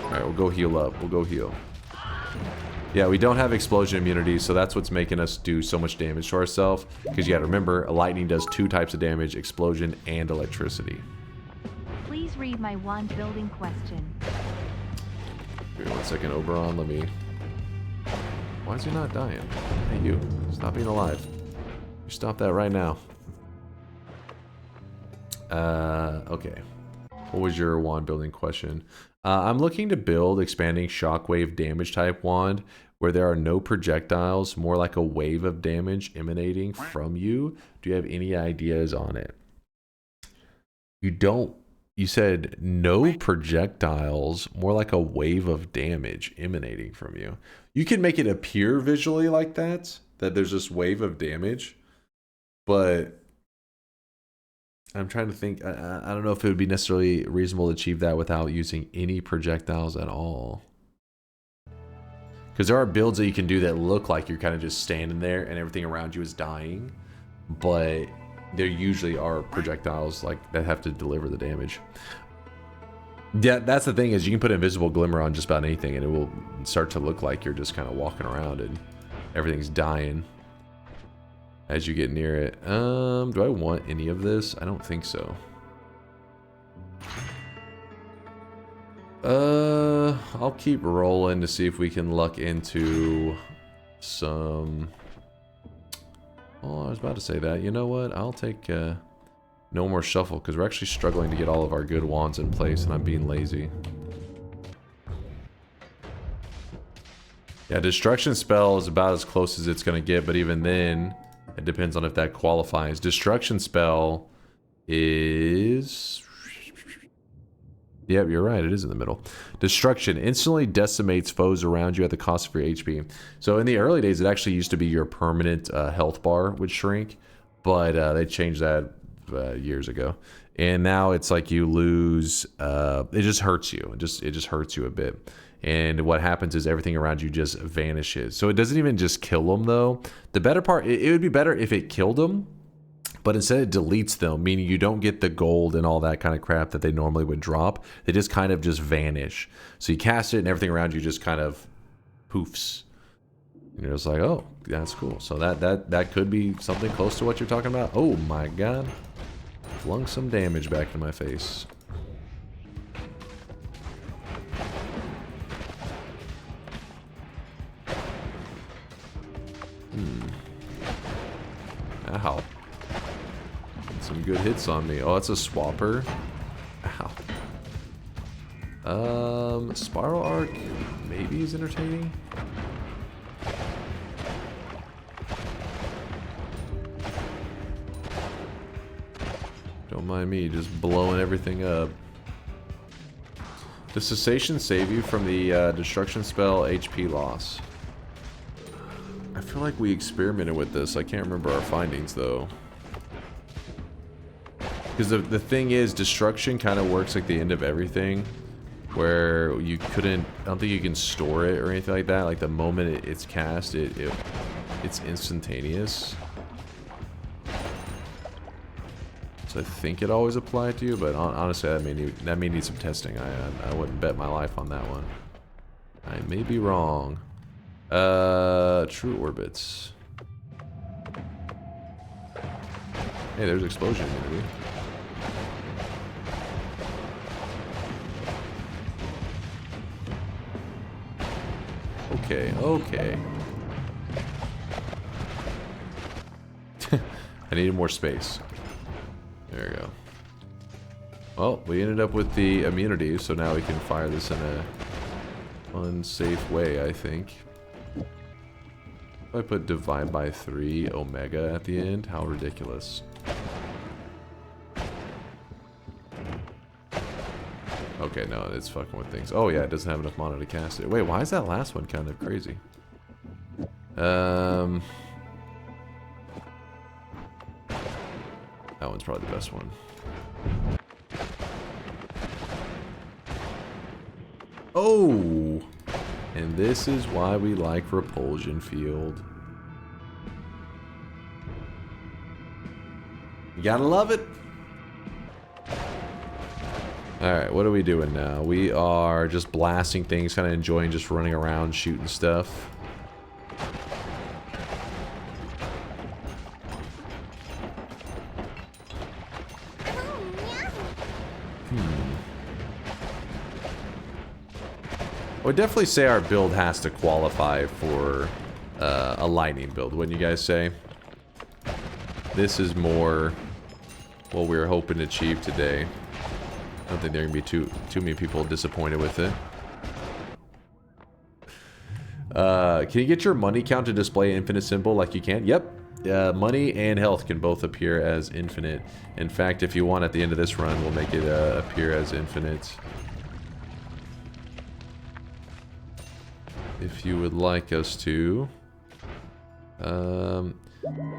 Alright, we'll go heal up. We'll go heal. Yeah, we don't have explosion immunity, so that's what's making us do so much damage to ourselves. Because you gotta remember, a lightning does 2 types of damage, explosion and electricity. Please read my wand building question. Wait 1 second, Oberon, let me... Why is he not dying? Hey, you. Stop being alive. You stop that right now. Okay. What was your wand building question? I'm looking to build expanding shockwave damage type wand where there are no projectiles, more like a wave of damage emanating from you. Do you have any ideas on it? You don't. You said no projectiles, more like a wave of damage emanating from you. You can make it appear visually like that there's this wave of damage, but I'm trying to think. I don't know if it would be necessarily reasonable to achieve that without using any projectiles at all. Because there are builds that you can do that look like you're kind of just standing there and everything around you is dying, but there usually are projectiles like that have to deliver the damage. Yeah, that's the thing, is you can put invisible glimmer on just about anything and it will start to look like you're just kind of walking around and everything's dying as you get near it. Do I want any of this? I don't think so. I'll keep rolling to see if we can luck into some... Oh, I was about to say that. You know what? I'll take no more shuffle because we're actually struggling to get all of our good wands in place and I'm being lazy. Yeah, destruction spell is about as close as it's going to get, but even then, it depends on if that qualifies. Destruction spell is... Yep, you're right. It is in the middle. Destruction instantly decimates foes around you at the cost of your HP. So in the early days, it actually used to be your permanent health bar would shrink, but they changed that years ago, and now it's like you lose. It just hurts you. It just hurts you a bit. And what happens is everything around you just vanishes. So it doesn't even just kill them though. The better part, it would be better if it killed them, but instead it deletes them, meaning you don't get the gold and all that kind of crap that they normally would drop. They just kind of just vanish. So you cast it and everything around you just kind of poofs. And you're just like, oh, that's cool. So that could be something close to what you're talking about. Oh my god. Flung some damage back in my face. Ow. Some good hits on me. Oh, that's a swapper. Ow. Spiral Arc maybe is entertaining. Don't mind me just blowing everything up. Does cessation save you from the destruction spell HP loss? I feel like we experimented with this. I can't remember our findings though. Because the thing is, destruction kind of works like the end of everything, where you couldn't, I don't think you can store it or anything like that. Like the moment it's cast, it's instantaneous. So I think it always applied to you, but honestly, that may need some testing. I wouldn't bet my life on that one. I may be wrong. True orbits. Hey, there's explosion immunity. Okay, okay. I needed more space. There we go. Well, we ended up with the immunity, so now we can fire this in a unsafe way, I think. If I put divide by 3 omega at the end, how ridiculous. Okay, no, it's fucking with things. Oh yeah, it doesn't have enough mana to cast it. Wait, why is that last one kind of crazy? That one's probably the best one. Oh! And this is why we like Repulsion Field. You gotta love it! Alright, what are we doing now? We are just blasting things, kind of enjoying just running around, shooting stuff. I would definitely say our build has to qualify for a lightning build, wouldn't you guys say? This is more what we were hoping to achieve today. I don't think there are going to be too many people disappointed with it. Can you get your money count to display an infinite symbol like you can? Yep. Money and health can both appear as infinite. In fact, if you want, at the end of this run, we'll make it appear as infinite. If you would like us to.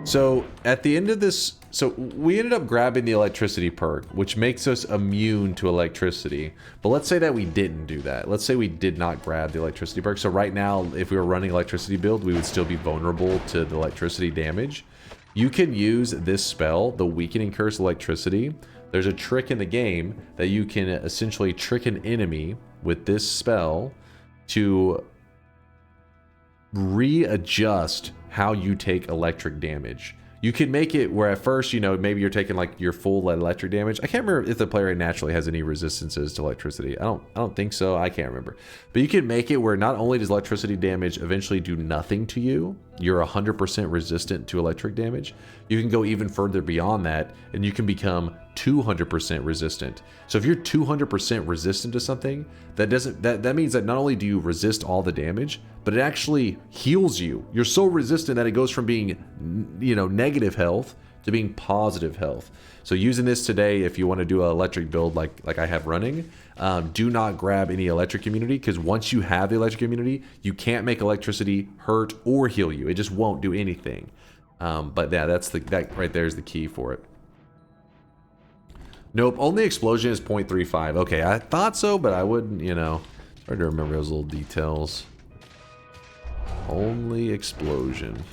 So at the end of this, so we ended up grabbing the electricity perk, which makes us immune to electricity. But let's say that we didn't do that. Let's say we did not grab the electricity perk. So right now, if we were running electricity build, we would still be vulnerable to the electricity damage. You can use this spell, the Weakening Curse Electricity. There's a trick in the game that you can essentially trick an enemy with this spell to readjust how you take electric damage. You can make it where at first, you know, maybe you're taking like your full electric damage. I can't remember if the player naturally has any resistances to electricity. I don't think so. I can't remember. But you can make it where not only does electricity damage eventually do nothing to you, you're 100% resistant to electric damage. You can go even further beyond that and you can become 200% resistant. So if you're 200% resistant to something, that means that not only do you resist all the damage, but it actually heals you. You're so resistant that it goes from being, you know, negative health to being positive health. So using this today, if you want to do an electric build like I have running, do not grab any electric immunity, because once you have the electric immunity, you can't make electricity hurt or heal you. It just won't do anything. But yeah, that right there is the key for it. Nope, only explosion is 0.35. Okay, I thought so, but I wouldn't, you know. Hard to remember those little details. Only explosion.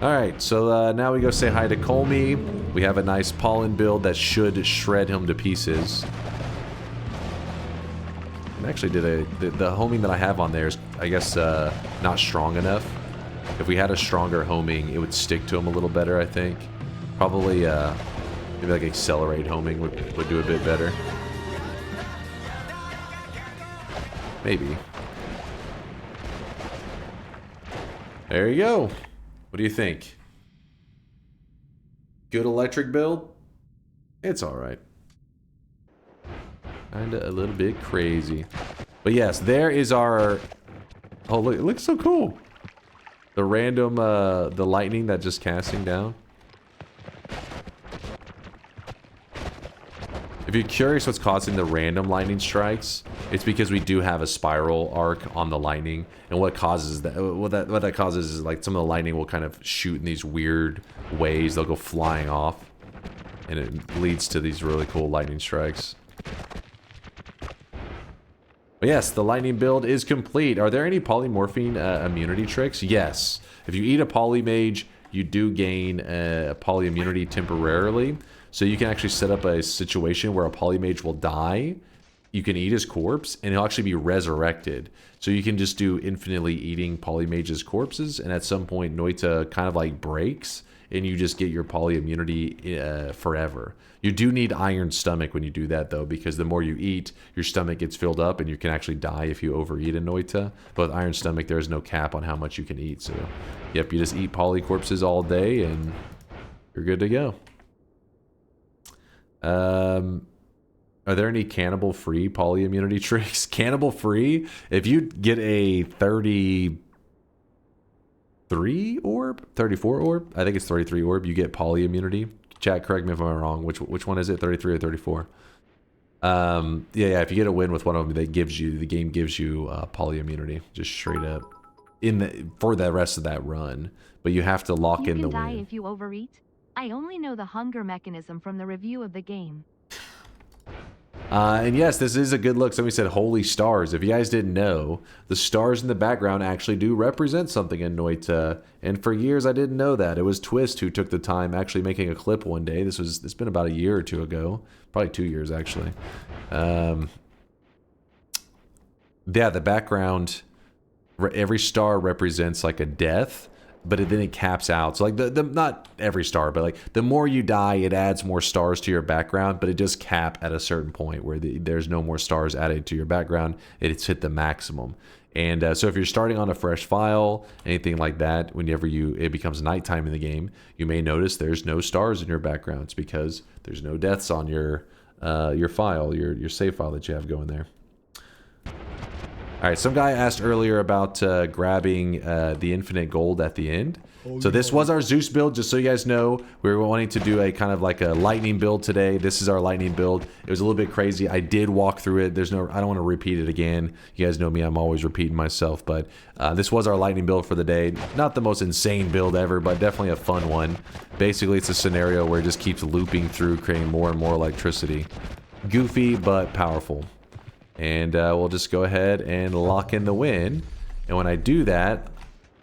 Alright, so now we go say hi to Kolmi. We have a nice pollen build that should shred him to pieces. And actually the homing that I have on there is, I guess, not strong enough. If we had a stronger homing, it would stick to him a little better, I think. Probably, maybe like accelerate homing would do a bit better. Maybe. There you go. What do you think? Good electric build? It's alright. Kinda a little bit crazy. But yes, there is our... Oh, look, it looks so cool. The random, the lightning that just casting down. If you're curious what's causing the random lightning strikes, it's because we do have a spiral arc on the lightning, and what causes that? What that causes is like some of the lightning will kind of shoot in these weird ways. They'll go flying off, and it leads to these really cool lightning strikes. But yes, the lightning build is complete. Are there any polymorphine immunity tricks? Yes. If you eat a polymage, you do gain a poly immunity temporarily. So you can actually set up a situation where a polymage will die. You can eat his corpse, and he'll actually be resurrected. So you can just do infinitely eating polymage's corpses, and at some point Noita kind of like breaks, and you just get your poly immunity forever. You do need iron stomach when you do that, though, because the more you eat, your stomach gets filled up, and you can actually die if you overeat a Noita. But with iron stomach, there is no cap on how much you can eat. So, yep, you just eat poly corpses all day, and you're good to go. Are there any cannibal-free poly immunity tricks? Cannibal-free? If you get a 33 orb? 34 orb? I think it's 33 orb. You get poly immunity. Chat, correct me if I'm wrong. Which one is it? 33 or 34? Yeah. If you get a win with one of them, the game gives you poly immunity, just straight up for the rest of that run. But you have to lock in the win. You can die if you overeat. I only know the hunger mechanism from the review of the game. And yes, this is a good look. Somebody said holy stars. If you guys didn't know, the stars in the background actually do represent something in Noita. And for years I didn't know that. It was Twist who took the time actually making a clip one day. It's been about a year or two ago. Probably 2 years actually. Yeah, the background, every star represents like a death. But then it caps out. So like the not every star, but like the more you die, it adds more stars to your background, but it does cap at a certain point where there's no more stars added to your background. It's hit the maximum. And so if you're starting on a fresh file, anything like that, whenever it becomes nighttime in the game, you may notice there's no stars in your background. It's because there's no deaths on your file, your save file that you have going there. All right, some guy asked earlier about grabbing the infinite gold at the end. So this was our Zeus build, just so you guys know. We were wanting to do a kind of like a lightning build today. This is our lightning build. It was a little bit crazy. I did walk through it. I don't want to repeat it again. You guys know me, I'm always repeating myself. But this was our lightning build for the day. Not the most insane build ever, but definitely a fun one. Basically, it's a scenario where it just keeps looping through, creating more and more electricity. Goofy, but powerful. And we'll just go ahead and lock in the win. And when I do that,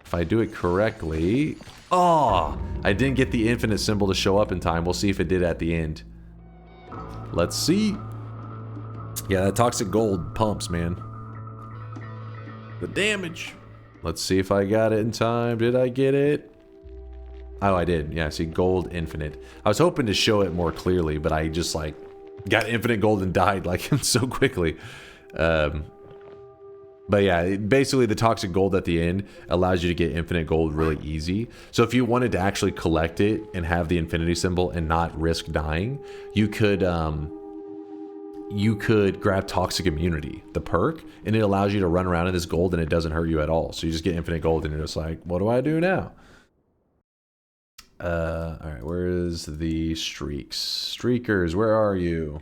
if I do it correctly... Oh! I didn't get the infinite symbol to show up in time. We'll see if it did at the end. Let's see. Yeah, that toxic gold pumps, man. The damage. Let's see if I got it in time. Did I get it? Oh, I did. Yeah, see, gold infinite. I was hoping to show it more clearly, but I just, like... got infinite gold and died like so quickly. But yeah, basically the toxic gold at the end allows you to get infinite gold really easy. So if you wanted to actually collect it and have the infinity symbol and not risk dying, you could grab toxic immunity, the perk, and it allows you to run around in this gold and it doesn't hurt you at all. So you just get infinite gold and you're just like, what do I do now? Alright, where is the streaks? Streakers, where are you?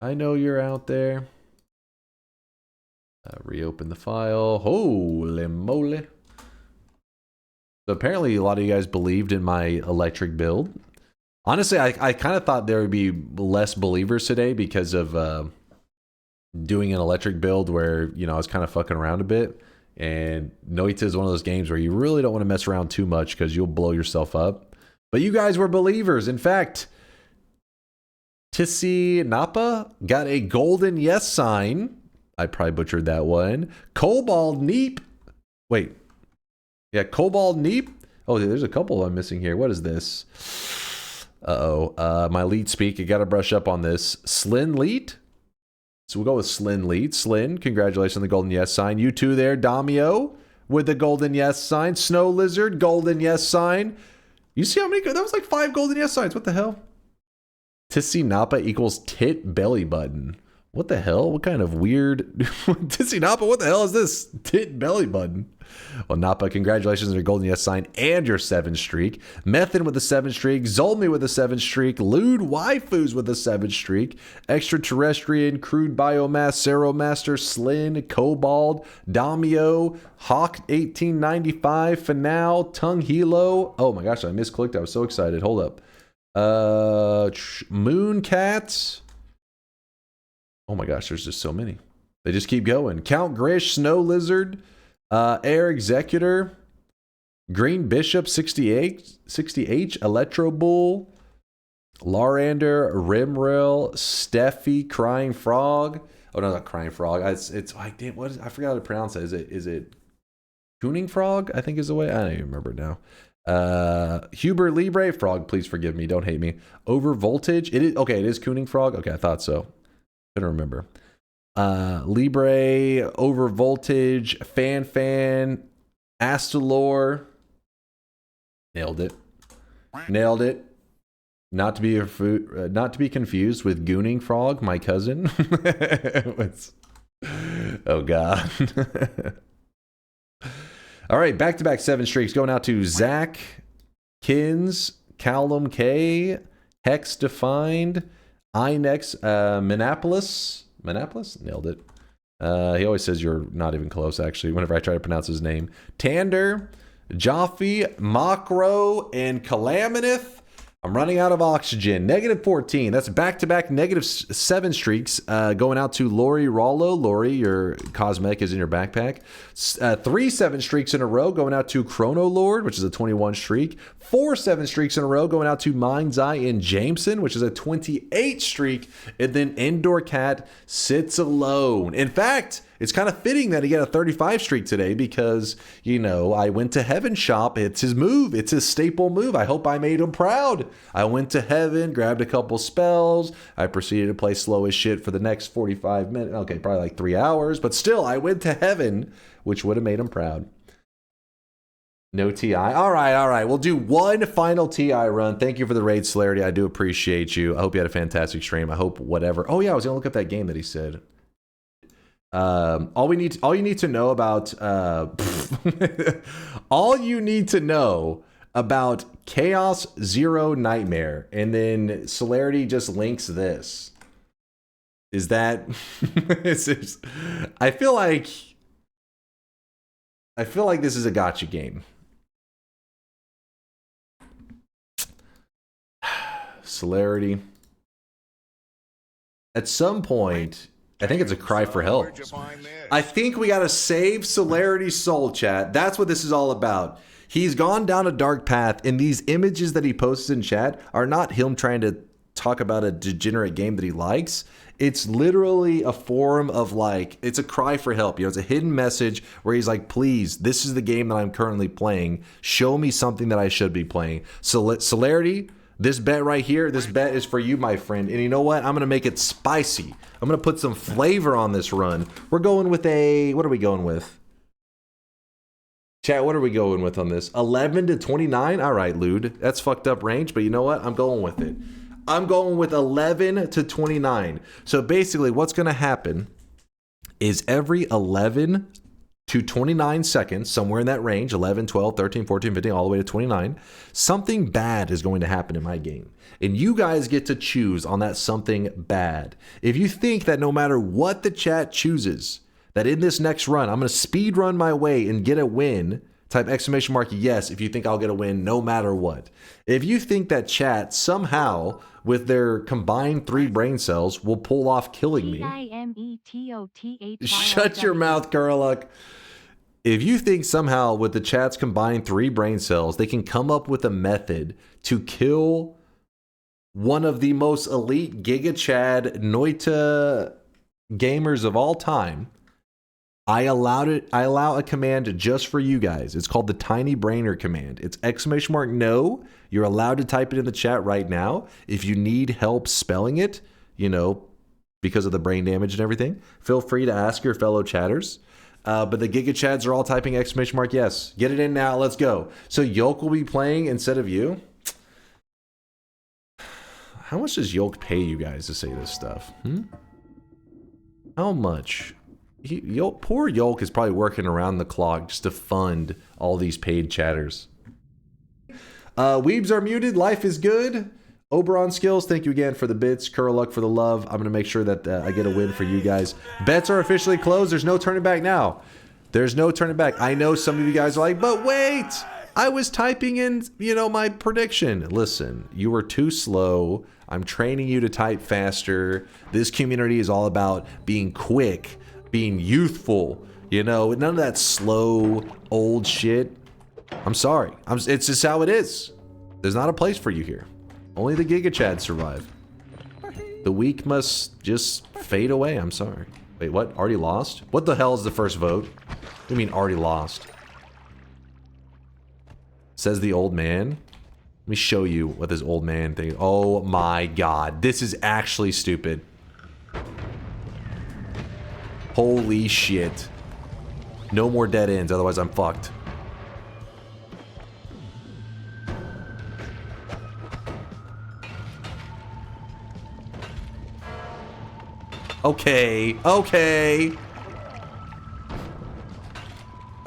I know you're out there. Reopen the file. Holy moly. So apparently a lot of you guys believed in my electric build. Honestly, I kind of thought there would be less believers today because of doing an electric build where, you know, I was kind of fucking around a bit. And Noita is one of those games where you really don't want to mess around too much because you'll blow yourself up. But you guys were believers. In fact, Tissi Napa got a golden yes sign. I probably butchered that one. Cobalt Neep. Wait. Yeah, Cobalt Neep. Oh, there's a couple I'm missing here. What is this? My lead speak. You got to brush up on this. Slin Lead. So we'll go with Slin Lead. Slin, congratulations on the golden yes sign. You two there, Damio, with the golden yes sign. Snow Lizard, golden yes sign. You see how many? That was like 5 golden yes signs. What the hell? Tissi Napa equals tit belly button. What the hell? What kind of weird... Tissi Napa, what the hell is this? Tit belly button. Well, Napa, congratulations on your golden yes sign and your 7 streak. Methan with a 7 streak. Zolmi with a 7 streak. Lewd Waifus with a 7 streak. Extraterrestrian, Crude Biomass, Seromaster, Slin, Cobalt, Damio, Hawk 1895, Fanal, Tongue Hilo. Oh my gosh, I misclicked. I was so excited. Hold up. Mooncat. Oh my gosh, there's just so many. They just keep going. Count Grish, Snow Lizard, Air Executor, Green Bishop 68, Electro Bull, Larander, Rimrill, Steffi, Crying Frog. Oh no, not Crying Frog. It's like, damn, what is, I forgot how to pronounce it. Is it Tuning Frog? I think is the way. I don't even remember now. Huber Libre Frog, please forgive me, don't hate me. Over Voltage. It is okay, it is Cooning Frog. Okay, I thought so. Couldn't remember. Libre, Over Voltage, Fan, Astalor. Nailed it. Nailed it. Not to be confused with Gooning Frog, my cousin. Oh god. All right, back-to-back 7 streaks going out to Zach, Kins, Callum K, Hex Defined, Inex, Manapolis. Manapolis? Nailed it. He always says you're not even close, actually, whenever I try to pronounce his name. Tander, Jaffe, Makro, and Calaminith. I'm running out of oxygen. -14. That's back-to-back -7 streaks going out to Lori Rollo. Lori, your cosmetic is in your backpack. 3 7 streaks in a row going out to Chrono Lord, which is a 21 streak. 4 7 streaks in a row going out to Mind's Eye and Jameson, which is a 28 streak. And then Indoor Cat sits alone. In fact, it's kind of fitting that he got a 35 streak today because, you know, I went to Heaven Shop. It's his move. It's his staple move. I hope I made him proud. I went to Heaven, grabbed a couple spells. I proceeded to play slow as shit for the next 45 minutes. Okay, probably like 3 hours. But still, I went to Heaven, which would have made him proud. No TI. All right. We'll do one final TI run. Thank you for the raid, Celerity. I do appreciate you. I hope you had a fantastic stream. I hope whatever. Oh, yeah, I was going to look up that game that he said. All you need to know about all you need to know about Chaos Zero Nightmare, and then Celerity just links this. Is that I feel like this is a gotcha game. Celerity. At some point, I think it's a cry for help. I think we gotta save Celerity's soul, chat. That's what this is all about. He's gone down a dark path, and these images that he posts in chat are not him trying to talk about a degenerate game that he likes. It's literally a forum of like, it's a cry for help. You know, it's a hidden message where he's like, please, this is the game that I'm currently playing. Show me something that I should be playing. So Celerity, this bet right here, this bet is for you, my friend. And you know what? I'm going to make it spicy. I'm going to put some flavor on this run. We're going with a, what are we going with? Chat, what are we going with on this? 11 to 29? All right, Lude. That's fucked up range, but you know what? I'm going with it. I'm going with 11 to 29. So basically what's going to happen is every 11 to 29 seconds, somewhere in that range, 11, 12, 13, 14, 15, all the way to 29, something bad is going to happen in my game. And you guys get to choose on that something bad. If you think that no matter what the chat chooses, that in this next run, I'm going to speed run my way and get a win Type exclamation mark yes if you think I'll get a win no matter what. If you think that chat somehow, with their combined 3 brain cells, will pull off killing me, shut your mouth, Kurluk. If you think somehow with the chat's combined 3 brain cells, they can come up with a method to kill one of the most elite Giga Chad Noita gamers of all time, I allow a command just for you guys. It's called the Tiny Brainer command. It's exclamation mark no. You're allowed to type it in the chat right now. If you need help spelling it, you know, because of the brain damage and everything, feel free to ask your fellow chatters. But the Giga Chads are all typing exclamation mark yes. Get it in now. Let's go. So Yolk will be playing instead of you. How much does Yolk pay you guys to say this stuff? How much? Poor Yolk is probably working around the clock just to fund all these paid chatters. Weebs are muted. Life is good. Oberon Skills, thank you again for the bits. Kurluk for the love. I'm going to make sure that I get a win for you guys. Bets are officially closed. There's no turning back now. There's no turning back. I know some of you guys are like, but wait, I was typing in, you know, my prediction. Listen, you were too slow. I'm training you to type faster. This community is all about being quick, being youthful, you know, none of that slow, old shit. I'm sorry. It's just how it is. There's not a place for you here. Only the Giga Chads survive. The weak must just fade away. I'm sorry. Wait, what? Already lost? What the hell is the first vote? What do you mean already lost? Says the old man. Let me show you what this old man thing. Oh my god. This is actually stupid. Holy shit. No more dead ends, otherwise I'm fucked. Okay, okay.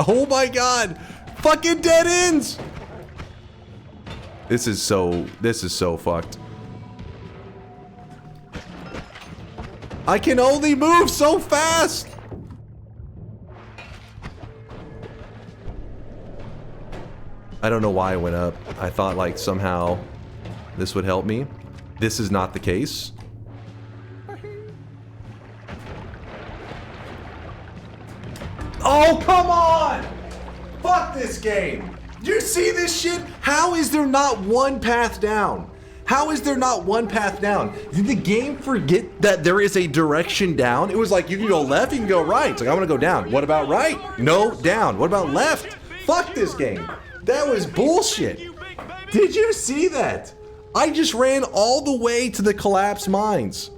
Oh my god. Fucking dead ends. This is so fucked. I can only move so fast. I don't know why I went up. I thought like somehow this would help me. This is not the case. Oh, come on! Fuck this game! Do you see this shit? How is there not one path down? How is there not one path down? Did the game forget that there is a direction down? It was like, you can go left, you can go right. It's like, I want to go down. What about right? No, down. What about left? Fuck this game. That was bullshit. Did you see that? I just ran all the way to the collapsed mines.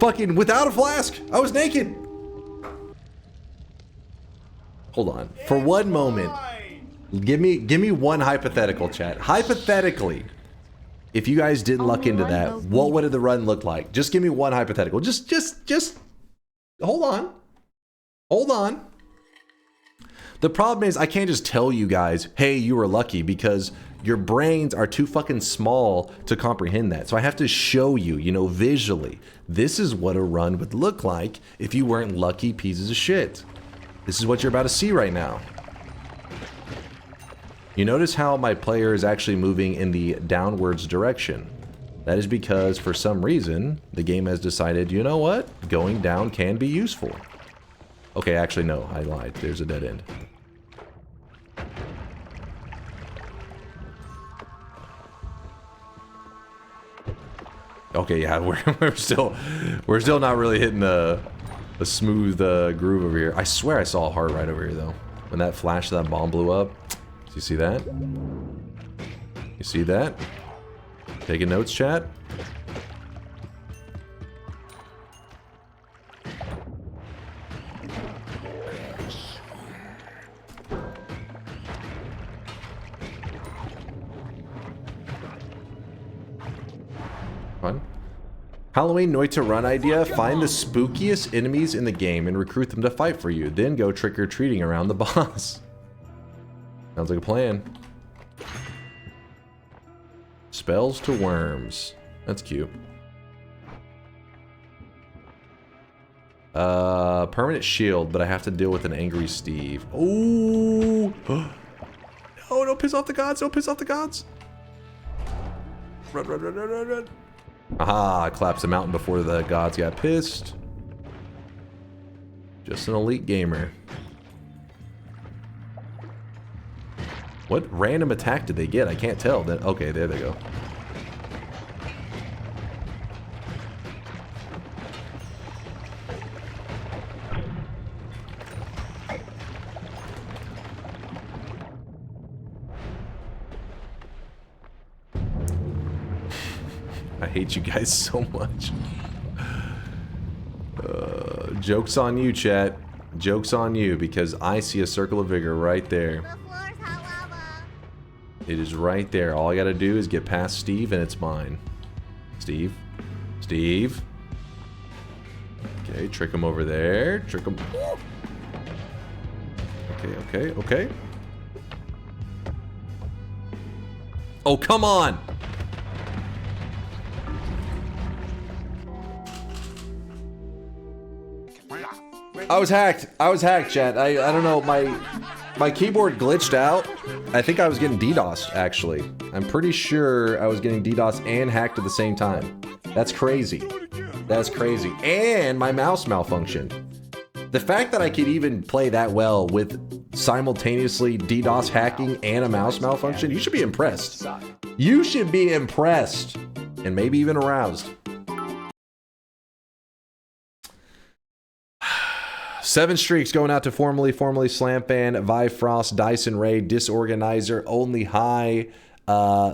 Fucking without a flask. I was naked. Hold on. For one moment, give me one hypothetical, chat. Hypothetically, if you guys didn't luck into that, what would the run look like? Just give me one hypothetical. Just hold on. Hold on. The problem is I can't just tell you guys, hey, you were lucky, because your brains are too fucking small to comprehend that. So I have to show you, you know, visually. This is what a run would look like if you weren't lucky pieces of shit. This is what you're about to see right now. You notice how my player is actually moving in the downwards direction. That is because, for some reason, the game has decided, you know what? Going down can be useful. Okay, actually, no, I lied. There's a dead end. Okay, yeah, we're still not really hitting a smooth groove over here. I swear I saw a heart right over here, though. When that flash of that bomb blew up. Do you see that? You see that? Taking notes, chat? Fun. Halloween Noita run idea. Find the spookiest enemies in the game and recruit them to fight for you. Then go trick-or-treating around the boss. Sounds like a plan. Spells to worms. That's cute. Permanent shield, but I have to deal with an angry Steve. Ooh. Oh, don't piss off the gods. Don't piss off the gods. Run, run, run, run, run, run. Aha, I collapsed the mountain before the gods got pissed. Just an elite gamer. What random attack did they get? I can't tell. Okay, there they go. I hate you guys so much. Joke's on you, chat. Joke's on you, because I see a circle of vigor right there. It is right there. All I gotta do is get past Steve and it's mine. Steve. Steve. Okay, trick him over there. Trick him. Okay, okay, okay. Oh, come on! I was hacked. I was hacked, chat. I don't know. My keyboard glitched out. I think I was getting DDoS, actually. I'm pretty sure I was getting DDoS and hacked at the same time. That's crazy. That's crazy. And my mouse malfunctioned. The fact that I could even play that well with simultaneously DDoS hacking and a mouse malfunction, you should be impressed. You should be impressed. And maybe even aroused. 7 streaks going out to formerly Slam Fan, Vifrost, Dyson Ray, Disorganizer, Only High,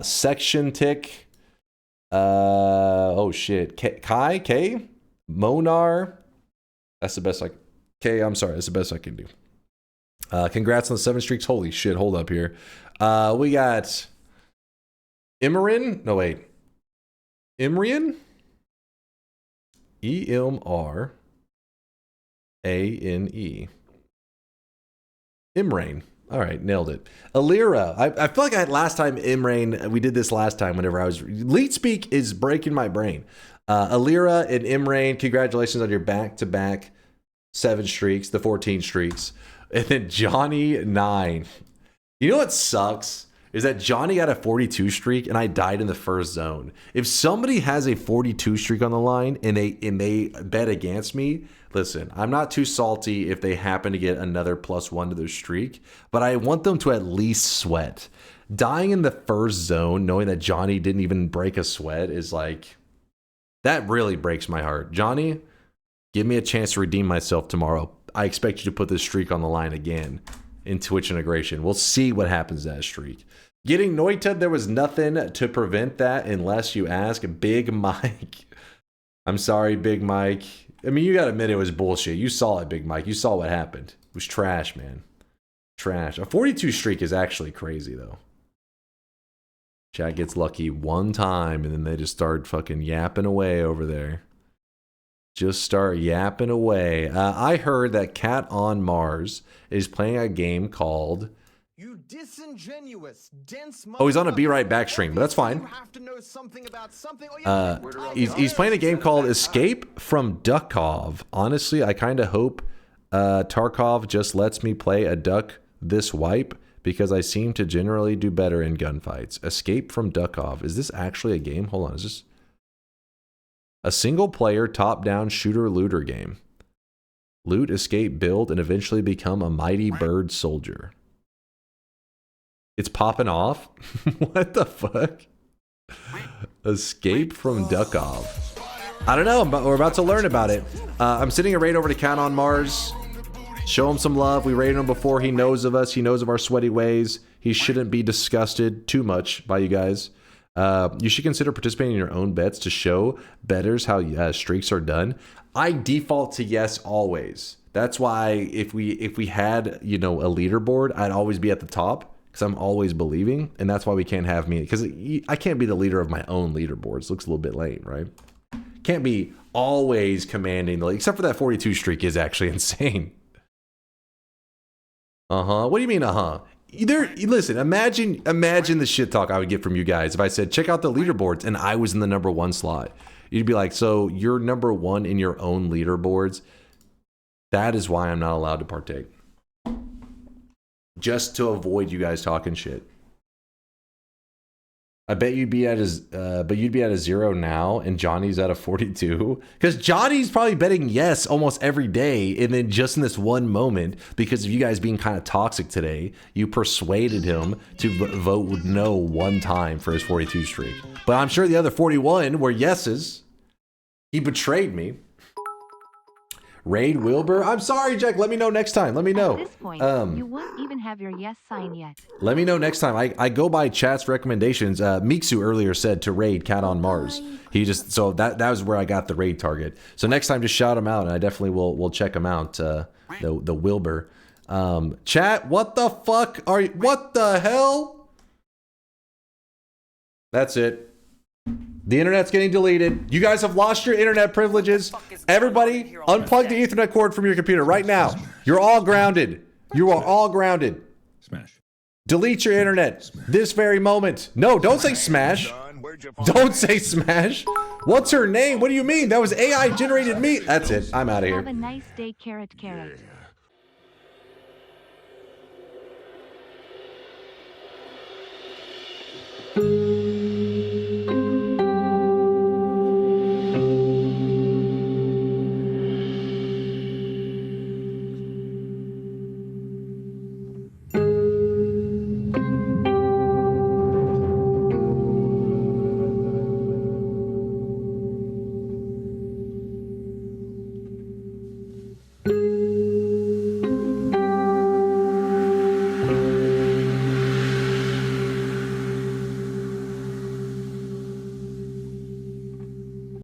Section Tick, oh shit, Kai, K, Monar. That's the best I'm sorry, that's the best I can do. Congrats on the 7 streaks. Holy shit, hold up here. We got Imrin. No, wait. Imrian? E-M-R. A-N-E. Imrain. All right, nailed it. Alira. I feel like last time Imrain, we did this last time whenever I was... Leet Speak is breaking my brain. Alira and Imrain, congratulations on your back-to-back 7 streaks, the 14 streaks. And then Johnny 9. You know what sucks? Is that Johnny got a 42 streak and I died in the first zone. If somebody has a 42 streak on the line and they bet against me, listen, I'm not too salty if they happen to get another +1 to their streak, but I want them to at least sweat. Dying in the first zone, knowing that Johnny didn't even break a sweat, is like, that really breaks my heart. Johnny, give me a chance to redeem myself tomorrow. I expect you to put this streak on the line again in Twitch integration. We'll see what happens to that streak. Getting Noita, there was nothing to prevent that unless you ask Big Mike. I'm sorry, Big Mike. I mean, you gotta admit it was bullshit. You saw it, Big Mike. You saw what happened. It was trash, man. Trash. A 42 streak is actually crazy, though. Chat gets lucky one time, and then they just start fucking yapping away over there. Just start yapping away. I heard that Cat on Mars is playing a game called... You disingenuous, dense. Oh, he's on a Be Right Back stream, but that's fine. You have to know something about something. He's playing a game called Escape from Dunkov. Honestly, I kind of hope Tarkov just lets me play a duck this wipe, because I seem to generally do better in gunfights. Escape from Dunkov. Is this actually a game? Hold on, is this a single-player top-down shooter-looter game? Loot, escape, build, and eventually become a mighty bird soldier. It's popping off? What the fuck? Escape from Dunkov. I don't know, but we're about to learn about it. I'm sending a raid over to Cat on Mars. Show him some love. We raided him before. He knows of us. He knows of our sweaty ways. He shouldn't be disgusted too much by you guys. You should consider participating in your own bets to show bettors how streaks are done. I default to yes always. That's why if we had, you know, a leaderboard, I'd always be at the top. Because I'm always believing, and that's why we can't have me. Because I can't be the leader of my own leaderboards. Looks a little bit lame, right? Can't be always commanding the league. Except for that 42 streak is actually insane. What do you mean, Listen, imagine the shit talk I would get from you guys if I said, check out the leaderboards, and I was in the #1 slot. You'd be like, so you're #1 in your own leaderboards? That is why I'm not allowed to partake. just to avoid you guys talking shit. I bet you'd be at a 0 now, and Johnny's at a 42. Because Johnny's probably betting yes almost every day, and then just in this one moment, because of you guys being kind of toxic today, you persuaded him to vote no one time for his 42 streak. But I'm sure the other 41 were yeses. He betrayed me. Raid Wilbur. I'm sorry, Jack. Let me know next time. Let me know. At this point, you won't even have your yes sign yet. Let me know next time. I go by chat's recommendations. Miksu earlier said to raid Cat on Mars. He just that was where I got the raid target. So next time, just shout him out, and I definitely will check him out. The Wilbur. Chat. What the fuck are you? What the hell? That's it. The internet's getting deleted. You guys have lost your internet privileges. Everybody, unplug the Ethernet cord from your computer right now. You're all grounded. You are all grounded. Smash. Delete your internet this very moment. No, don't say smash. Don't say smash. What's her name? What do you mean? That was AI generated me. That's it. I'm out of here. Have a nice day, carrot. Yeah.